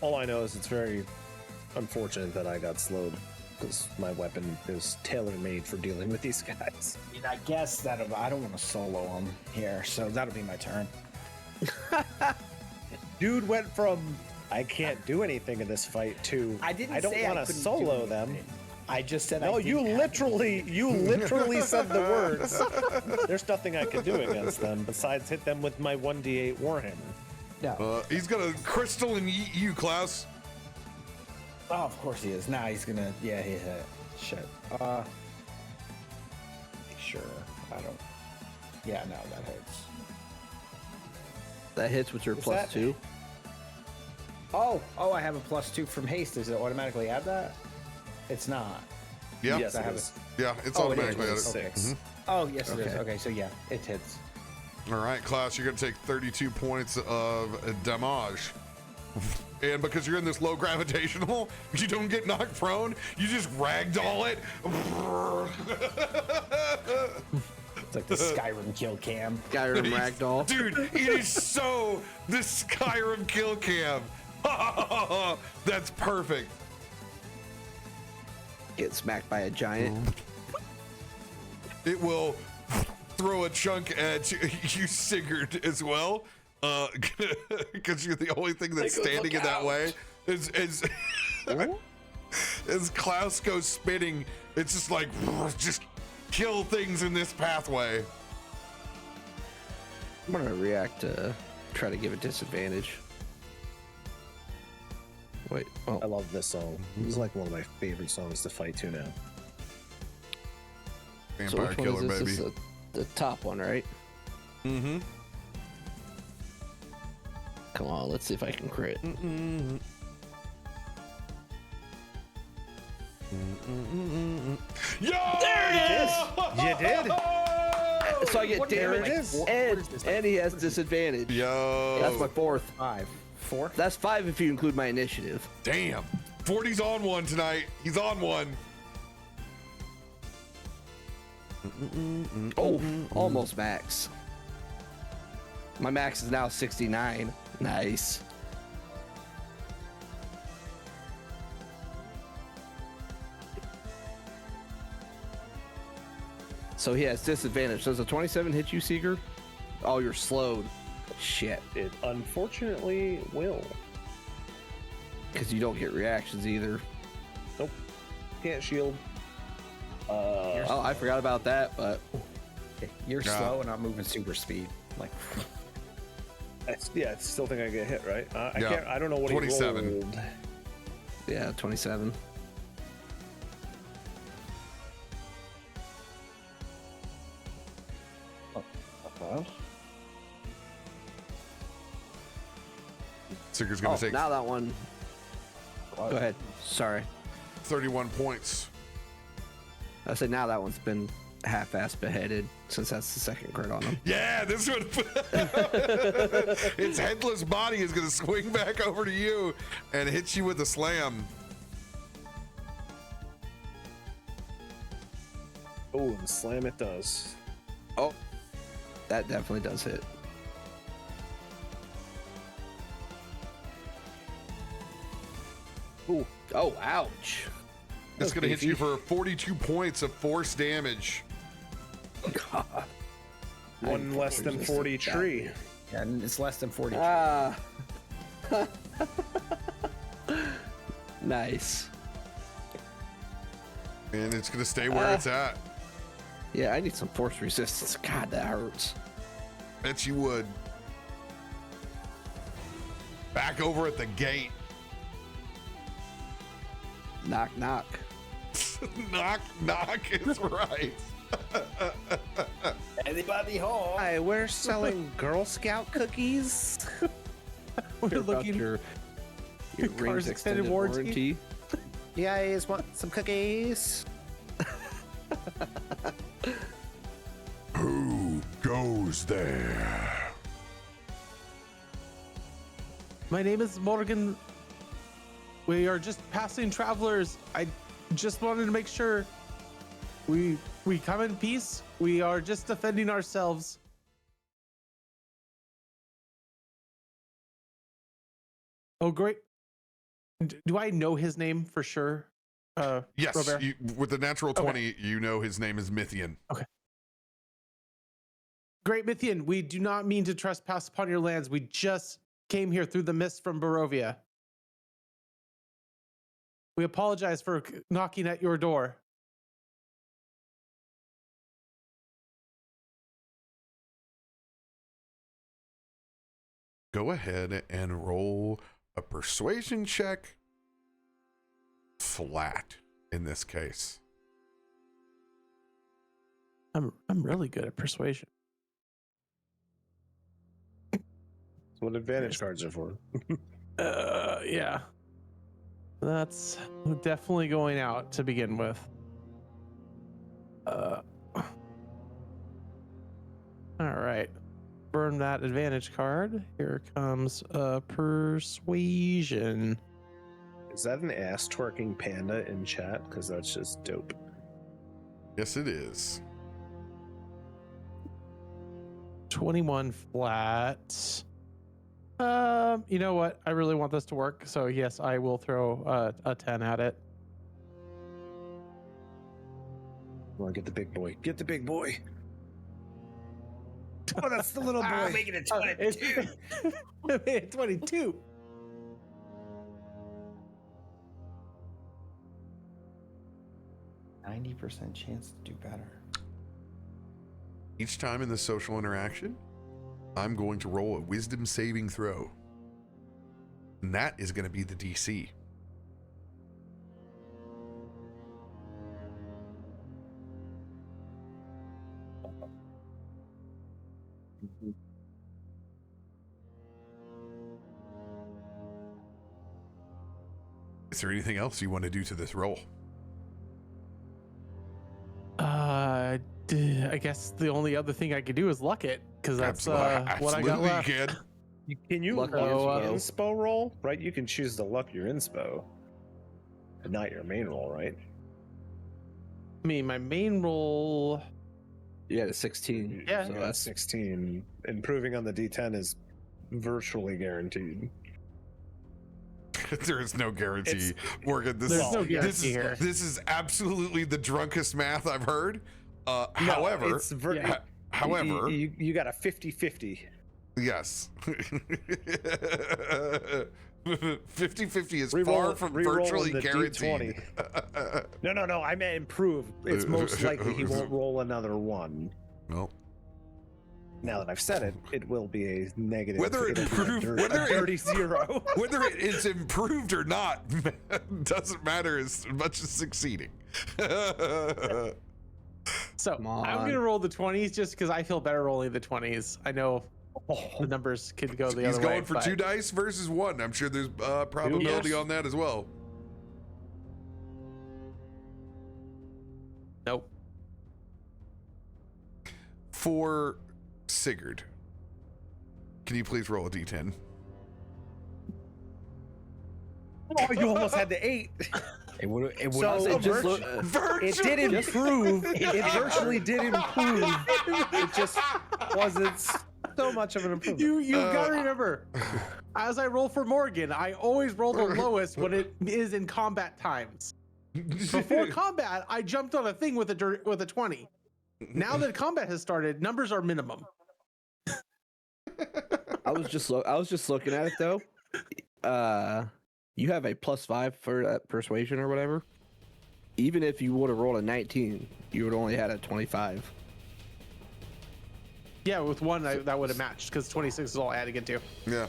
All I know is it's very unfortunate that I got slowed because my weapon is tailor-made for dealing with these guys. I mean, I guess that I don't want to solo them here, so that'll be my turn. Dude went from I can't do anything in this fight to I didn't. I don't say want I to couldn't solo do them. anything. I just said. No, I you didn't literally said the words. There's nothing I can do against them besides hit them with my 1d8 Warhammer. No. He's gonna crystal and eat you, Klaus. Oh, of course he is. Now he's gonna. Yeah, he hit. Shit. Sure. I don't. Yeah, no, that hurts. That hits with your What's plus that? 2. Oh, I have a +2 from haste. Does it automatically add that? It's not. Yeah, Yes, I it have is. yeah, it's Oh, it is. automatically at it. 6. Oh, yes, it is. Okay. Okay, so yeah, it hits. All right, Klaus, you're gonna take 32 points of damage. And because you're in this low gravitational, you don't get knocked prone. You just ragdoll it. It's like the Skyrim kill cam. Skyrim Ragdoll. Dude, it is so the Skyrim kill cam. That's perfect. Get smacked by a giant. It will throw a chunk at you, Sigurd, as well. Because you're the only thing that's standing in that way. As Klaus goes spinning, it's just like, just kill things in this pathway. I'm gonna react to try to give a disadvantage. Wait, I oh, love this song. This is like one of my favorite songs to fight to now. so Vampire which one killer, is this? baby. This is the top one, right? Mm-hmm. Come on, let's see if I can crit. Yo! There it is! You did? So I get damage, and he has disadvantage. Yo! That's my 4th. 5. 4? That's 5 if you include my initiative. Damn. 40's on one tonight. He's on one. Oh, almost max. My max is now 69. Nice. So he has disadvantage. Does a 27 hit you, Seeger? Oh, you're slowed. Shit. It unfortunately will. Because you don't get reactions either. Nope. Can't shield. Oh, I forgot about that, but You're slow and I'm moving super speed. Like, I still think I get hit, right? I Yeah. can't. I don't know what 27. he rolled. yeah, 27. that. Sicker's gonna take now that one. Go ahead. Sorry. 31 points. I said now that one's been half-ass beheaded since that's the second crit on him. Yeah, this one. Its headless body is gonna swing back over to you and hit you with a slam. Oh, and slam it does. Oh, that definitely does hit. Ooh. Oh, ouch. It's gonna hit you for 42 points of force damage. God. One less than 40 tree. Yeah, and it's less than 40. Ah. Nice. And it's gonna stay where it's at. Yeah, I need some force resistance. God, that hurts. Bet you would. Back over at the gate. Knock, knock. Knock, knock is right. Anybody home? Hi, we're selling Girl Scout cookies. We're Hear about looking. your your rings car's extended extended warranty. warranty. You guys want some cookies? Who goes there? My name is Morgan. We are just passing travelers. I just wanted to make sure we come in peace. We are just defending ourselves. Oh, great. Do I know his name for sure? Yes, RoBear? with the natural 20, you know his name is Mythian. Great Mythian, we do not mean to trespass upon your lands. We just came here through the mist from Barovia. We apologize for knocking at your door. Go ahead and roll a persuasion check. Flat in this case. I'm really good at persuasion. That's what advantage cards are for. Yeah. That's definitely going out to begin with. All right. Burn that advantage card. Here comes persuasion. Is that an ass twerking panda in chat? Because that's just dope. Yes, it is. 21 flat. You know what? I really want this to work, so yes, I will throw a 10 at it. Well, get the big boy. Get the big boy. Oh, that's the little boy. Making it 22. I made it 22. %90 chance to do better. Each time in the social interaction, I'm going to roll a wisdom saving throw. And that is going to be the DC. Is there anything else you want to do to this roll? I guess the only other thing I could do is luck it, because that's what I got Absolutely left. you can. Can you Luck luck your your inspo. inspo roll? Right? You can choose to luck your inspo. And not your main roll, right? I mean, my main roll. Yeah, the 16. Yeah. So So that's that's 16. Improving on the D10 is virtually guaranteed. There is no guarantee. Morgan, this There's is, no this guarantee is here. this is absolutely the drunkest math I've heard. However, it's however, you got a 50-50. yes. 50-50 is Re-roll far it- from re-roll virtually the guaranteed. No, I meant improve. It's most likely he won't roll another one. Well, Now that I've said it, it will be a negative. Whether it it'll be a improved- dirt- whether a it- dirty zero. whether it's improved or not doesn't matter as much as succeeding. So Come I'm on. gonna roll the 20s just because I feel better rolling the 20s. I know the numbers could go the He's other way. going for but 2 dice versus 1. I'm sure there's probability Yes. on that as well. Nope. For Sigurd, can you please roll a d10? Oh, you almost had the 8. It would. It would. So It just look, it did improve. It virtually did improve. It just wasn't so much of an improvement. You gotta remember, as I roll for Morgan, I always roll the lowest when it is in combat times. Before combat, I jumped on a thing with a 20. Now that combat has started, numbers are minimum. I was just looking at it though. You have a +5 for that persuasion or whatever. Even if you would have rolled a 19, you would only had a 25. Yeah, with one that would have matched because 26 is all I had to get to. Yeah.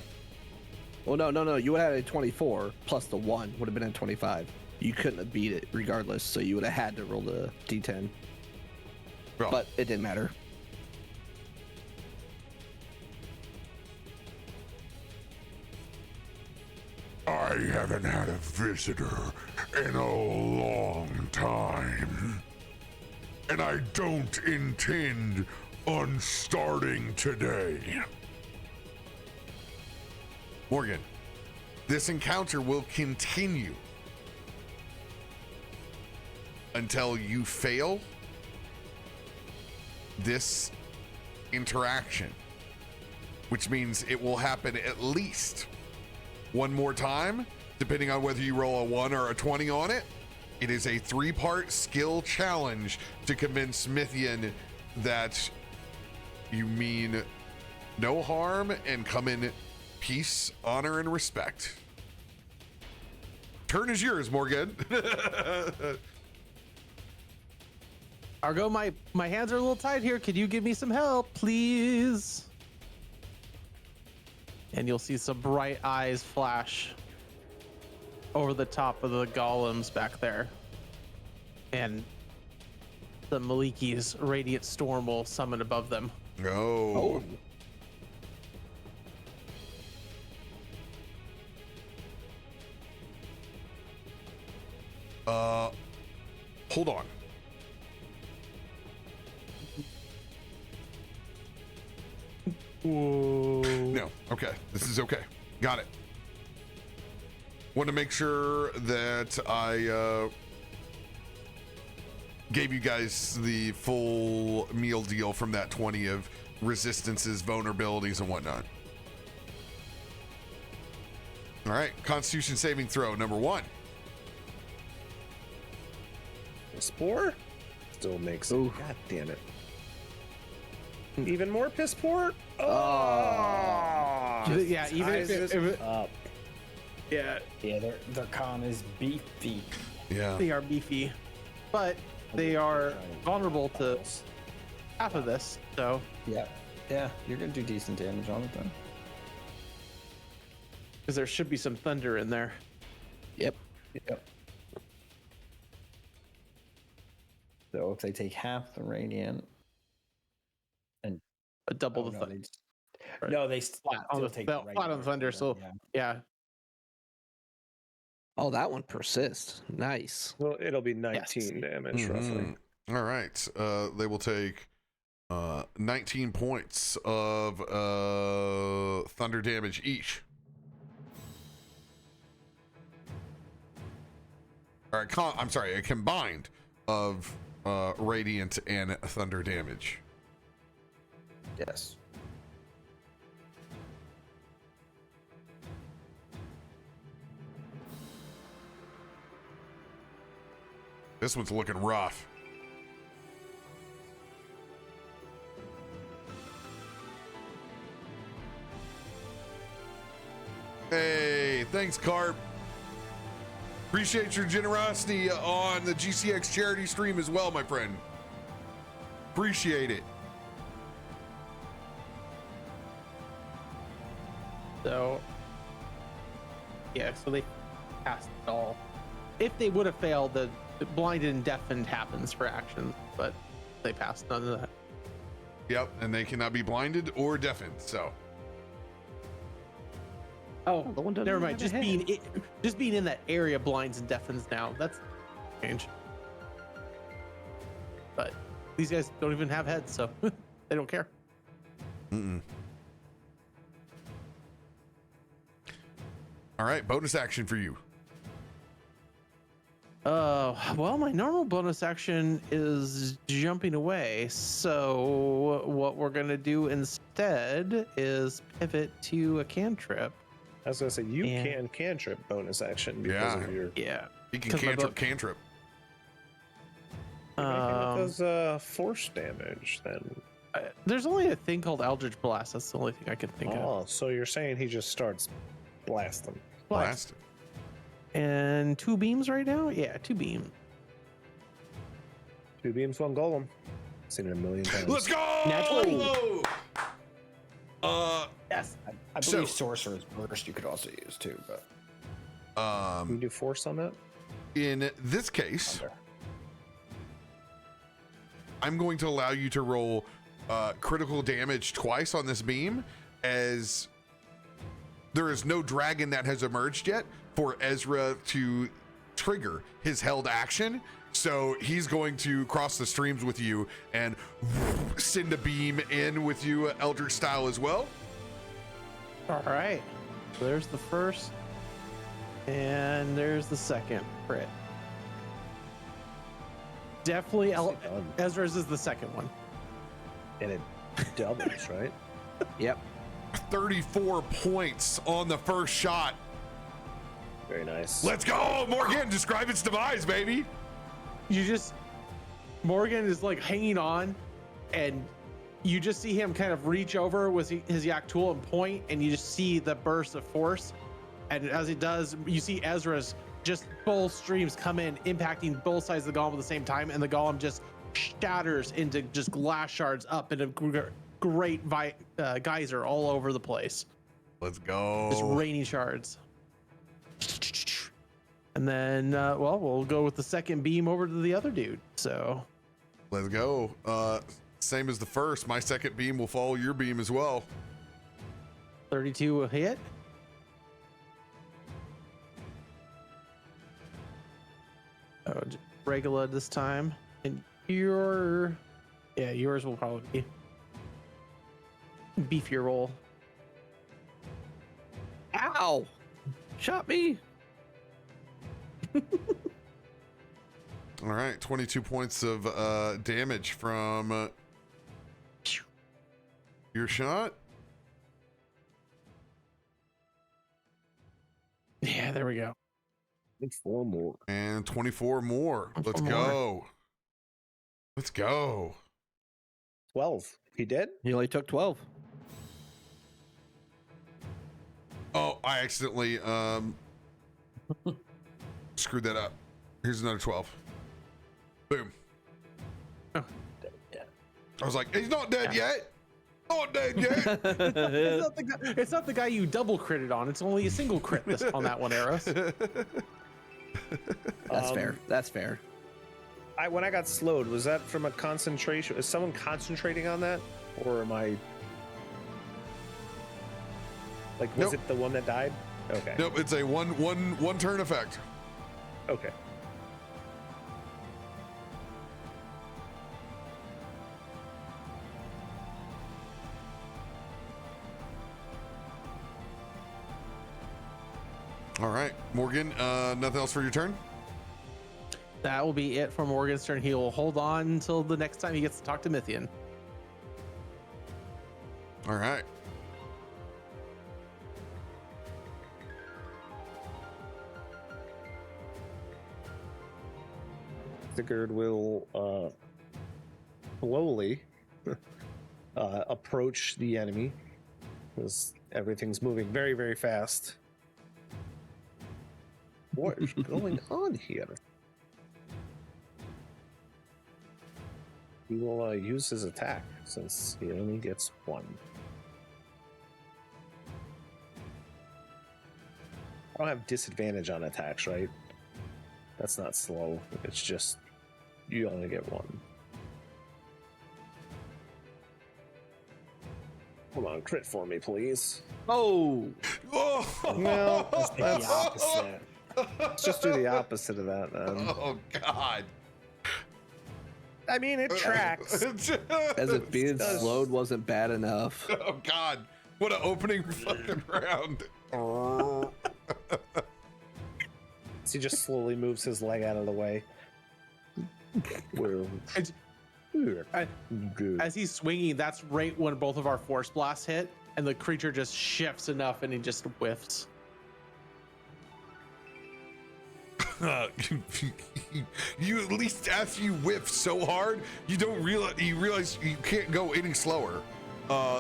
Well, no. You would have had a 24 plus the 1 would have been a 25. You couldn't have beat it regardless, so you would have had to roll the d10. Well, But it didn't matter. I haven't had a visitor in a long time. And I don't intend on starting today. Morgan, this encounter will continue until you fail this interaction, which means it will happen at least one more time, depending on whether you roll a 1 or a 20 on it. It is a 3-part skill challenge to convince Smithian that you mean no harm and come in peace, honor, and respect. Turn is yours, Morgan. Argo, my hands are a little tied here. Could you give me some help, please? And you'll see some bright eyes flash over the top of the golems back there. And the Maliki's radiant storm will summon above them. Oh. Hold on. Whoa. No. Okay. This is okay. Got it. Want to make sure that I gave you guys the full meal deal from that 20 of resistances, vulnerabilities, and whatnot. All right. Constitution saving throw number 1. Spore? Still makes it. Ooh. God damn it. Even more piss poor? Oh! Yeah, even if Up. yeah, Yeah, their con is beefy. Yeah. they are beefy, but they are vulnerable to half of this. So Yeah, yeah, you're gonna do decent damage on it then. because there should be some thunder in there. Yep. Yep. So if they take half the radiant, and Double oh, the no, thunder. they just, no, they Flat on still the take flat on the regular, thunder. So yeah. yeah, Oh, that one persists. Nice. Well, it'll be 19 damage, roughly. All right. They will take 19 points of thunder damage each. All right. I'm sorry. A combined of radiant and thunder damage. Yes. This one's looking rough. Hey, thanks, Carp. Appreciate your generosity on the GCX charity stream as well, my friend. Appreciate it. so yeah, so they passed it all. If they would have failed, the blinded and deafened happens for action, but they pass. None of that. Yep, and they cannot be blinded or deafened. So Oh, the one doesn't never have mind. a Just head. being in that area blinds and deafens now. That's strange. But these guys don't even have heads, so they don't care. all right, bonus action for you. Well, my normal bonus action is jumping away. So what we're gonna do instead is pivot to a cantrip. I was gonna say you Yeah. cantrip bonus action because Yeah. of your. Yeah. He can 'Cause my cantrip, book- cantrip. It Um, does force damage then. there's only a thing called Eldritch Blast. That's the only thing I can think of. Oh, so you're saying he just starts blasting? Blast. And 2 beams right now? Yeah, 2 beam. 2 beams, 1 golem. Seen it a million times. Let's go! Nat 20. Yes. I So- believe Sorcerer's Burst you could also use too, but Can you do force on that? In this case, Under. I'm going to allow you to roll critical damage twice on this beam, as there is no dragon that has emerged yet for Ezra to trigger his held action. So he's going to cross the streams with you and send a beam in with you, Eldritch style as well. All right. So there's the first, and there's the second crit. Definitely, Done. Ezra's is the second one. And it doubles, right? Yep. 34 points on the first shot. Very nice. Let's go, Morgan. Describe its demise, baby. Morgan is like hanging on, and you just see him kind of reach over with his yak tool and point, and you just see the burst of force. And as it does, you see Ezra's just both streams come in, impacting both sides of the golem at the same time, and the golem just shatters into just glass shards up in a great geyser all over the place. Let's go. Just raining shards. And then, we'll go with the second beam over to the other dude. So, Let's go. Same as the first. My second beam will follow your beam as well. 32 will hit. Oh, regular this time. And yours will probably be beefier roll. Ow! Shot me. All right, 22 points of damage from your shot. Yeah, there we go. 4 more. And 24 more. Let's More. go. Let's go. 12. He did? He only took 12. Oh, I accidentally screwed that up. Here's another 12. Boom. Oh. I was like, he's not dead yet. Not dead yet. It's not the guy you double critted on. It's only a single crit on that one, Eros. That's fair. That's fair. When I got slowed, was that from a concentration? Is someone concentrating on that? Or am I... Like, was Nope. it the one that died? Okay. Nope, it's a one turn effect. Okay. All right, Morgan, nothing else for your turn? That will be it for Morgan's turn. He will hold on until the next time he gets to talk to Mythian. All right. Sigurd will slowly approach the enemy because everything's moving very, very fast. What is going on here? He will use his attack since he only gets 1. I don't have disadvantage on attacks, right? That's not slow. It's just you only get 1. Come on, crit for me, please. Oh, Oh, No, It's like the opposite. let's just do the opposite of that, then. oh God. I mean, it tracks. as if being does. slowed wasn't bad enough. Oh God. What an opening fucking round. So he just slowly moves his leg out of the way. Well, As he's swinging, that's right when both of our force blasts hit, and the creature just shifts enough, and he just whiffs. You at least after you whiff so hard, you realize you can't go any slower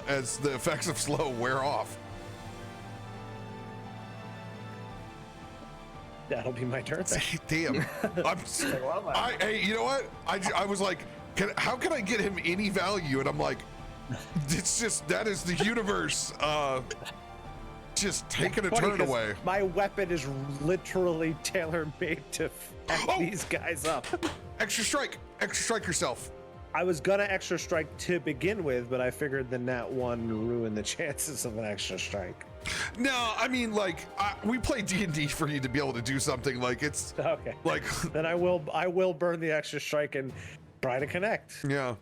as the effects of slow wear off. that'll be my turn. then. Damn. Hey, you know what? I was like, how can I get him any value? And I'm like, it's just, that is the universe just taking a Funny, turn 'cause away. My weapon is literally tailor-made to fuck Oh! these guys up. Extra strike yourself. I was gonna extra strike to begin with, but I figured the nat 1 ruined the chances of an extra strike. No, I mean, like, we play D&D for you to be able to do something like it's Okay. like, Then I will burn the extra strike and try to connect. yeah,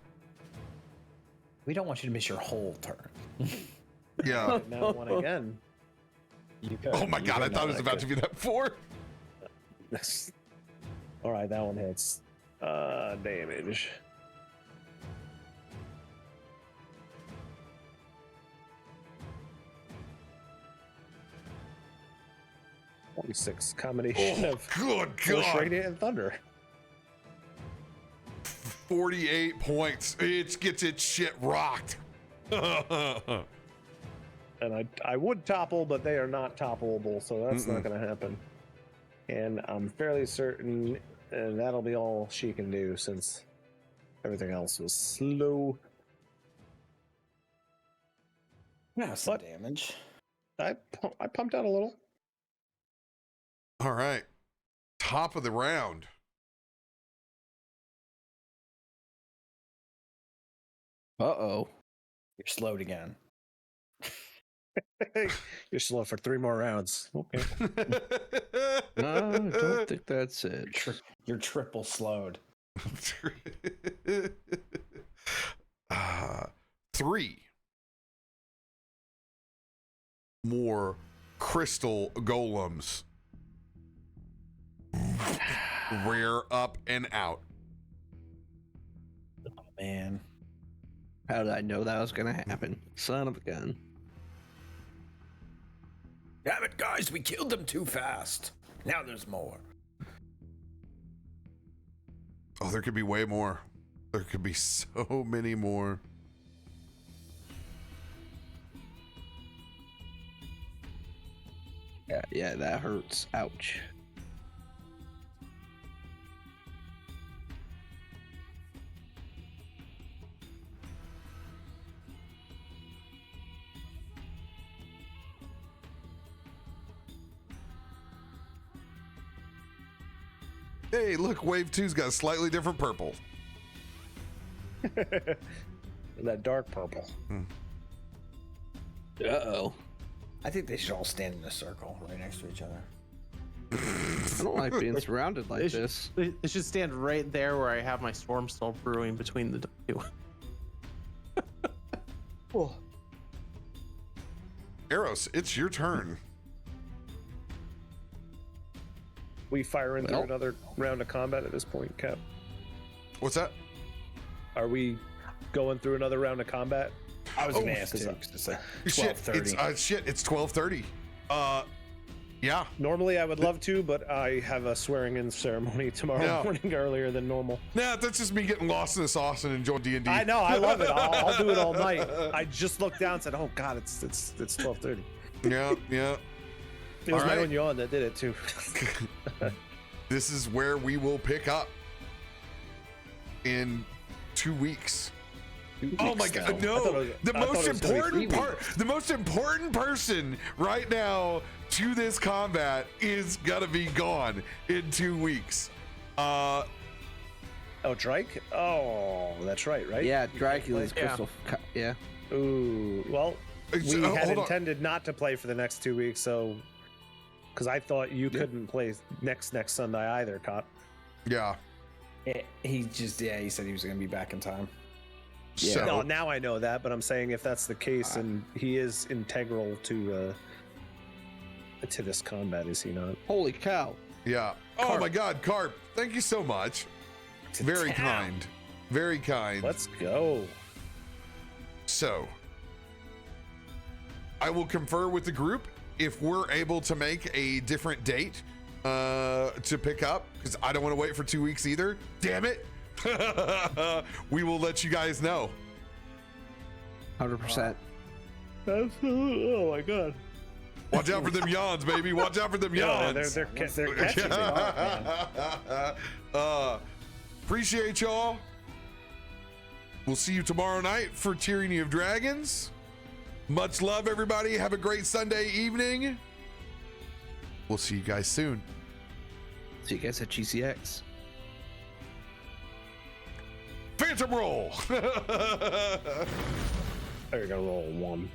We don't want you to miss your whole turn. yeah. Nat 1 again. You could. Oh my You God, I could thought it not, was about to be that 4. All right, that one hits. Damage. .6 combination Oh, of good Force God. Radiant and Thunder. 48 points. It gets its shit rocked. And I would topple, but they are not toppleable, so that's not going to happen. And I'm fairly certain that'll be all she can do since everything else was slow. Yeah, some What? damage. I pumped out a little. All right. Top of the round. Uh-oh. You're slowed again. You're slow for 3 more rounds. Okay. No, I don't think that's it. You're triple slowed. 3 more crystal golems rear up and out. Man. How did I know that was gonna happen? Son of a gun. Damn it, guys, we killed them too fast. Now there's more. Oh, there could be way more. There could be so many more. Yeah, that hurts. Ouch. Hey, look, wave 2's got a slightly different purple. That dark purple. Uh-oh. I think they should all stand in a circle right next to each other. I don't like being surrounded like this. They should stand right there where I have my storm still brewing between the two. Eros, it's your turn. We fire into Well. another round of combat at this point, Cap. What's that? Are we going through another round of combat? I was Oh, gonna ask too, 'cause it's like Shit, 12:30. it's 12:30. Yeah. Normally I would love to, but I have a swearing-in ceremony tomorrow No. morning earlier than normal. Nah, that's just me getting lost in the sauce and enjoying D&D. I know, I love it. I'll do it all night. I just looked down and said, "Oh God, it's 12:30." Yeah, yeah. It was All my right. own yawn that did it too. This is where we will pick up in 2 weeks. Oh my God! I thought No, it was- the I thought most it was gonna be important 3 part, the most important person right now to this combat is gonna be gone in 2 weeks. Oh, Drake? Oh, that's right, right? Yeah, Dracula's Yeah. crystal. Yeah. Ooh, well, It's- we had hold on. intended not to play for the next 2 weeks, so because I thought you couldn't play next Sunday either, Cop. Yeah. He said he was going to be back in time. Yeah. So, No, now I know that, but I'm saying if that's the case, and he is integral to this combat, is he not? Holy cow. yeah. Oh Carp. my God, Carp, thank you so much. Very kind. Very kind. Let's go. So, I will confer with the group if we're able to make a different date to pick up, because I don't want to wait for 2 weeks either. Damn it. We will let you guys know. 100%. Absolutely. Oh my god. Watch out for them yawns, baby. Watch out for them Yeah, yawns. they're catching me. Appreciate y'all. We'll see you tomorrow night for Tyranny of Dragons. Much love, everybody. Have a great Sunday evening. We'll see you guys soon. See you guys at GCX. Phantom roll. There you go, roll 1.